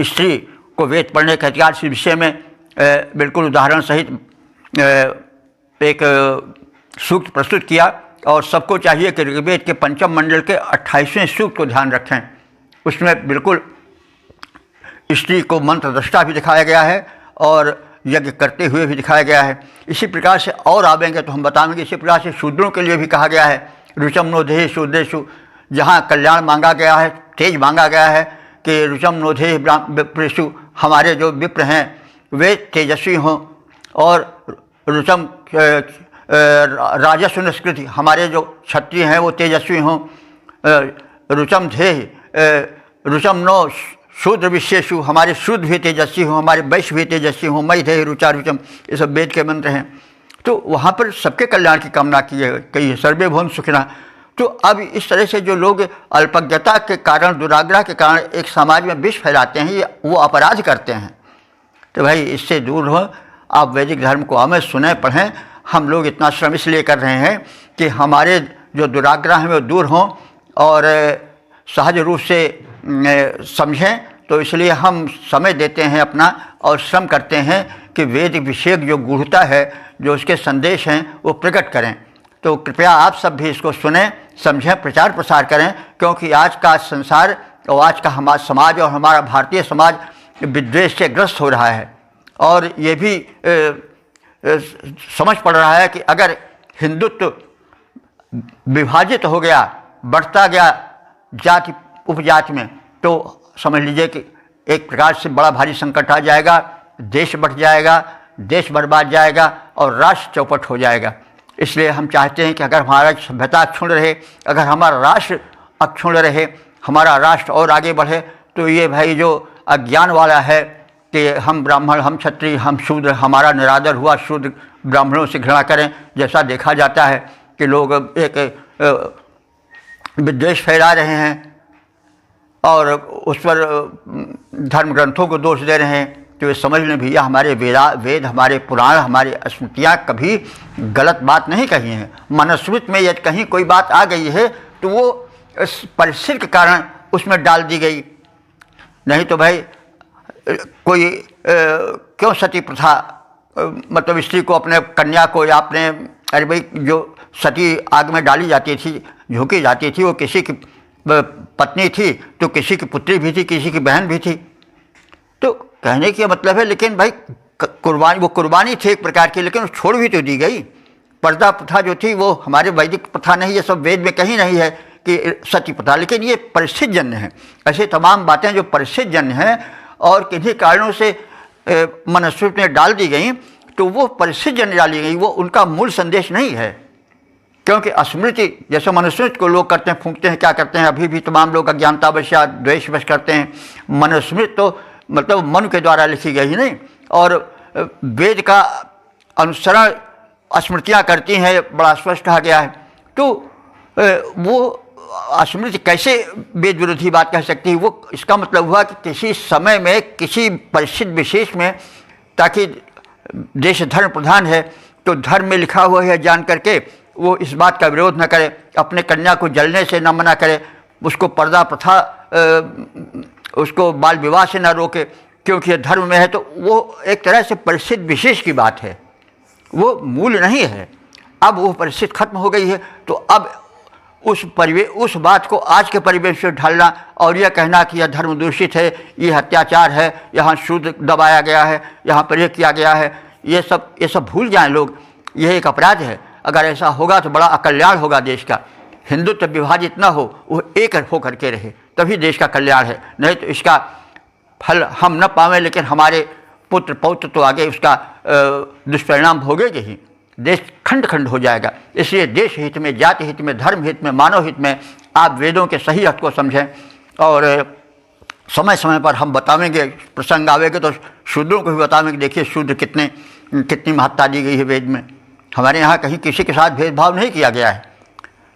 स्त्री को वेद पढ़ने के अधिकार के विषय में बिल्कुल उदाहरण सहित एक सूक्त प्रस्तुत किया, और सबको चाहिए कि ऋग्वेद के पंचम मंडल के 28वें सूक्त को ध्यान रखें। उसमें बिल्कुल स्त्री को मंत्र दृष्टा भी दिखाया गया है और यज्ञ करते हुए भी दिखाया गया है। इसी प्रकार से और आवेंगे तो हम बताएंगे। इसी प्रकार से शूद्रों के लिए भी कहा गया है, रुचम नोधे शूद्रेषु, जहाँ कल्याण मांगा गया है, तेज मांगा गया है कि रुचम नोधे विप्रेषु, हमारे जो विप्र हैं वे तेजस्वी हों, और रुचम राजस्व निष्कृति, हमारे जो क्षत्रिय हैं वो तेजस्वी हों, रुचम धेह रुचम नो शूद्र विशेषु, हमारे शूद्र भी तेजस्वी हों, हमारे वैश्य भी तेजस्वी हों, मई धेह रुचा रुचम, ये सब वेद के मंत्र हैं। तो वहाँ पर सबके कल्याण की कामना की है, सर्वे भवन सुखिना। तो अब इस तरह से जो लोग अल्पज्ञता के कारण, दुराग्रह के कारण एक समाज में विष फैलाते हैं, ये वो अपराध करते हैं। तो भाई इससे दूर हो, आप वैदिक धर्म को हमें सुने पढ़ें। हम लोग इतना श्रम इसलिए कर रहे हैं कि हमारे जो दुराग्रह हैं वो दूर हों और सहज रूप से समझें। तो इसलिए हम समय देते हैं अपना और श्रम करते हैं कि वेद विषयक जो गूढ़ता है, जो उसके संदेश हैं वो प्रकट करें। तो कृपया आप सब भी इसको सुनें, समझें, प्रचार प्रसार करें, क्योंकि आज का संसार और आज का हमारा समाज और हमारा भारतीय समाज विद्वेष से ग्रस्त हो रहा है। और ये भी समझ पड़ रहा है कि अगर हिंदुत्व विभाजित हो गया, बढ़ता गया जाति उपजाति में, तो समझ लीजिए कि एक प्रकार से बड़ा भारी संकट आ जाएगा, देश बढ़ जाएगा, देश बर्बाद जाएगा और राष्ट्र चौपट हो जाएगा। इसलिए हम चाहते हैं कि अगर हमारा सभ्यता अक्षुण्ण रहे, अगर हमारा राष्ट्र अक्षुण्ण रहे, हमारा राष्ट्र और आगे बढ़े, तो ये भाई जो अज्ञान वाला है कि हम ब्राह्मण, हम क्षत्रिय, हम शूद्र, हमारा निरादर हुआ, शूद्र ब्राह्मणों से घृणा करें, जैसा देखा जाता है कि लोग एक विद्वेष फैला रहे हैं और उस पर धर्म ग्रंथों को दोष दे रहे हैं। तो ये समझ लें भैया, हमारे वेद, हमारे पुराण, हमारी स्मृतियाँ कभी गलत बात नहीं कही हैं। मनुस्मृति में यदि कहीं कोई बात आ गई है तो वो परिस्थिति के कारण उसमें डाल दी गई, नहीं तो भाई कोई क्यों सती प्रथा, मतलब स्त्री को, अपने कन्या को या अपने, अरे भाई जो सती आग में डाली जाती थी, झोंकी जाती थी, वो किसी की पत्नी थी तो किसी की पुत्री भी थी, किसी की बहन भी थी। तो कहने का मतलब है, लेकिन भाई कुर्बानी, वो कुर्बानी थी एक प्रकार की, लेकिन छोड़ भी तो दी गई। पर्दा प्रथा जो थी वो हमारे वैदिक प्रथा नहीं, ये सब वेद में कहीं नहीं है कि सती प्रथा, लेकिन ये परिस्थिति जन्य है। ऐसे तमाम बातें जो परिस्थिति जन्य हैं और किन्हीं कारणों से मनुस्मृति में डाल दी गई, तो वो परिस्थिति जन्य डाली गई, वो उनका मूल संदेश नहीं है। क्योंकि स्मृति, जैसे मनुस्मृति को लोग करते हैं, फूंकते हैं, क्या करते हैं, अभी भी तमाम लोग अज्ञानतावश या द्वेषवश करते हैं। मनुस्मृति तो मतलब मन के द्वारा लिखी गई नहीं, और वेद का अनुसरण स्मृतियाँ करती हैं, बड़ा स्पष्ट कहा गया है। तो वो स्मृति कैसे वेद विरोधी बात कह सकती है? वो इसका मतलब हुआ कि किसी समय में, किसी परिस्थिति विशेष में, ताकि देश धर्म प्रधान है तो धर्म में लिखा हुआ है जान करके वो इस बात का विरोध न करे, अपने कन्या को जलने से न मना करे, उसको पर्दा प्रथा, उसको बाल विवाह से न रोके, क्योंकि धर्म में है। तो वो एक तरह से परिस्थिति विशेष की बात है, वो मूल नहीं है। अब वो परिस्थिति खत्म हो गई है, तो अब उस बात को आज के परिवेश में ढालना और यह कहना कि यह धर्म दूषित है, ये अत्याचार है, यहाँ शूद्र दबाया गया है, यहाँ पर यह किया गया है, ये सब भूल जाएं लोग। यह एक अपराध है। अगर ऐसा होगा तो बड़ा अकल्याण होगा देश का। हिंदुत्व विभाजित न हो, वो एक हो करके रहे, तभी देश का कल्याण है। नहीं तो इसका फल हम न पावें, लेकिन हमारे पुत्र पौत्र तो आगे उसका दुष्परिणाम भोगेंगे ही। देश खंड खंड हो जाएगा। इसलिए देश हित में, जाति हित में, धर्म हित में, मानव हित में आप वेदों के सही अर्थ को समझें। और समय समय पर हम बतावेंगे, प्रसंग आवेंगे तो शूद्रों को भी बतावेंगे, देखिए शूद्र कितने कितनी महत्ता दी गई है वेद में। हमारे यहाँ कहीं किसी के साथ भेदभाव नहीं किया गया है।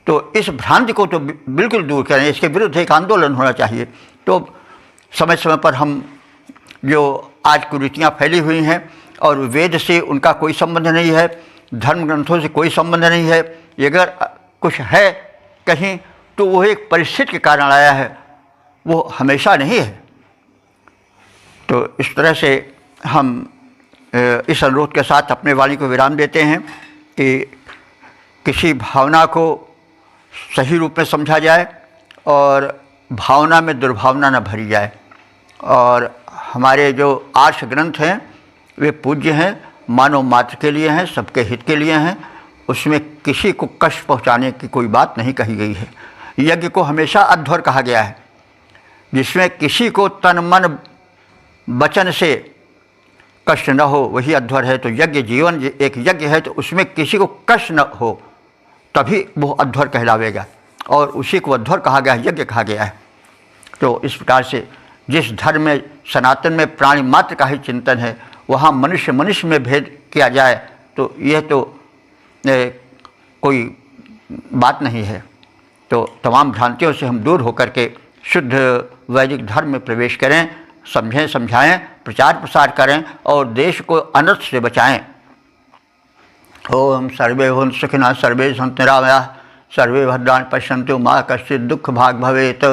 तो इस भ्रांति को तो बिल्कुल दूर करें, इसके विरुद्ध एक आंदोलन होना चाहिए। तो समय समय पर हम जो आज कुरीतियाँ फैली हुई हैं और वेद से उनका कोई संबंध नहीं है, धर्म ग्रंथों से कोई संबंध नहीं है, ये अगर कुछ है कहीं तो वो एक परिस्थिति के कारण आया है, वो हमेशा नहीं है। तो इस तरह से हम इस अनुरोध के साथ अपने वाणी को विराम देते हैं कि किसी भावना को सही रूप में समझा जाए और भावना में दुर्भावना न भरी जाए। और हमारे जो आर्ष ग्रंथ हैं वे पूज्य हैं, मानव मात्र के लिए हैं, सबके हित के लिए हैं। उसमें किसी को कष्ट पहुंचाने की कोई बात नहीं कही गई है। यज्ञ को हमेशा अध्वर कहा गया है, जिसमें किसी को तन मन वचन से कष्ट न हो वही अध्वर है। तो यज्ञ जीवन एक यज्ञ है, तो उसमें किसी को कष्ट न हो तभी वो अध्वर कहलावेगा, और उसी को अध्वर कहा गया है, यज्ञ कहा गया है। तो इस प्रकार से जिस धर्म में सनातन में प्राणी मात्र का ही चिंतन है, वहाँ मनुष्य मनुष्य में भेद किया जाए तो यह तो कोई बात नहीं है। तो तमाम भ्रांतियों से हम दूर होकर के शुद्ध वैदिक धर्म में प्रवेश करें, समझें समझाएं, प्रचार प्रसार करें और देश को अनर्थ से बचाएं। ओम सर्वे भवन्तु सुखिनः, सर्वे सन्तु निरामयाः, सर्वे भद्राणि पश्यन्तु मा कश्चित् दुःख भाग् भवेत्।